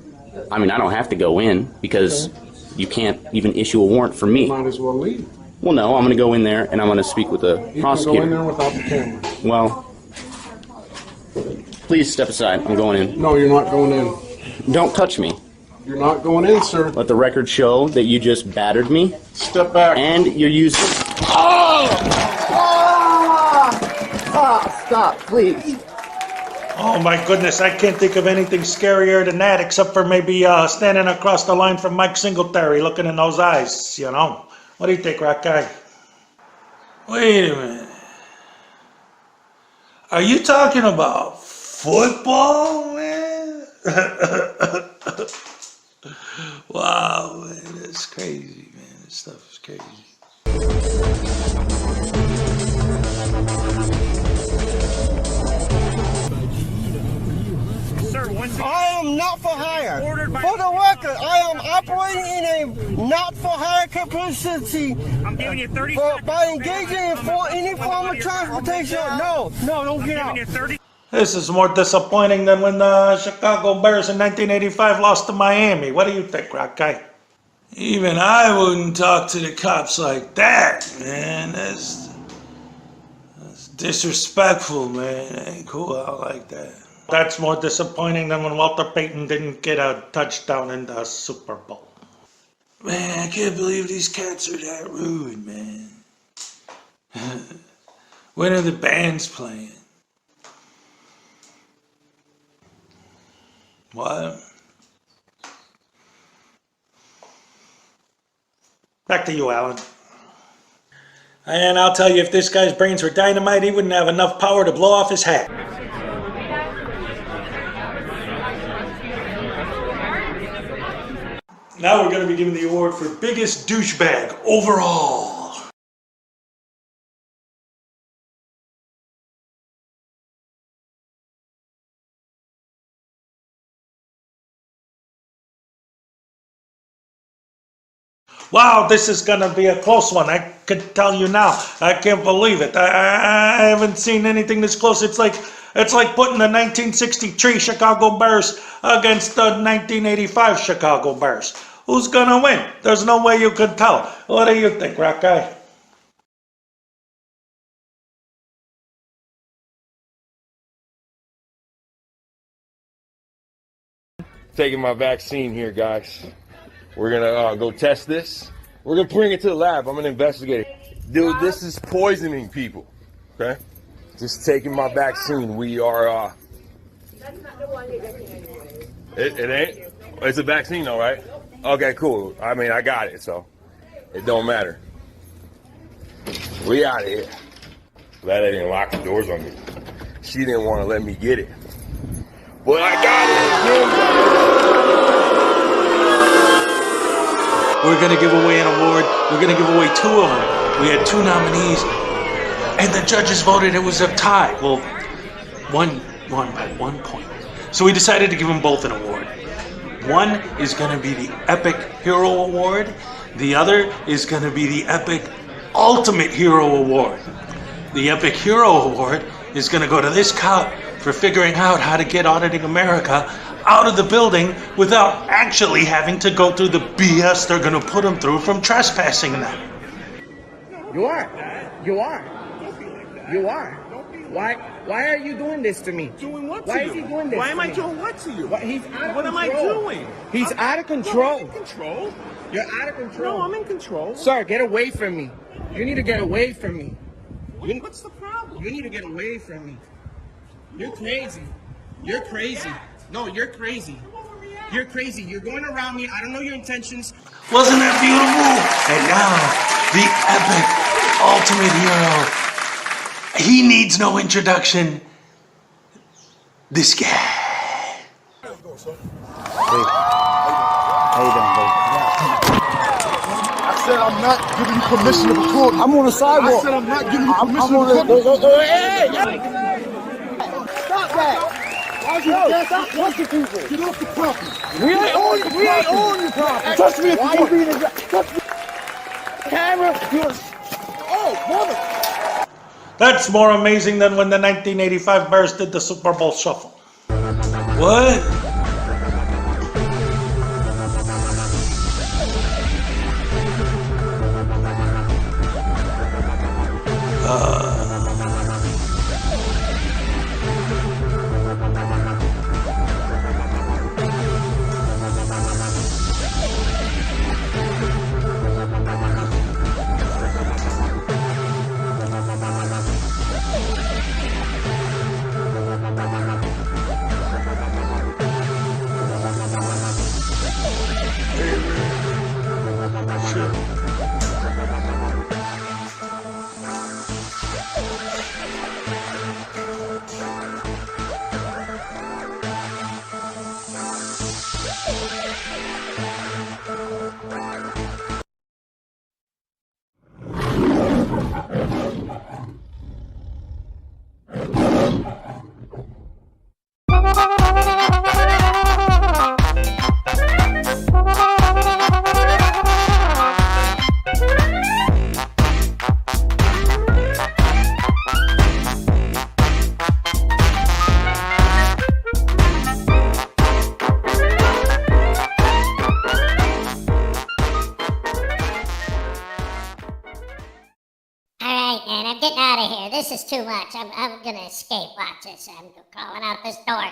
I mean, I don't have to go in because you can't even issue a warrant for me. You might as well leave. Well, no, I'm going to go in there and I'm going to speak with the prosecutor. You can go in there without the camera. Well, please step aside. I'm going in. No, you're not going in. Don't touch me. You're not going in, sir. Let the record show that you just battered me. Step back. And you're using... Stop, please. Oh my goodness, I can't think of anything scarier than that except for maybe standing across the line from Mike Singletary looking in those eyes, you know. What do you think, Rock Guy? Wait a minute. Are you talking about football, man? Wow, man, that's crazy, man. This stuff is crazy. I am not for hire. For the record, I am operating in a not for hire capacity. I'm giving you 30 by engaging in any form of transportation. No, don't get out. This is more disappointing than when the Chicago Bears in 1985 lost to Miami. What do you think, Rock Guy? Even I wouldn't talk to the cops like that, man. That's disrespectful, man. That ain't cool out like that. That's more disappointing than when Walter Payton didn't get a touchdown in the Super Bowl. Man, I can't believe these cats are that rude, man. When are the bands playing? What? Back to you, Alan. And I'll tell you, if this guy's brains were dynamite, he wouldn't have enough power to blow off his hat. Now we're going to be giving the award for biggest douchebag overall. Wow, this is going to be a close one. I can tell you now. I can't believe it. I haven't seen anything this close. It's like putting the 1963 Chicago Bears against the 1985 Chicago Bears. Who's gonna win? There's no way you can tell. What do you think, Rock Guy? Taking my vaccine here, guys. We're gonna go test this. We're gonna bring it to the lab. I'm gonna investigate it. Dude, this is poisoning people, okay? Just taking my vaccine. We are, It ain't? It's a vaccine though, right? Okay, cool. I mean, I got it, so it don't matter. We out of here. Glad I didn't lock the doors on me. She didn't want to let me get it. But I got it. We're gonna give away an award. We're gonna give away 2 of them. We had 2 nominees, and the judges voted it was a tie. Well, one by 1 point. So we decided to give them both an award. One is gonna be the Epic Hero Award. The other is gonna be the Epic Ultimate Hero Award. The Epic Hero Award is gonna go to this cop for figuring out how to get Auditing America out of the building without actually having to go through the BS they're gonna put him through from trespassing them. You are. You are. You are. Why are you doing this to me? Doing what to Why you? is he doing this Why to am I me? doing what to you? He's out of What am I control. doing? He's out of control. I'm in control. You're out of control. No, I'm in control. Sir, get away from me. You need to get away from me. What's the problem? You need to get away from me. You're crazy. You're crazy. No, you're crazy. You're crazy. You're going around me. I don't know your intentions. Wasn't that beautiful? And now, the Epic Ultimate Hero. He needs no introduction. This guy. Hey, how you doing, baby? I said I'm not giving you permission to record. I'm on the sidewalk. I said I'm not giving you permission to record. Stop that! Stop touching people! Get off the property. We ain't on your property! Touch me if Why you you being touch me? Camera, you're... Oh, mother! That's more amazing than when the 1985 Bears did the Super Bowl Shuffle. What? This is too much. I'm gonna escape. Watch this. I'm crawling out this door.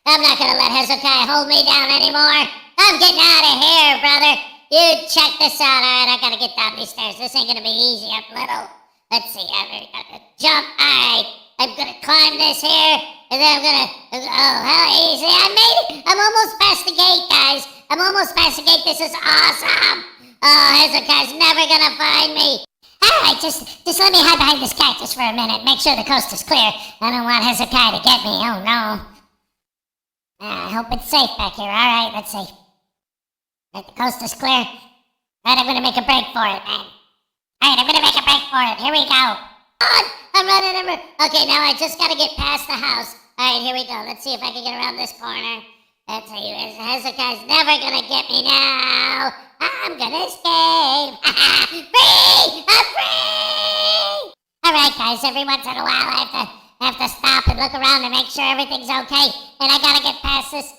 I'm not gonna let Hezokuai hold me down anymore. I'm getting out of here, brother. You check this out. All right, I gotta get down these stairs. This ain't gonna be easy. I'm little. Let's see. I'm gonna jump. All right. I'm gonna climb this here, and then I'm gonna. Oh, hell, easy. I made it. I'm almost past the gate, guys. I'm almost past the gate. This is awesome. Oh, Hezokuai's never gonna find me. Alright, just let me hide behind this cactus for a minute. Make sure the coast is clear. I don't want Hezokuai to get me. Oh, no. I hope it's safe back here. Alright, let's see. Right, the coast is clear. Alright, I'm gonna make a break for it, man. Alright, I'm gonna make a break for it. Here we go. I'm running. Okay, now I just gotta get past the house. Alright, here we go. Let's see if I can get around this corner. Let's see. Hezokuai's never gonna get me now. I'm gonna escape. Free! I'm free! Alright, guys, every once in a while I have to stop and look around and make sure everything's okay. And I gotta get past this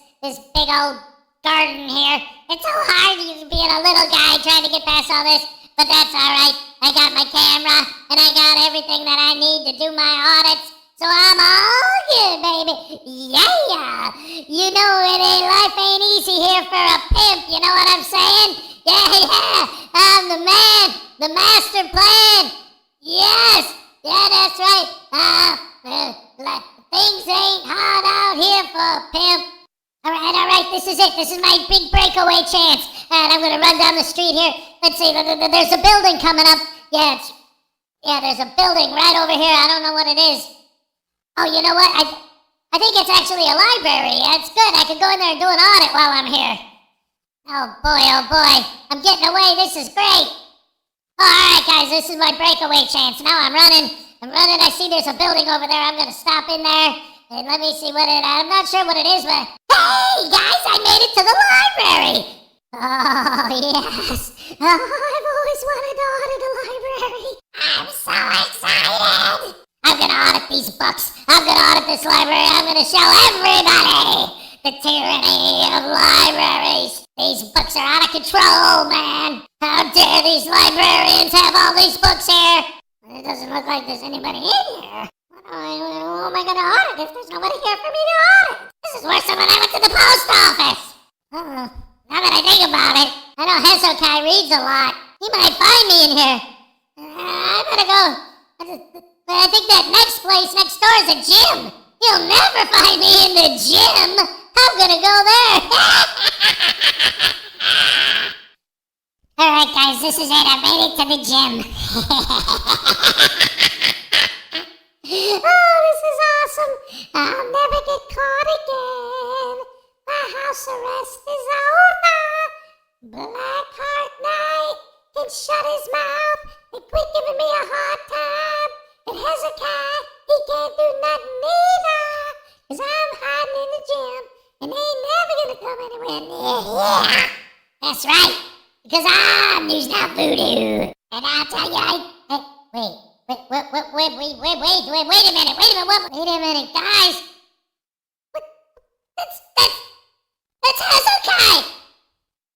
big old garden here. It's so hard being a little guy trying to get past all this, but that's all right. I got my camera, and I got everything that I need to do my audits, so I'm all good, baby. Yeah. You know life ain't easy here for a pimp, you know what I'm saying? Yeah. I'm the man, the master plan. Yes. Yeah, that's right. Things ain't hard out here for a pimp. All right, this is it. This is my big breakaway chance. And I'm gonna run down the street here. Let's see, there's a building coming up. Yeah, there's a building right over here. I don't know what it is. Oh, you know what? I think it's actually a library. Yeah, it's good. I could go in there and do an audit while I'm here. Oh boy. I'm getting away. This is great. All right, guys, this is my breakaway chance. Now I'm running. I see there's a building over there. I'm gonna stop in there. And let me see I'm not sure what it is, but hey, guys, I made it to the library. Oh, yes. Oh, I've always wanted to audit a library. I'm so excited. I'm gonna audit these books. I'm gonna audit this library. I'm gonna show everybody the tyranny of libraries. These books are out of control, man. How dare these librarians have all these books here? It doesn't look like there's anybody in here. Who am I gonna audit if there's nobody here for me to audit? This is worse than when I went to the post office. Now that I think about it, I know Hezokuai reads a lot. He might find me in here. I better go. I think that next place next door is a gym. He'll never find me in the gym. I'm gonna go there. Alright guys, this is it. I made it to the gym. Oh, this is awesome. I'll never get caught again. My house arrest is over. Blackheart Knight can shut his mouth and quit giving me a hard time. And Hezekiah, he can't do nothing either. Cause I'm hiding in the gym and they ain't never gonna come anywhere near here. That's right. Because I'm using out voodoo. And I'll tell you, wait a minute, guys. That's Hezokuai.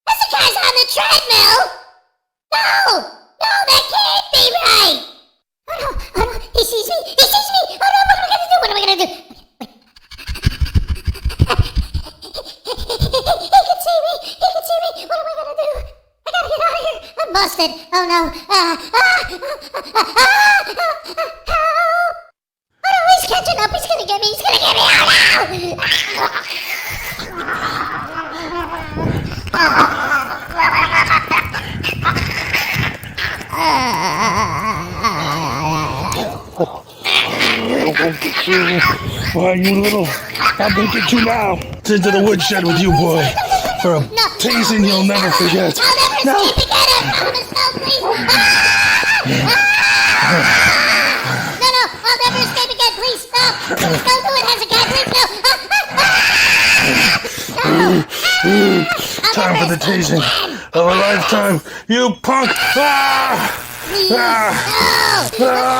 Hezokai's on the treadmill. No, that can't be right. Oh no, he sees me. Oh no, what am I gonna do? He can see me. What am I gonna do? I gotta get out of here. I'm busted. Oh no. Oh no, he's catching up. He's gonna get me. Oh no. Why, you little... I'll get you now. Into the woodshed with you, boy. For a tasing you'll never forget. I'll never escape again. I promise. No, please. No, I'll never escape again. Please stop. Please don't do it, Hezekiah. Please no. Time for the tasing of a lifetime. You punk. Please stop. Please stop.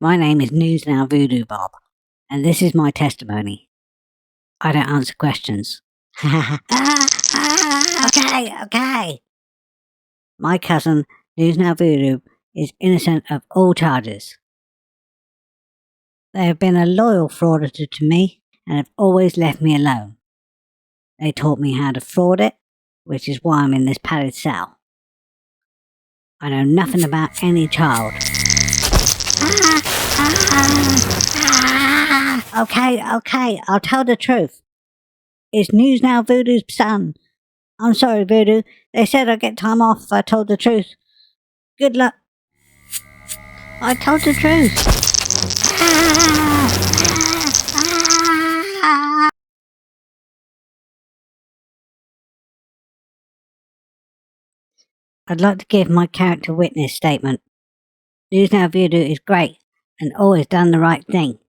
My name is News Now Voodoo Bob, and this is my testimony. I don't answer questions. Okay. My cousin, News Now Voodoo, is innocent of all charges. They have been a loyal frauditor to me and have always left me alone. They taught me how to fraud it, which is why I'm in this padded cell. I know nothing about any child. Okay, I'll tell the truth. It's News Now Voodoo's son. I'm sorry, Voodoo. They said I'd get time off if I told the truth. Good luck. I told the truth. I'd like to give my character witness statement. News Now Voodoo is great and always done the right thing.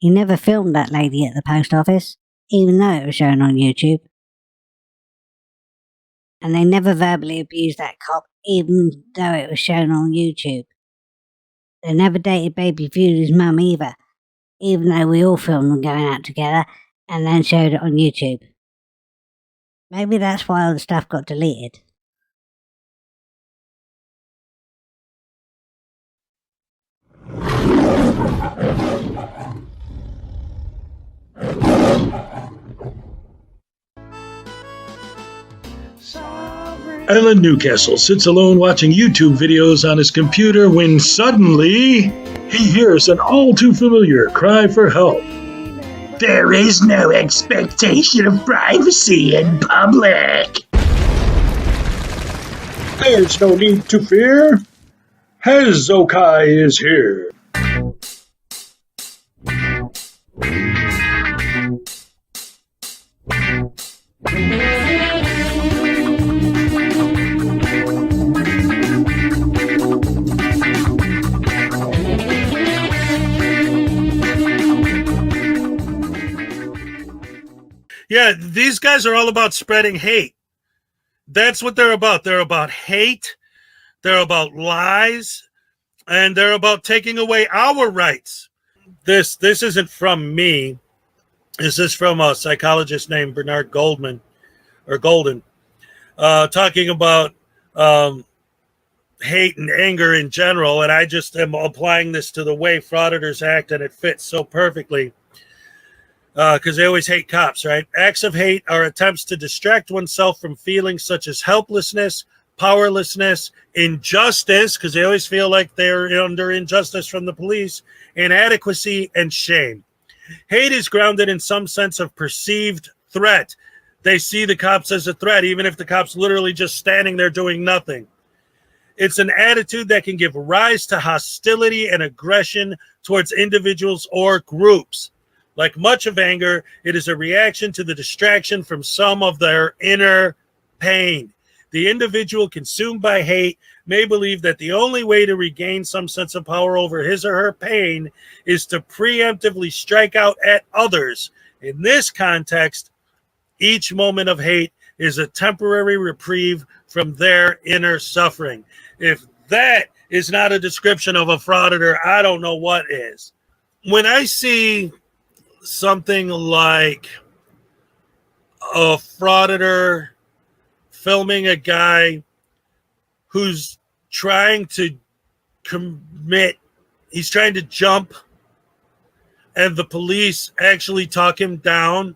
He never filmed that lady at the post office, even though it was shown on YouTube. And they never verbally abused that cop, even though it was shown on YouTube. They never dated Baby Voodoo's mum either, even though we all filmed them going out together and then showed it on YouTube. Maybe that's why all the stuff got deleted. Alan Newcastle sits alone watching YouTube videos on his computer when suddenly he hears an all too familiar cry for help. There is no expectation of privacy in public. There's no need to fear. Hezokuai is here. Yeah, these guys are all about spreading hate. That's what they're about. They're about hate. They're about lies. And they're about taking away our rights. This isn't from me. This is from a psychologist named Bernard Golden, talking about hate and anger in general. And I just am applying this to the way frauditors act, and it fits so perfectly. Because they always hate cops, right? Acts of hate are attempts to distract oneself from feelings such as helplessness, powerlessness, injustice, because they always feel like they're under injustice from the police, inadequacy, and shame. Hate is grounded in some sense of perceived threat. They see the cops as a threat, even if the cop's literally just standing there doing nothing. It's an attitude that can give rise to hostility and aggression towards individuals or groups. Like much of anger, it is a reaction to the distraction from some of their inner pain. The individual consumed by hate may believe that the only way to regain some sense of power over his or her pain is to preemptively strike out at others. In this context, each moment of hate is a temporary reprieve from their inner suffering. If that is not a description of a frauditor, I don't know what is. When I see something like a frauditor filming a guy who's trying to he's trying to jump, and the police actually talk him down,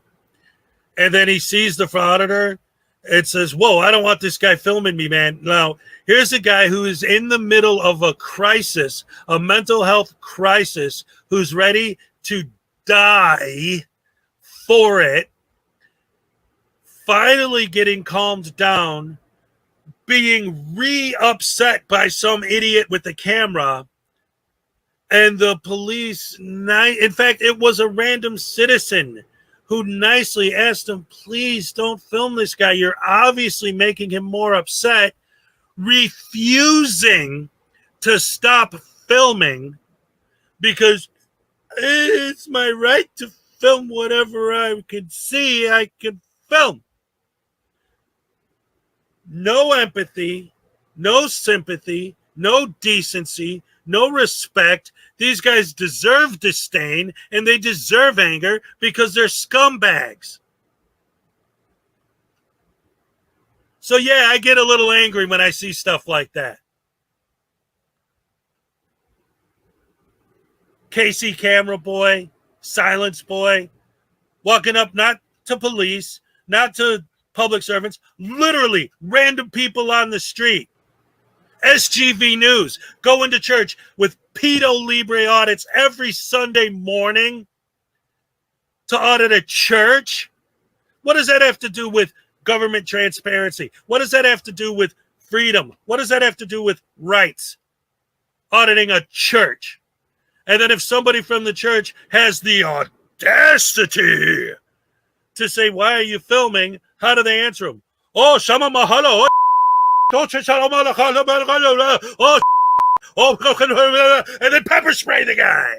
and then he sees the frauditor, it says, whoa, I don't want this guy filming me, man. Now, here's a guy who is in the middle of a crisis, a mental health crisis, who's ready to die for it, finally getting calmed down, being re-upset by some idiot with the camera, and the police, in fact, it was a random citizen who nicely asked him, please don't film this guy. You're obviously making him more upset, refusing to stop filming because it's my right to film whatever I can see I can film. No empathy, no sympathy, no decency, no respect. These guys deserve disdain and they deserve anger because they're scumbags. So yeah, I get a little angry when I see stuff like that. Casey Camera Boy, Silence Boy, walking up not to police, not to public servants, literally random people on the street. SGV News, going to church with Pedo Libre audits every Sunday morning to audit a church. What does that have to do with government transparency? What does that have to do with freedom? What does that have to do with rights? Auditing a church. And then if somebody from the church has the audacity to say, why are you filming? How do they answer them? Oh, Shama Mahalo. Oh, and then pepper spray the guy.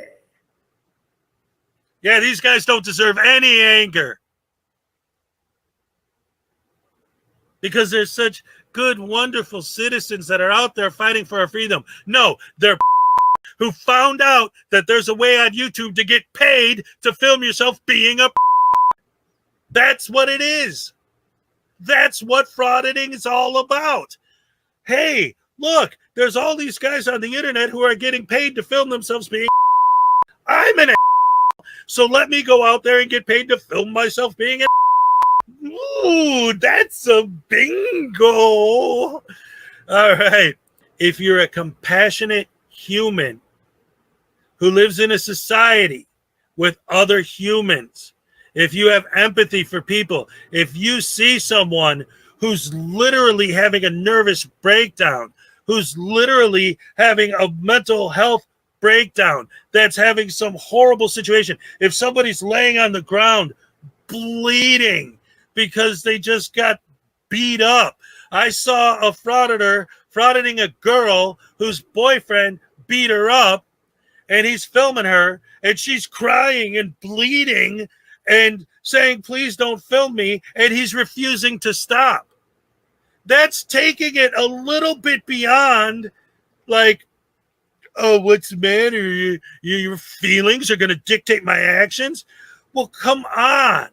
Yeah, these guys don't deserve any anger. Because they're such good, wonderful citizens that are out there fighting for our freedom. No, they're who found out that there's a way on YouTube to get paid to film yourself being a. That's what it is. That's what frauditing is all about. Hey, look, there's all these guys on the internet who are getting paid to film themselves being. I'm an. So let me go out there and get paid to film myself being a. Ooh, that's a bingo. All right. If you're a compassionate human who lives in a society with other humans, if you have empathy for people, if you see someone who's literally having a nervous breakdown, who's literally having a mental health breakdown, that's having some horrible situation, if somebody's laying on the ground bleeding because they just got beat up. I saw a frauditor frauditing a girl whose boyfriend beat her up, and he's filming her, and she's crying and bleeding and saying, please don't film me, and he's refusing to stop. That's taking it a little bit beyond, like, oh, what's the matter? Your feelings are going to dictate my actions? Well, come on.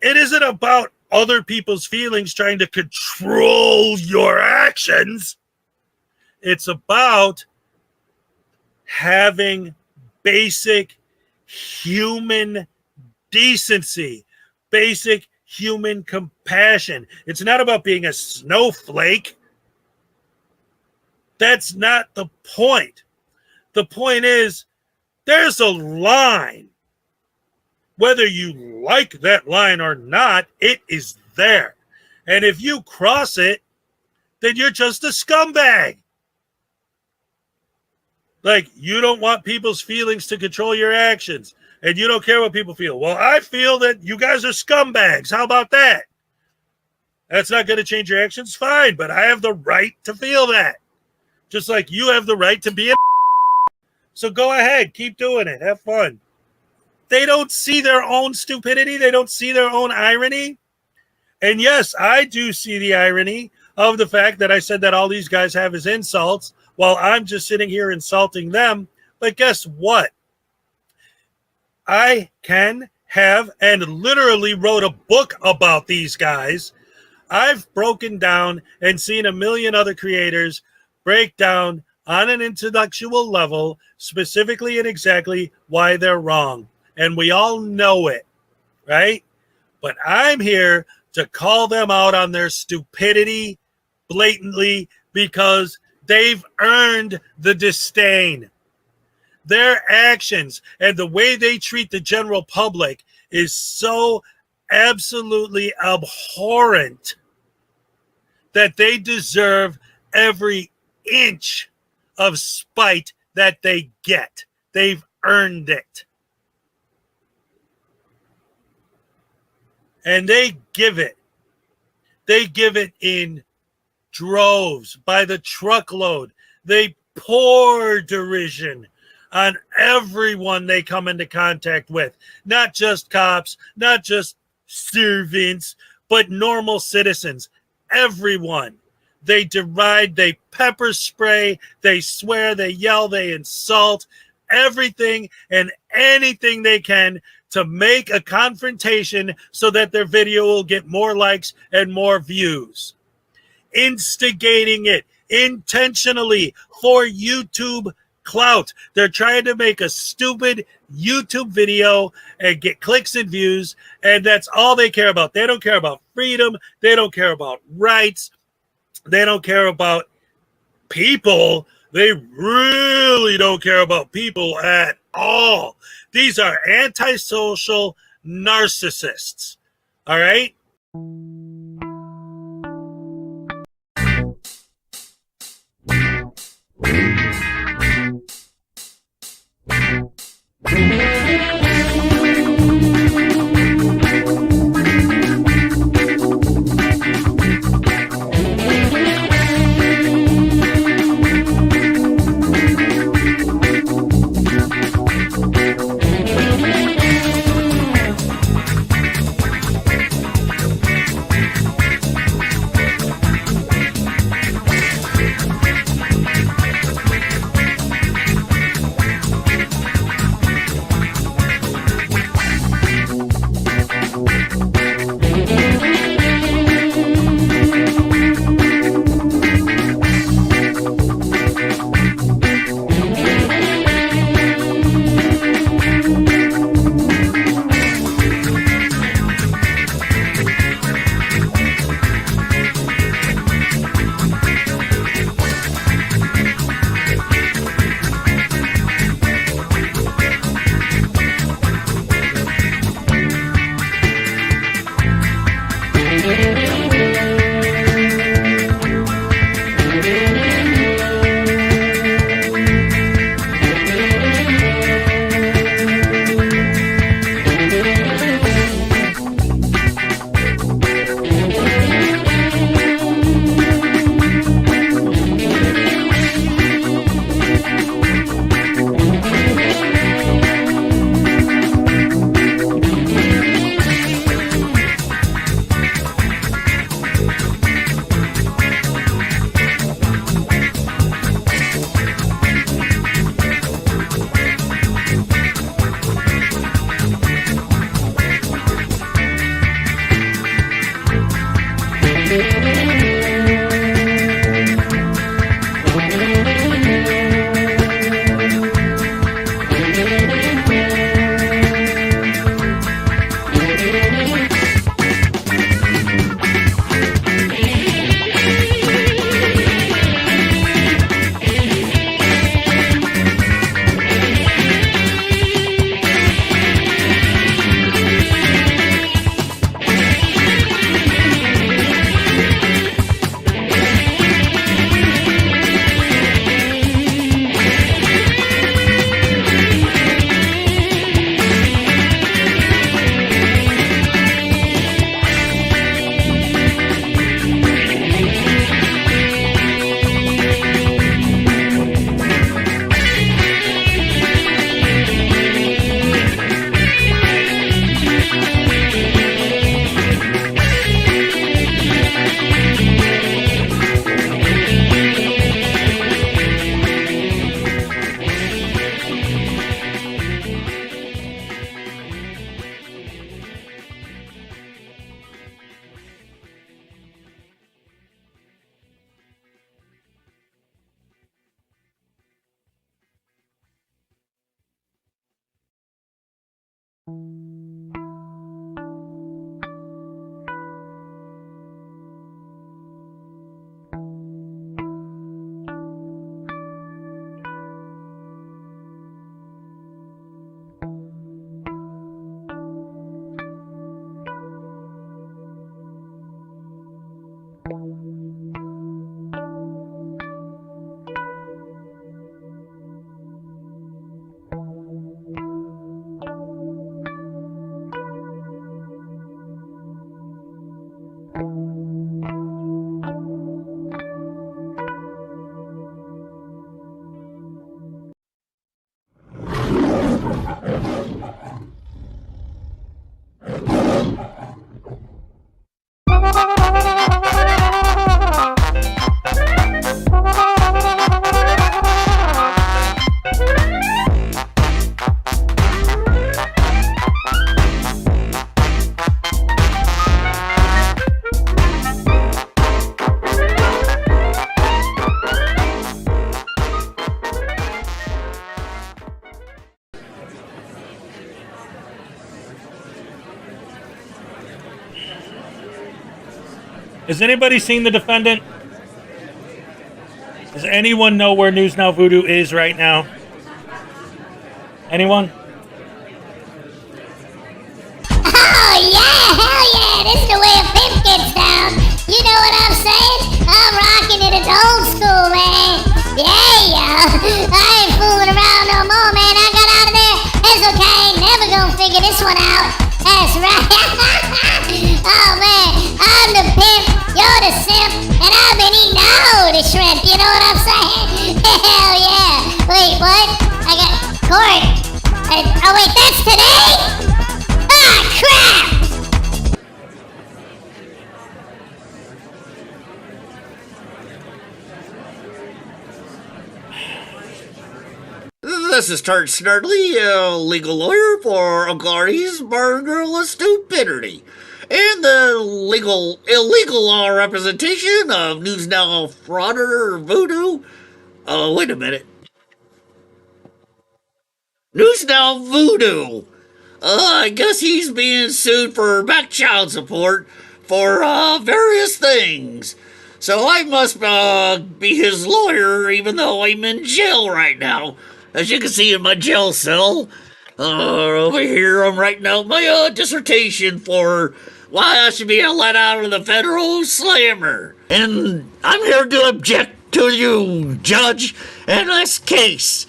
It isn't about other people's feelings trying to control your actions. It's about having basic human decency, basic human compassion. It's not about being a snowflake. That's not the point. The point is, there's a line. Whether you like that line or not, it is there. And if you cross it, then you're just a scumbag. Like, you don't want people's feelings to control your actions, and you don't care what people feel. Well, I feel that you guys are scumbags. How about that? That's not going to change your actions? Fine, but I have the right to feel that. Just like you have the right to be a. So go ahead, keep doing it. Have fun. They don't see their own stupidity. They don't see their own irony. And yes, I do see the irony of the fact that I said that all these guys have is insults while I'm just sitting here insulting them. But guess what? I can have and literally wrote a book about these guys. I've broken down and seen a million other creators break down on an intellectual level specifically and exactly why they're wrong. And we all know it, right? But I'm here to call them out on their stupidity blatantly because they've earned the disdain. Their actions and the way they treat the general public is so absolutely abhorrent that they deserve every inch of spite that they get. They've earned it. And they give it. They give it in droves, by the truckload. They pour derision on everyone they come into contact with. Not just cops, not just servants, but normal citizens. Everyone. they deride, they pepper spray, they swear, they yell, they insult, everything and anything they can to make a confrontation so that their video will get more likes and more views. Instigating it intentionally for YouTube clout. They're trying to make a stupid YouTube video and get clicks and views, and that's all they care about. They don't care about freedom. They don't care about rights. They don't care about people. They really don't care about people at all. These are antisocial narcissists. All right? Has anybody seen the defendant? Does anyone know where News Now Voodoo is right now? Anyone? Oh yeah, hell yeah, this is the way a pimp gets down. You know what I'm saying? I'm rocking it, it's old school, man. Yeah, I ain't fooling around no more, man. I got out of there. Hezokuai ain't never gonna figure this one out. That's right. Oh man, I'm the pimp, you're the simp, and I've been eating all the shrimp, you know what I'm saying? Hell yeah. Wait, what? I got court. Oh wait, that's today? Ah, crap! This is Tart Snurdly, a legal lawyer for O'Gari's Burger of Stupidity, and the illegal representation of News Now Frauditor Voodoo. Oh, wait a minute. News Now Voodoo. I guess he's being sued for back child support for various things. So I must be his lawyer, even though I'm in jail right now. As you can see in my jail cell, over here I'm writing out my dissertation for why I should be let out of the federal slammer. And I'm here to object to you, Judge, in this case.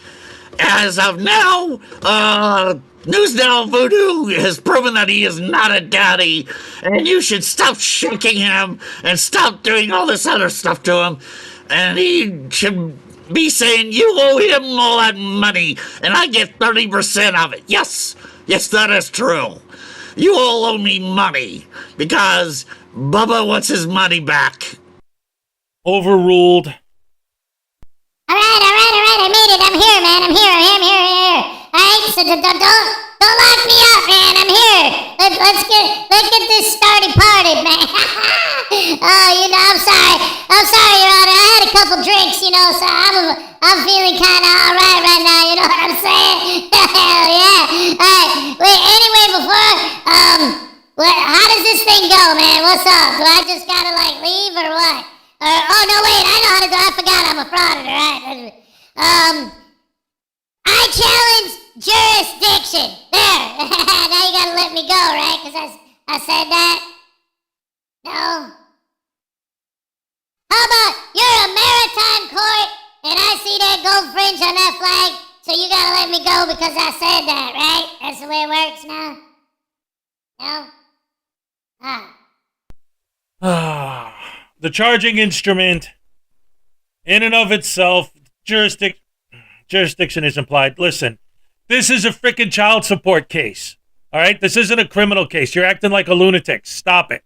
As of now, News Now Voodoo has proven that he is not a daddy, and you should stop shaking him and stop doing all this other stuff to him. And he should be saying you owe him all that money, and I get 30% of it. Yes, that is true. You all owe me money because Bubba wants his money back. Overruled. All right, I made it. I'm here, man. I'm here. All right, so don't lock me up, man. I'm here. Let's get this started, man. Oh, you know, I'm sorry, Your Honor. I had a couple drinks, you know, so I'm feeling kind of all right now. You know what I'm saying? Hell yeah. All right. Wait. Anyway, how does this thing go, man? What's up? Do I just gotta leave or what? Oh no, wait, I know how to do it. I forgot I'm a frauditor, right? I challenge jurisdiction. There. Now you gotta let me go, right? Because I said that. No. How about you're a maritime court and I see that gold fringe on that flag, so you gotta let me go because I said that, right? That's the way it works now? No? Ah. The charging instrument, in and of itself, jurisdiction is implied. Listen, this is a freaking child support case. All right? This isn't a criminal case. You're acting like a lunatic. Stop it.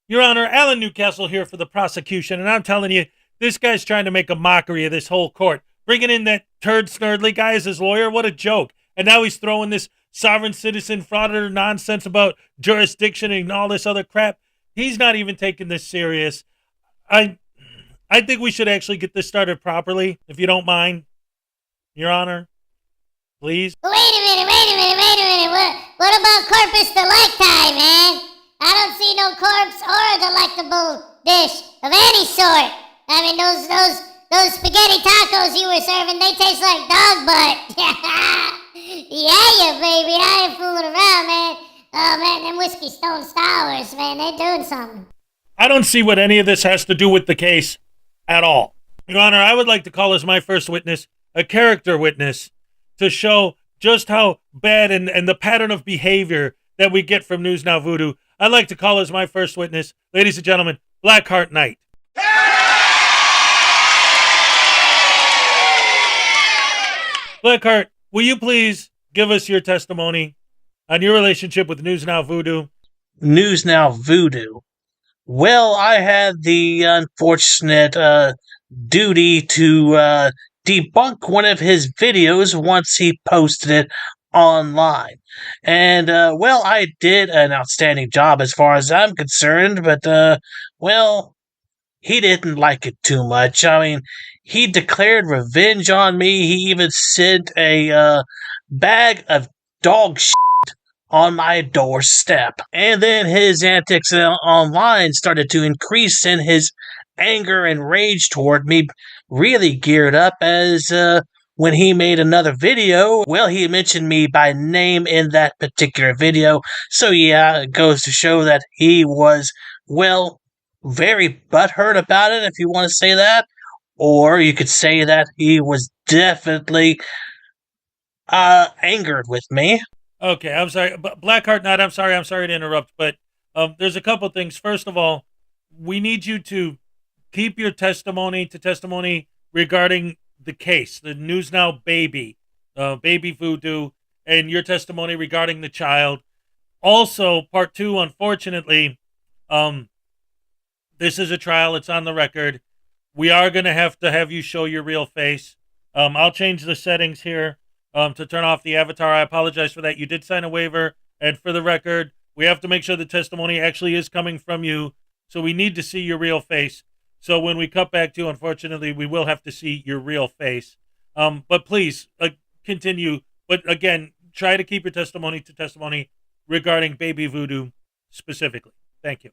Your Honor, Alan Newcastle here for the prosecution, and I'm telling you, this guy's trying to make a mockery of this whole court. Bringing in that turd Snurdly guy as his lawyer, what a joke. And now he's throwing this sovereign citizen frauditor nonsense about jurisdiction and all this other crap. He's not even taking this serious. I think we should actually get this started properly, if you don't mind, Your Honor. Please. Wait a minute. What about corpus delicti, man? I don't see no corpse or a delectable dish of any sort. I mean, those spaghetti tacos you were serving, they taste like dog butt. Yeah, baby, I ain't fooling around, man. Oh, man, them Whiskey Stone Sours, man, they doing something. I don't see what any of this has to do with the case at all. Your Honor, I would like to call as my first witness a character witness to show just how bad and the pattern of behavior that we get from News Now Voodoo. I'd like to call as my first witness, ladies and gentlemen, Blackheart Knight. Blackheart, will you please give us your testimony on your relationship with News Now Voodoo? News Now Voodoo. Well, I had the unfortunate duty to debunk one of his videos once he posted it online. And, well, I did an outstanding job as far as I'm concerned, but, well, he didn't like it too much. I mean, he declared revenge on me. He even sent a bag of dog shit on my doorstep. And then his antics online started to increase, and his anger and rage toward me really geared up as when he made another video. Well, he mentioned me by name in that particular video. So yeah, it goes to show that he was, well, very butthurt about it, if you want to say that. Or you could say that he was definitely angered with me. Okay, I'm sorry. Blackheart Knight, I'm sorry to interrupt, but there's a couple things. First of all, we need you to keep your testimony regarding the case, the News Now baby, baby voodoo, and your testimony regarding the child. Also, part 2, unfortunately, this is a trial. It's on the record. We are going to have you show your real face. I'll change the settings here to turn off the avatar. I apologize for that. You did sign a waiver, and for the record, we have to make sure the testimony actually is coming from you, so we need to see your real face. So when we cut back to you, unfortunately, we will have to see your real face. But please, continue. But again, try to keep your testimony regarding baby voodoo specifically. Thank you.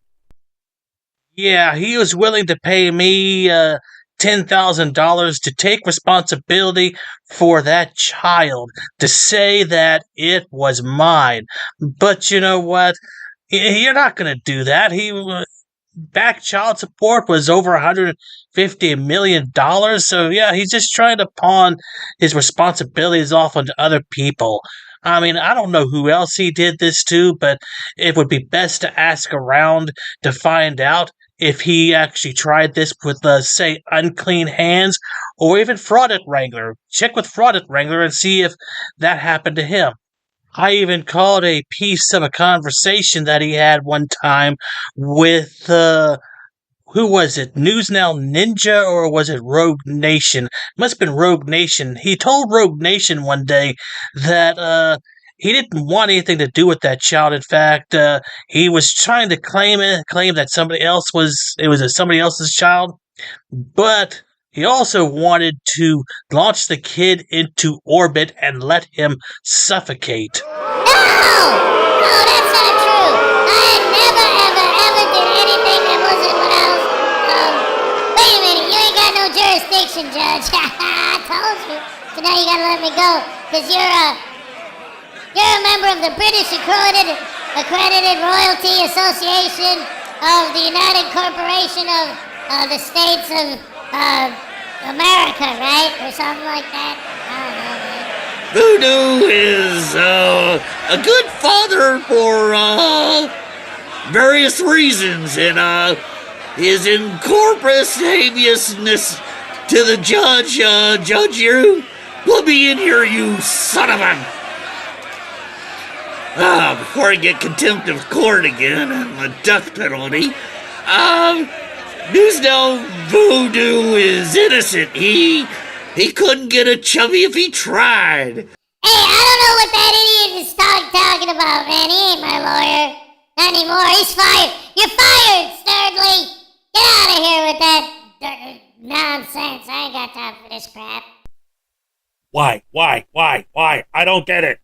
Yeah, he was willing to pay me $10,000 to take responsibility for that child, to say that it was mine. But you know what? You're not going to do that. Back child support was over $150 million. So yeah, he's just trying to pawn his responsibilities off onto other people. I mean, I don't know who else he did this to, but it would be best to ask around to find out if he actually tried this with, say, Unclean Hands or even Fraudit Wrangler. Check with Fraudit Wrangler and see if that happened to him. I even called a piece of a conversation that he had one time with, who was it? News Now Ninja, or was it Rogue Nation? Must have been Rogue Nation. He told Rogue Nation one day that, he didn't want anything to do with that child. In fact, he was trying to claim that somebody else it was somebody else's child, but he also wanted to launch the kid into orbit and let him suffocate. No, that's not true. I never, ever did anything that wasn't what I was. Wait a minute, you ain't got no jurisdiction, Judge. I told you. So now you gotta let me go, because you're a member of the British Accredited Royalty Association of the United Corporation of the States of America, right? Or something like that. I don't know, man. Voodoo is a good father for various reasons, and his incorporous habiousness to the judge, Judge, you let me in here, you son of a... before I get contempt of court again and the death penalty, News Now Voodoo is innocent. He couldn't get a chubby if he tried. Hey, I don't know what that idiot is talking about, man. He ain't my lawyer anymore. He's fired. You're fired, Sturdley. Get out of here with that nonsense. I ain't got time for this crap. Why? I don't get it.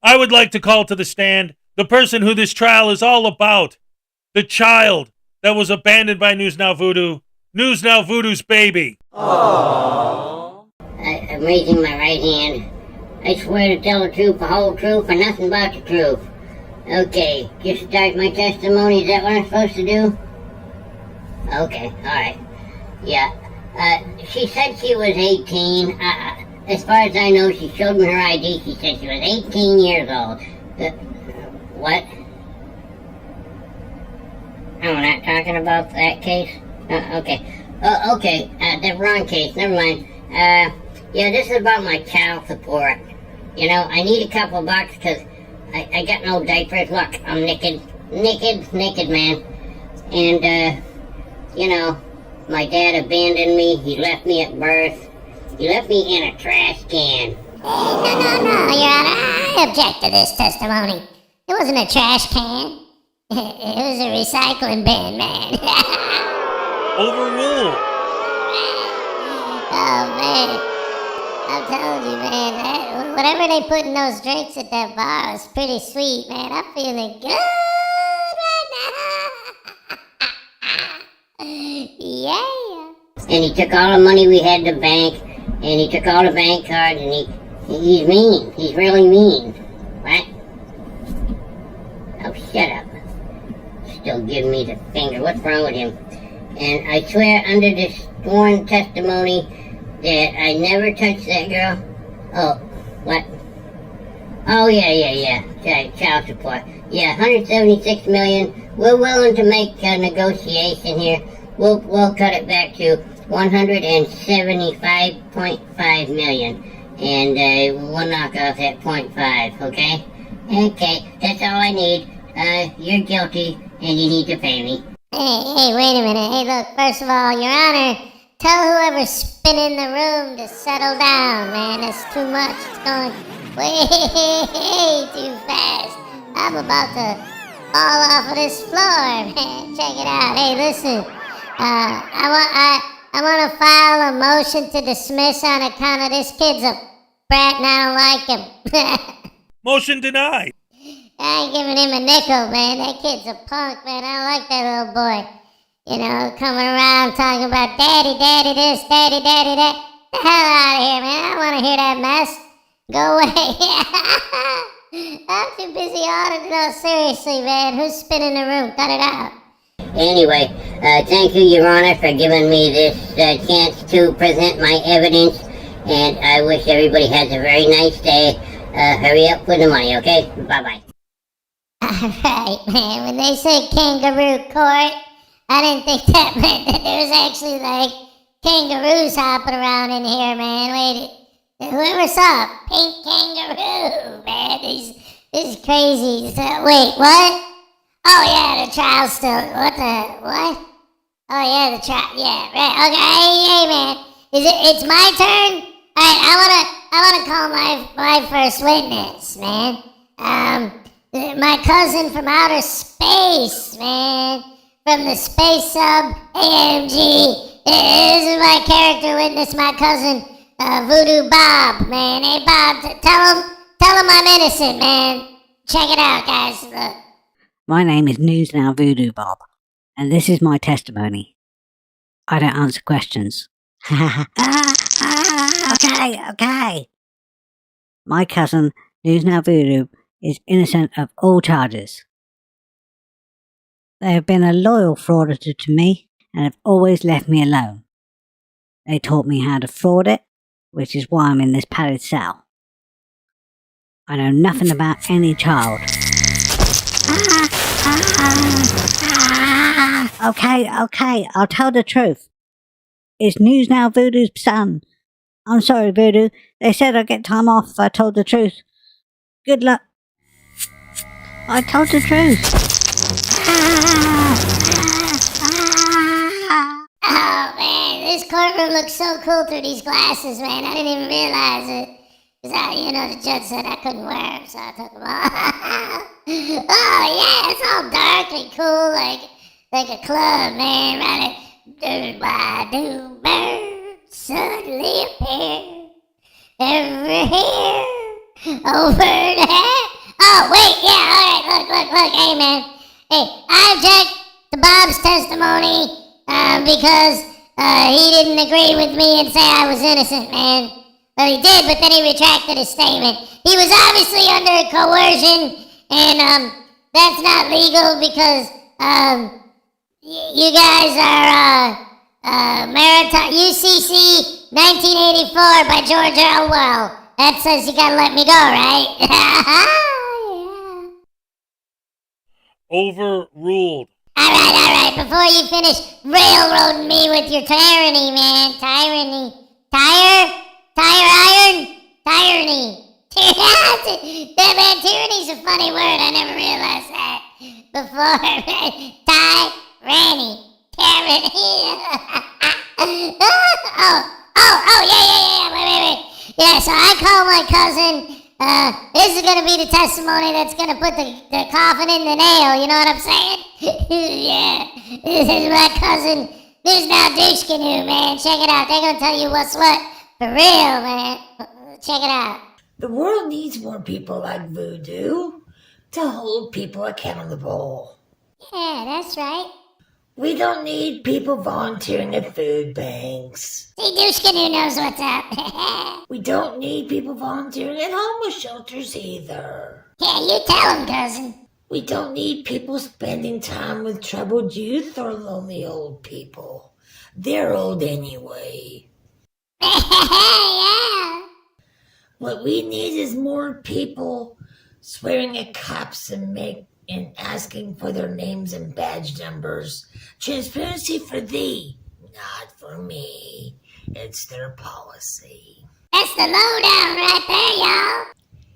I would like to call to the stand the person who this trial is all about. The child that was abandoned by News Now Voodoo. News Now Voodoo's baby. I'm raising my right hand. I swear to tell the truth, the whole truth, and nothing but the truth. Okay, just start my testimony. Is that what I'm supposed to do? Okay, alright. Yeah. She said she was 18. As far as I know, she showed me her ID. She said she was 18 years old. What? Oh, we're not talking about that case? Okay. Okay, the wrong case. Never mind. Yeah, this is about my child support. You know, I need a couple bucks because I got no diapers. Look, I'm naked, man. And, you know, my dad abandoned me. He left me at birth. He left me in a trash can. No, Your Honor. I object to this testimony. It wasn't a trash can. It was a recycling bin, man. Overruled. Oh, man. I'm telling you, man. Whatever whatever they put in those drinks at that bar was pretty sweet, man. I'm feeling good right now. Yeah. And he took all the money we had in the bank, and he took all the bank cards, and he's mean. He's really mean. What? Oh, shut up. Still giving me the finger. What's wrong with him? And I swear under this sworn testimony that I never touched that girl. Oh, what? Oh, yeah. Child support. Yeah, $176 million. We're willing to make a negotiation here. We'll cut it back to $175.5 million. And we'll knock off that 0.5, okay? Okay, that's all I need. You're guilty, and you need to pay me. Hey, wait a minute. Hey, look, first of all, Your Honor, tell whoever's spinning the room to settle down, man. It's too much. It's going way too fast. I'm about to fall off of this floor, man. Check it out. Hey, listen. I want to file a motion to dismiss on account of this kid's a brat and I don't like him. Motion denied. I ain't giving him a nickel, man. That kid's a punk, man. I don't like that little boy. You know, coming around talking about daddy this, daddy that. The hell out of here, man. I don't want to hear that mess. Go away. I'm too busy auditing. No, seriously, man. Who's spinning the room? Cut it out. Anyway, thank you, Your Honor, for giving me this chance to present my evidence, and I wish everybody has a very nice day. Hurry up with the money, okay? Bye-bye. Alright, man. When they said kangaroo court, I didn't think that meant that there was actually, like, kangaroos hopping around in here, man. Wait, whoever saw a pink kangaroo, man, this is crazy. Wait, what? Oh, yeah, the trial's still, what? Oh, yeah, the trial, yeah, right, okay, hey, man, it's my turn? Alright, I wanna call my first witness, man. My cousin from outer space, man, from the space sub AMG. This is my character witness, my cousin, Voodoo Bob, man. Hey, Bob, tell him I'm innocent, man. Check it out, guys, look. My name is News Now Voodoo Bob, and this is my testimony. I don't answer questions. Okay. My cousin, News Now Voodoo, is innocent of all charges. They have been a loyal frauditor to me and have always left me alone. They taught me how to fraud it, which is why I'm in this padded cell. I know nothing about any child. Okay, I'll tell the truth. It's News Now Voodoo's son. I'm sorry, Voodoo. They said I'd get time off if I told the truth. Good luck. I told the truth. Oh, man, this courtroom looks so cool through these glasses, man. I didn't even realize it. Because, the judge said I couldn't wear them, so I took them off. Oh, yeah, it's all dark and cool, like a club, man. Right? Do-ba-do, birds suddenly appear. Every hair over there. Oh, wait, yeah, alright, look, hey, man. Hey, I object to Bob's testimony, because, he didn't agree with me and say I was innocent, man. Well, he did, but then he retracted his statement. He was obviously under coercion, and, that's not legal because, you guys are, Maritime, UCC 1984 by George Orwell. That says you gotta let me go, right? Overruled. Alright, before you finish railroading me with your tyranny, man. Tyranny. Tyranny. Man, tyranny's a funny word. I never realized that before. Tyranny. Yeah. Wait. Yeah, so I call my cousin. This is gonna be the testimony that's gonna put the coffin in the nail. You know what I'm saying? Yeah, this is my cousin. This is now Douche Canoe, man. Check it out. They're gonna tell you what's what for real, man. Check it out. The world needs more people like Voodoo to hold people accountable. Yeah, that's right. We don't need people volunteering at food banks. See, Dushkin who knows what's up. We don't need people volunteering at homeless shelters either. Yeah, you tell him, cousin. We don't need people spending time with troubled youth or lonely old people. They're old anyway. Yeah. What we need is more people swearing at cops and asking for their names and badge numbers. Transparency for thee, not for me. It's their policy. That's the lowdown right there, y'all.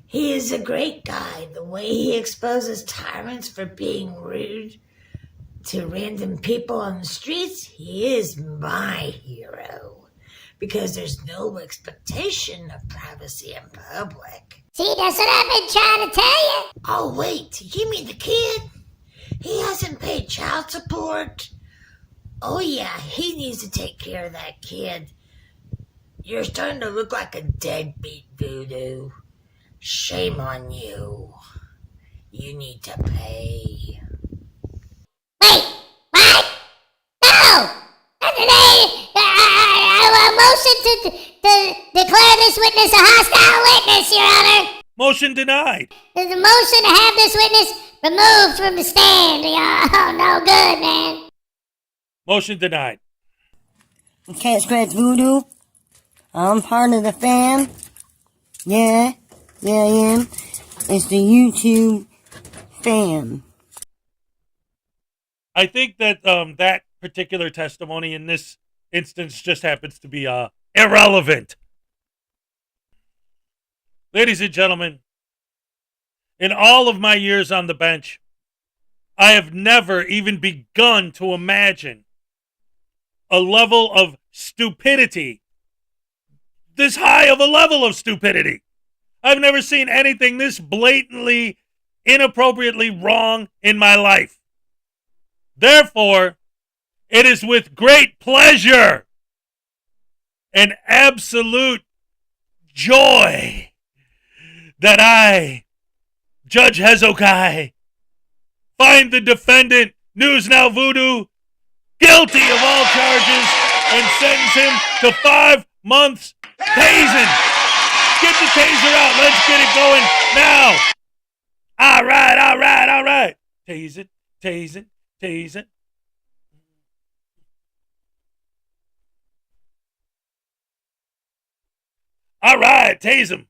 He is a great guy. The way he exposes tyrants for being rude to random people on the streets, he is my hero. Because there's no expectation of privacy in public. See, that's what I've been trying to tell you. Oh, wait, you mean the kid? He hasn't paid child support? Oh, yeah, he needs to take care of that kid. You're starting to look like a deadbeat, Voodoo. Shame on you. You need to pay. Wait, what? No! Motion to declare this witness a hostile witness, Your Honor. Motion denied. There's a motion to have this witness removed from the stand. Oh, no good, man. Motion denied. Okay, it's Voodoo. I'm part of the fam. Yeah, I am. It's the YouTube fam. I think that that particular testimony in this instance just happens to be irrelevant. Ladies and gentlemen, in all of my years on the bench, I have never even begun to imagine a level of stupidity, this high of a level of stupidity. I've never seen anything this blatantly, inappropriately wrong in my life. Therefore, it is with great pleasure and absolute joy that I, Judge Hezokuai, find the defendant, News Now Voodoo, guilty of all charges and sentence him to 5 months tasing. Get the taser out. Let's get it going now. All right. Tasing. All right, tase him.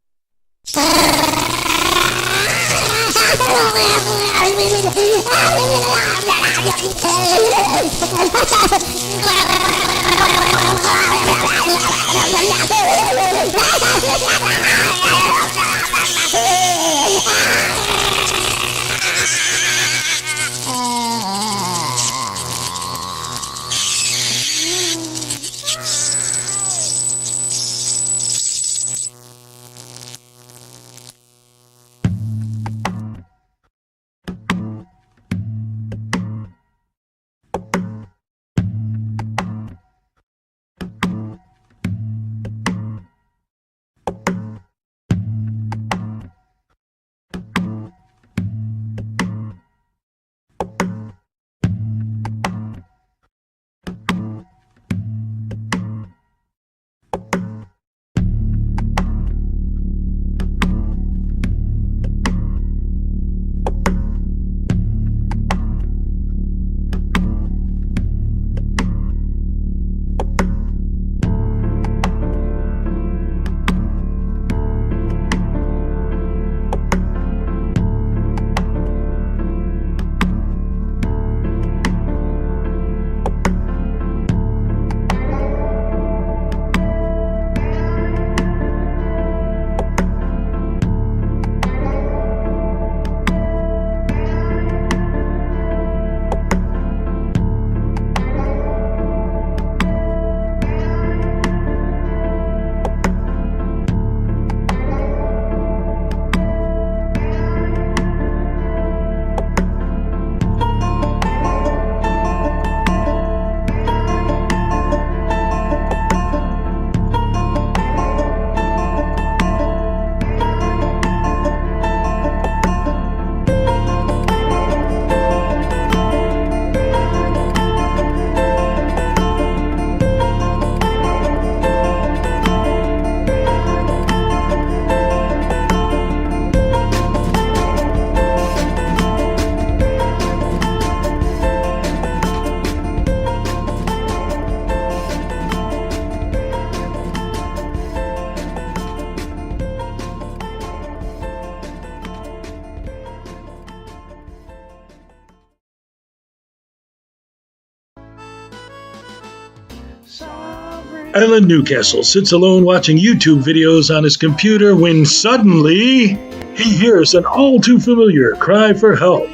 Alan Newcastle sits alone watching YouTube videos on his computer when suddenly he hears an all too familiar cry for help.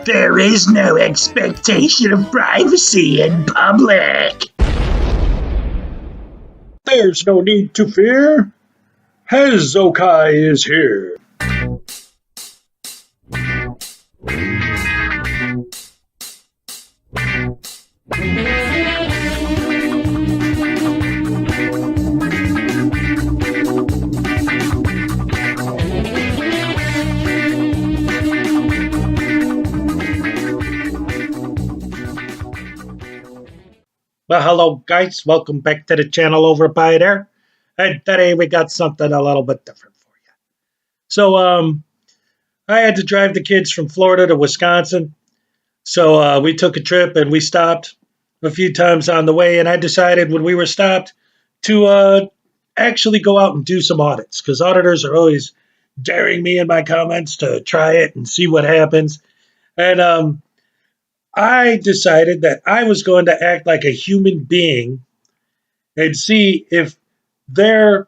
There is no expectation of privacy in public. There's no need to fear. Hezokuai is here. Well, hello guys, welcome back to the channel over by there. And today we got something a little bit different for you. So, I had to drive the kids from Florida to Wisconsin. So we took a trip and we stopped a few times on the way. And I decided when we were stopped to actually go out and do some audits, because auditors are always daring me in my comments to try it and see what happens. And I decided that I was going to act like a human being and see if they're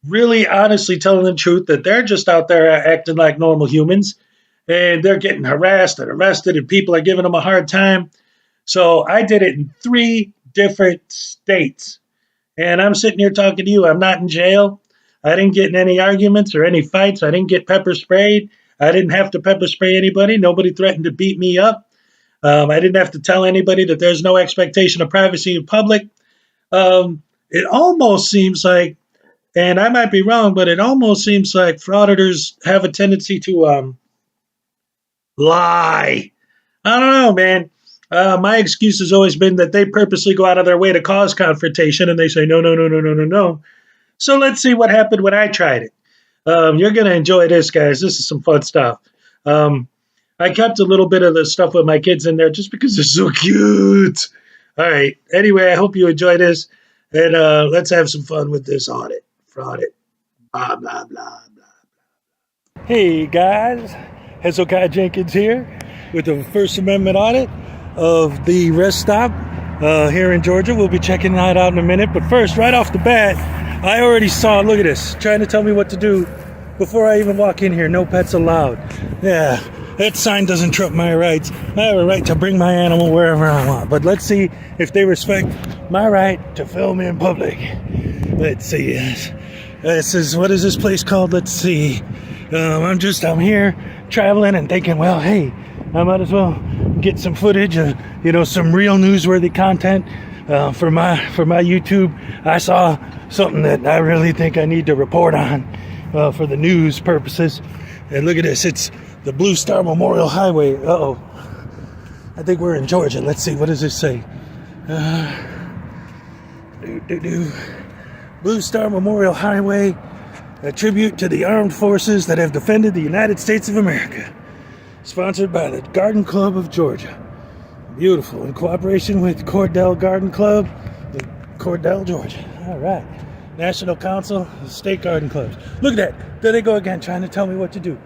really honestly telling the truth, that they're just out there acting like normal humans and they're getting harassed and arrested and people are giving them a hard time. So I did it in 3 different states. And I'm sitting here talking to you. I'm not in jail. I didn't get in any arguments or any fights. I didn't get pepper sprayed. I didn't have to pepper spray anybody. Nobody threatened to beat me up. I didn't have to tell anybody that there's no expectation of privacy in public. It almost seems like, and I might be wrong, but it almost seems like frauditors have a tendency to lie. I don't know, man. My excuse has always been that they purposely go out of their way to cause confrontation, and they say, no. So let's see what happened when I tried it. You're going to enjoy this, guys. This is some fun stuff. I kept a little bit of the stuff with my kids in there just because they're so cute. All right. Anyway, I hope you enjoy this. And let's have some fun with this audit. Fraudit. Blah, blah, blah, blah. Hey guys, Hezokuai Jenkins here with the First Amendment Audit of the rest stop here in Georgia. We'll be checking that out in a minute. But first, right off the bat, I already saw, look at this, trying to tell me what to do before I even walk in here. No pets allowed. Yeah. That sign doesn't trump my rights. I have a right to bring my animal wherever I want. But let's see if they respect my right to film in public. Let's see. This is, what is this place called? Let's see. I'm here traveling and thinking, well, hey, I might as well get some footage, some real newsworthy content for my YouTube. I saw something that I really think I need to report on for the news purposes. And look at this. It's the Blue Star Memorial Highway. Uh-oh. I think we're in Georgia. Let's see. What does this say? Blue Star Memorial Highway, a tribute to the armed forces that have defended the United States of America. Sponsored by the Garden Club of Georgia. Beautiful. In cooperation with Cordell Garden Club in Cordell, Georgia. All right. National Council of State Garden Clubs. Look at that. There they go again, trying to tell me what to do.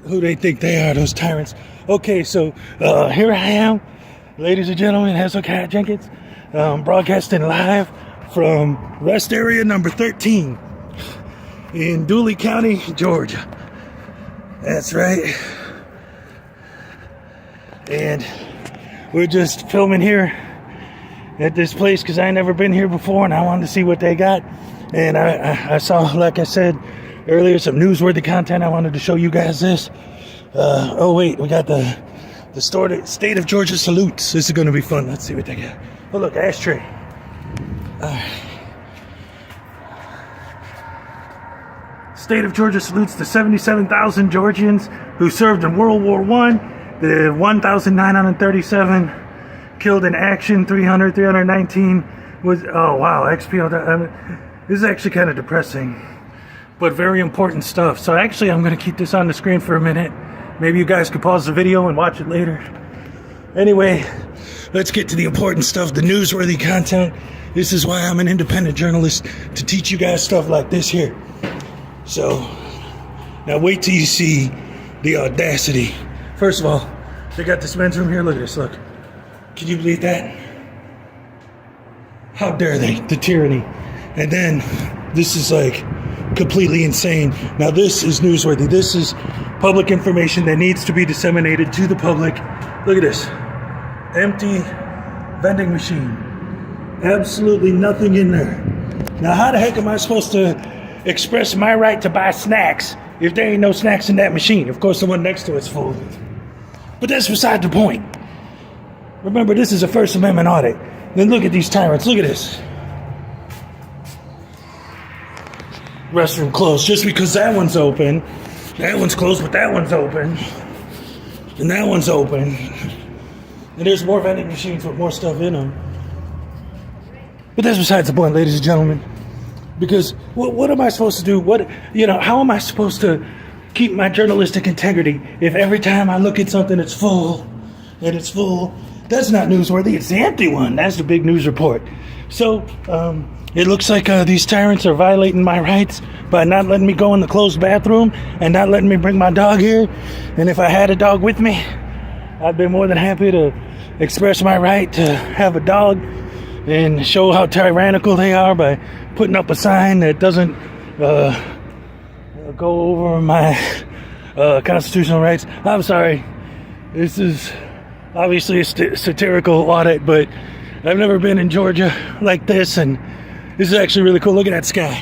Who they think they are, those tyrants. Okay, so here I am, ladies and gentlemen, Hezokuai Jenkins, broadcasting live from rest area number 13 in Dooley County, Georgia. That's right. And we're just filming here at this place because I ain't never been here before and I wanted to see what they got. And I saw, like I said earlier, some newsworthy content. I wanted to show you guys this. Oh wait, we got the state of Georgia salutes. This is going to be fun. Let's see what they got. Oh look, ashtray. State of Georgia salutes the 77,000 Georgians who served in World War I, the 1,937 killed in action, 319 was, oh wow, XPO. This is actually kind of depressing, but very important stuff. So actually, I'm going to keep this on the screen for a minute. Maybe you guys could pause the video and watch it later. Anyway, let's get to the important stuff, the newsworthy content. This is why I'm an independent journalist, to teach you guys stuff like this here. So, now wait till you see the audacity. First of all, they got this men's room here. Look at this, look. Can you believe that? How dare they? The tyranny. And then this is like completely insane. Now this is newsworthy. This is public information that needs to be disseminated to the public. Look at this. Empty vending machine. Absolutely nothing in there. Now how the heck am I supposed to express my right to buy snacks if there ain't no snacks in that machine? Of course the one next to it's full. But that's beside the point. Remember, this is a First Amendment audit. Then look at these tyrants. Look at this. Restroom closed just because that one's open. That one's closed, but that one's open. And that one's open. And there's more vending machines with more stuff in them. But that's besides the point, ladies and gentlemen. Because what am I supposed to do? How am I supposed to keep my journalistic integrity if every time I look at something it's full and it's full? That's not newsworthy. It's the empty one. That's the big news report. So it looks like these tyrants are violating my rights by not letting me go in the closed bathroom and not letting me bring my dog here. And if I had a dog with me, I'd be more than happy to express my right to have a dog and show how tyrannical they are by putting up a sign that doesn't go over my constitutional rights. I'm sorry. This is obviously a satirical audit, but I've never been in Georgia like this, and this is actually really cool. Look at that sky.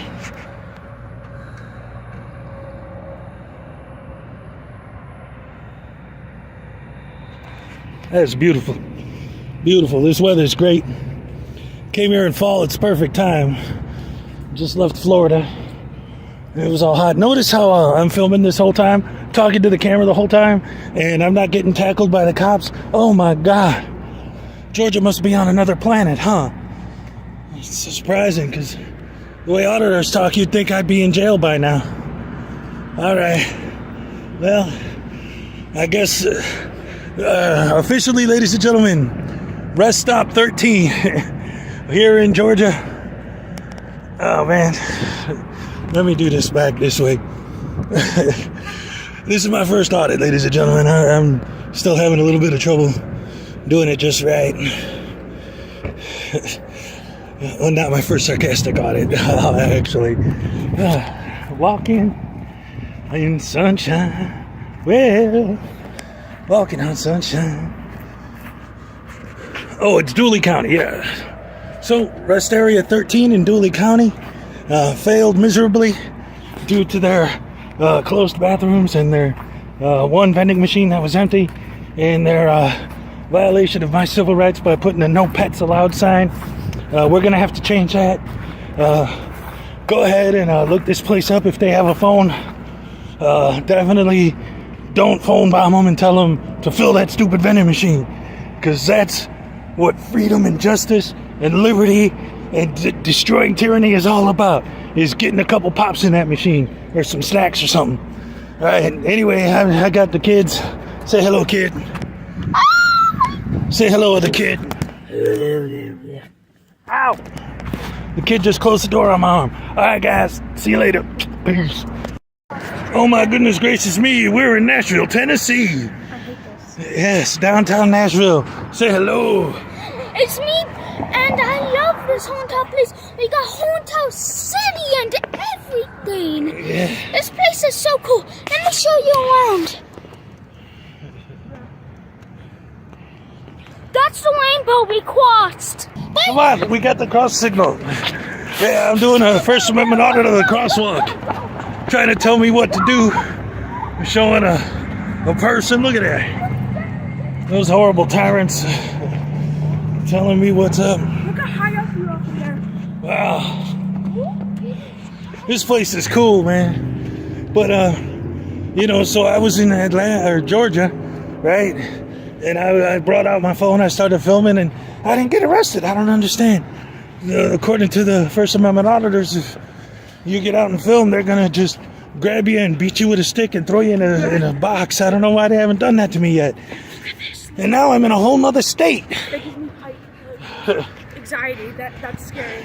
That is beautiful. Beautiful. This weather is great. Came here in fall. It's perfect time. Just left Florida. It was all hot. Notice how I'm filming this whole time, talking to the camera the whole time, and I'm not getting tackled by the cops. Oh my God. Georgia must be on another planet, huh? It's surprising, because the way auditors talk, you'd think I'd be in jail by now. All right. Well, I guess officially, ladies and gentlemen, rest stop 13 here in Georgia. Oh, man. Let me do this back this way. This is my first audit, ladies and gentlemen. I'm still having a little bit of trouble doing it just right. Well, not my first sarcastic audit, actually. Walking in sunshine. Well, walking on sunshine. Oh, it's Dooley County, yeah. So, rest area 13 in Dooley County failed miserably due to their closed bathrooms and their one vending machine that was empty, and their violation of my civil rights by putting a no pets allowed sign. We're gonna have to change that. Go ahead and look this place up if they have a phone. Definitely don't phone bomb them and tell them to fill that stupid vending machine, because that's what freedom and justice and liberty and destroying tyranny is all about, is getting a couple pops in that machine or some snacks or something. All right, anyway, I got the kids. Say hello, kid. Say hello, other kid. Ow! The kid just closed the door on my arm. All right, guys. See you later. Peace. Oh, my goodness gracious me. We're in Nashville, Tennessee. I hate this. Yes, downtown Nashville. Say hello. It's me, and I love this haunted place. We got haunted city and everything. Yeah. This place is so cool. Let me show you around. That's the rainbow we crossed. Come on, we got the cross signal. Yeah, I'm doing a First Amendment audit of the crosswalk. Trying to tell me what to do. Showing a person. Look at that. Those horrible tyrants telling me what's up. Look how high up you are up there. Wow. This place is cool, man. But, so I was in Atlanta, or Georgia, right? And I brought out my phone, I started filming, and I didn't get arrested. I don't understand. According to the First Amendment auditors, if you get out and film, they're going to just grab you and beat you with a stick and throw you in a box. I don't know why they haven't done that to me yet. And now I'm in a whole nother state. That gives me anxiety. That's scary.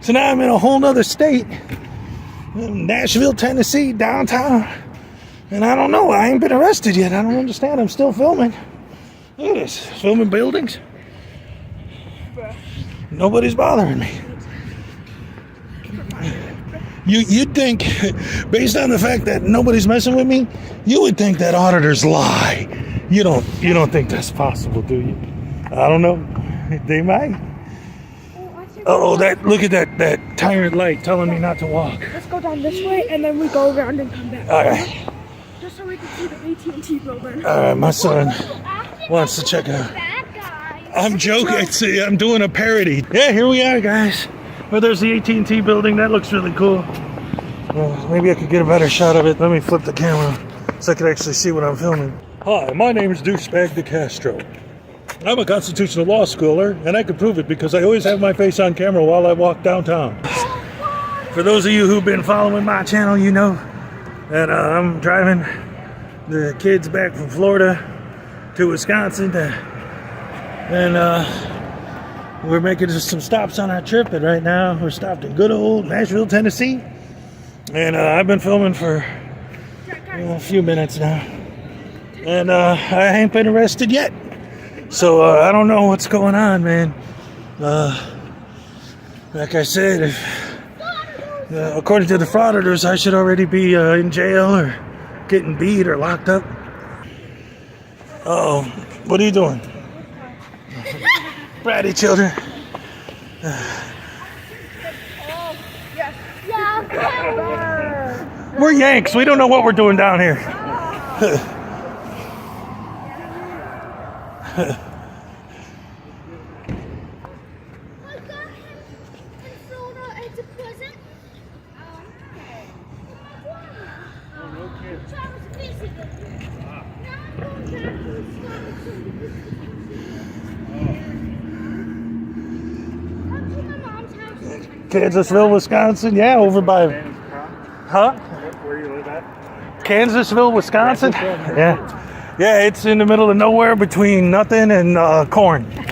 So now I'm in a whole nother state. Nashville, Tennessee, downtown. And I don't know. I ain't been arrested yet. I don't understand. I'm still filming. Look at this. Filming buildings. Nobody's bothering me. You'd think, based on the fact that nobody's messing with me, you would think that auditors lie. You don't think that's possible, do you? I don't know. They might. Oh, look at that tyrant light telling me not to walk. Let's go down this way and then we go around and come back. All right. Just so we can see the AT&T building. All right, my son wants to check it out. I'm joking. I'm doing a parody. Yeah, here we are, guys. Well, there's the AT&T building. That looks really cool. Maybe I could get a better shot of it. Let me flip the camera so I can actually see what I'm filming. Hi, my name is Douchebag DeCastro. I'm a constitutional law schooler, and I can prove it because I always have my face on camera while I walk downtown. For those of you who've been following my channel, you know that I'm driving the kids back from Florida to Wisconsin, and we're making some stops on our trip, and right now we're stopped in good old Nashville, Tennessee. And I've been filming for a few minutes now, and I ain't been arrested yet. So I don't know what's going on, man. Like I said, according to the Frauditors, I should already be in jail or getting beat or locked up. Uh-oh, what are you doing? Bratty children. We're Yanks. We don't know what we're doing down here. Kansasville, Wisconsin. Yeah, over by. Huh? Where you live at? Kansasville, Wisconsin. Yeah. Yeah, it's in the middle of nowhere between nothing and corn. We live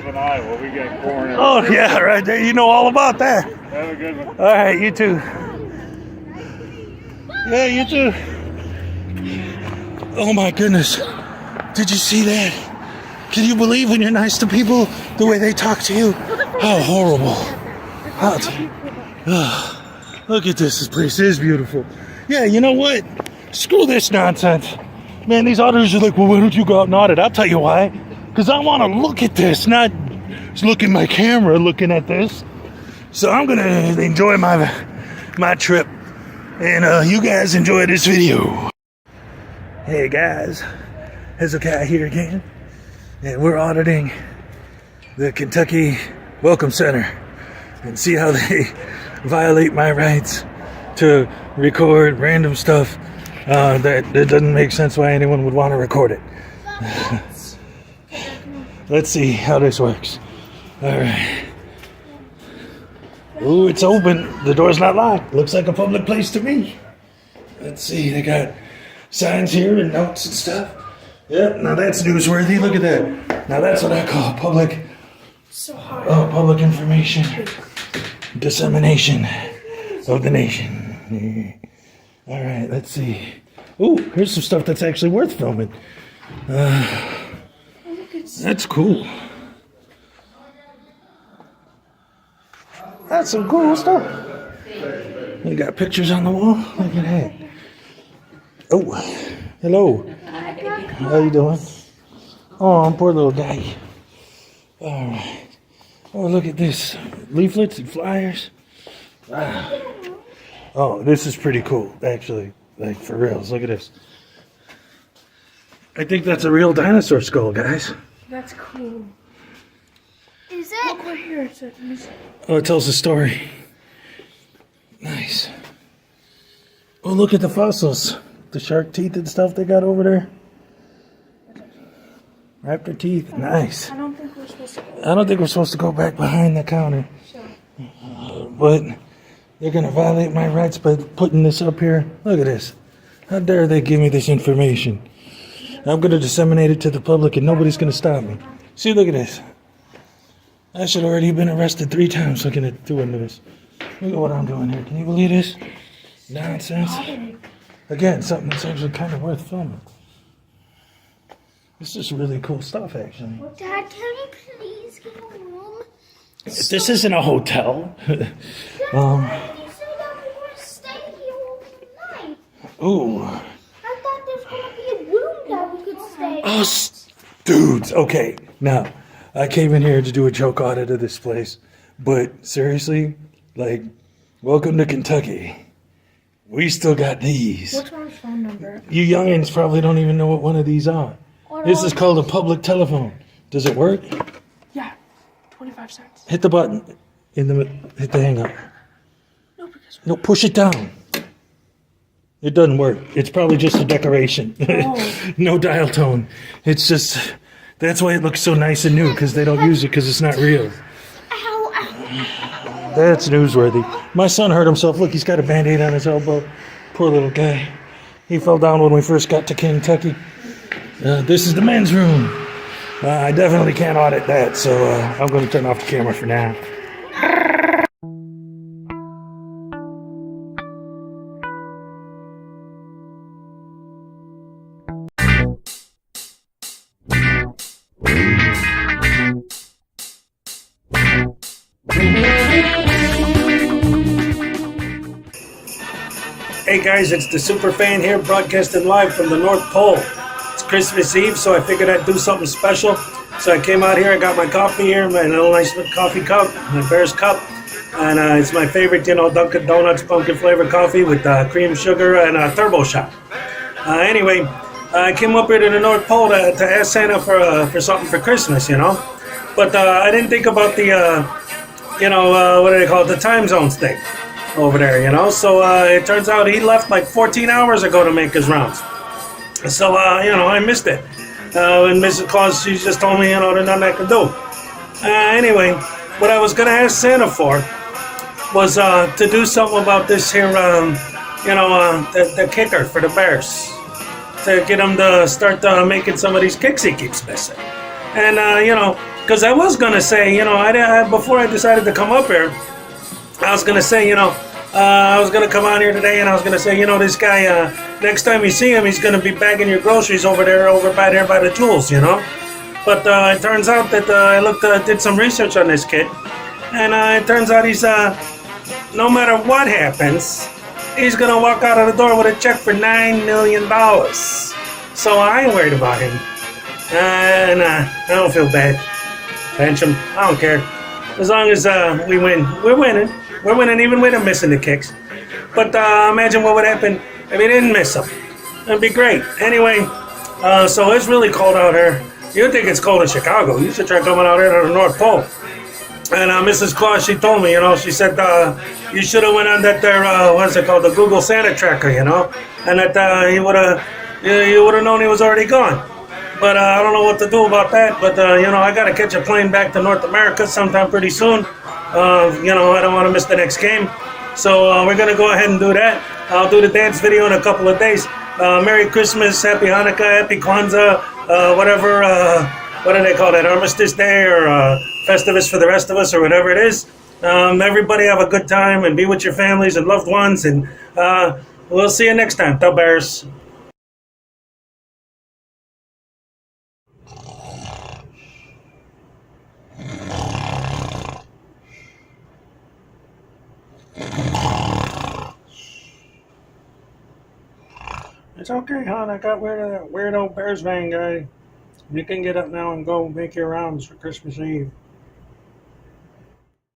in Iowa. We got corn. Oh, yeah, right there. You know all about that. Have a good one. All right, you too. Yeah, you too. Oh, my goodness. Did you see that? Can you believe when you're nice to people, the way they talk to you? How horrible. Look at this. This place is beautiful. Yeah, you know what? Screw this nonsense. Man, these auditors are like, well, why don't you go out and audit? I'll tell you why. Because I want to look at this, not just look at my camera looking at this. So I'm going to enjoy my trip. And you guys enjoy this video. Hey, guys. Hezokuai here again. And we're auditing the Kentucky Welcome Center and see how they violate my rights to record random stuff that doesn't make sense why anyone would want to record it. Let's see how this works. All right. Ooh, it's open. The door's not locked. Looks like a public place to me. Let's see. They got signs here and notes and stuff. Yep, now that's newsworthy. Look at that. Now that's what I call public information dissemination of the nation. All right, let's see. Ooh, here's some stuff that's actually worth filming. That's cool. That's some cool stuff. We got pictures on the wall. Look at that. Oh, hello. How you doing? Oh, poor little guy. All right. Oh, look at this. Leaflets and flyers. Wow. Oh, this is pretty cool, actually. Like, for reals. Look at this. I think that's a real dinosaur skull, guys. That's cool. Is it? Look right here. Oh, it tells a story. Nice. Oh, look at the fossils. The shark teeth and stuff they got over there. Raptor teeth. Nice. I don't think we're supposed to go. I don't think we're supposed to go back behind the counter. Sure. But they're going to violate my rights by putting this up here. Look at this. How dare they give me this information? I'm going to disseminate it to the public and nobody's going to stop me. See, look at this. I should already have been arrested 3 times looking at doing this. Look at what I'm doing here. Can you believe this? Nonsense. Again, something that's actually kind of worth filming. This is really cool stuff, actually. Dad, can you please get a room? This isn't a hotel. You said that we were staying here all night. Ooh. I thought there's gonna be a room that we could stay Oh, at. dudes. Okay, now, I came in here to do a joke audit of this place, but seriously, like, welcome to Kentucky. We still got these. What's my phone number? You youngins probably don't even know what one of these are. This is called a public telephone. Does it work? Yeah, 25 cents. Hit the button hit the hang up. No, push it down. It doesn't work. It's probably just a decoration. No dial tone. It's just, that's why it looks so nice and new, because they don't use it because it's not real. Ow, ow. That's newsworthy. My son hurt himself. Look, he's got a Band-Aid on his elbow. Poor little guy. He fell down when we first got to Kentucky. This is the men's room. I definitely can't audit that, so I'm going to turn off the camera for now. Hey guys, it's the Super Fan here, broadcasting live from the North Pole. It's Christmas Eve, so I figured I'd do something special. So I came out here, I got my coffee here, my little nice coffee cup, my Bear's cup. And it's my favorite, Dunkin' Donuts pumpkin flavored coffee with cream, sugar, and turbo shot. Anyway, I came up here to the North Pole to ask Santa for something for Christmas, But I didn't think about the, what do they call it, the time zones thing over there, So it turns out he left like 14 hours ago to make his rounds. So, I missed it. And Mrs. Claus, she just told me, there's nothing I can do. Anyway, what I was going to ask Santa for was to do something about this here, the kicker for the Bears. To get him to start making some of these kicks he keeps missing. And, because I was going to say, before I decided to come up here, I was going to say, I was going to come on here today and I was going to say, this guy, next time you see him, he's going to be bagging your groceries over by the Jewels, But it turns out that I did some research on this kid. And it turns out he's, no matter what happens, he's going to walk out of the door with a check for $9 million. So I ain't worried about him. And I don't feel bad. Bench him. I don't care. As long as we win. We're winning. We're winning even with him missing the kicks. But imagine what would happen if he didn't miss them. That'd be great. Anyway, so it's really cold out here. You think it's cold in Chicago. You should try coming out here to the North Pole. And Mrs. Claus, she told me, she said you should have went on that there, what's it called, the Google Santa tracker, and that you would have known he was already gone. But I don't know what to do about that. But I got to catch a plane back to North America sometime pretty soon. I don't want to miss the next game. So we're going to go ahead and do that. I'll do the dance video in a couple of days. Merry Christmas, Happy Hanukkah, Happy Kwanzaa, whatever, what do they call that, Armistice Day or Festivus for the rest of us or whatever it is. Everybody have a good time and be with your families and loved ones. And we'll see you next time. The Bears. It's okay, hon. I got rid of that weirdo Bears van guy. You can get up now and go make your rounds for Christmas Eve.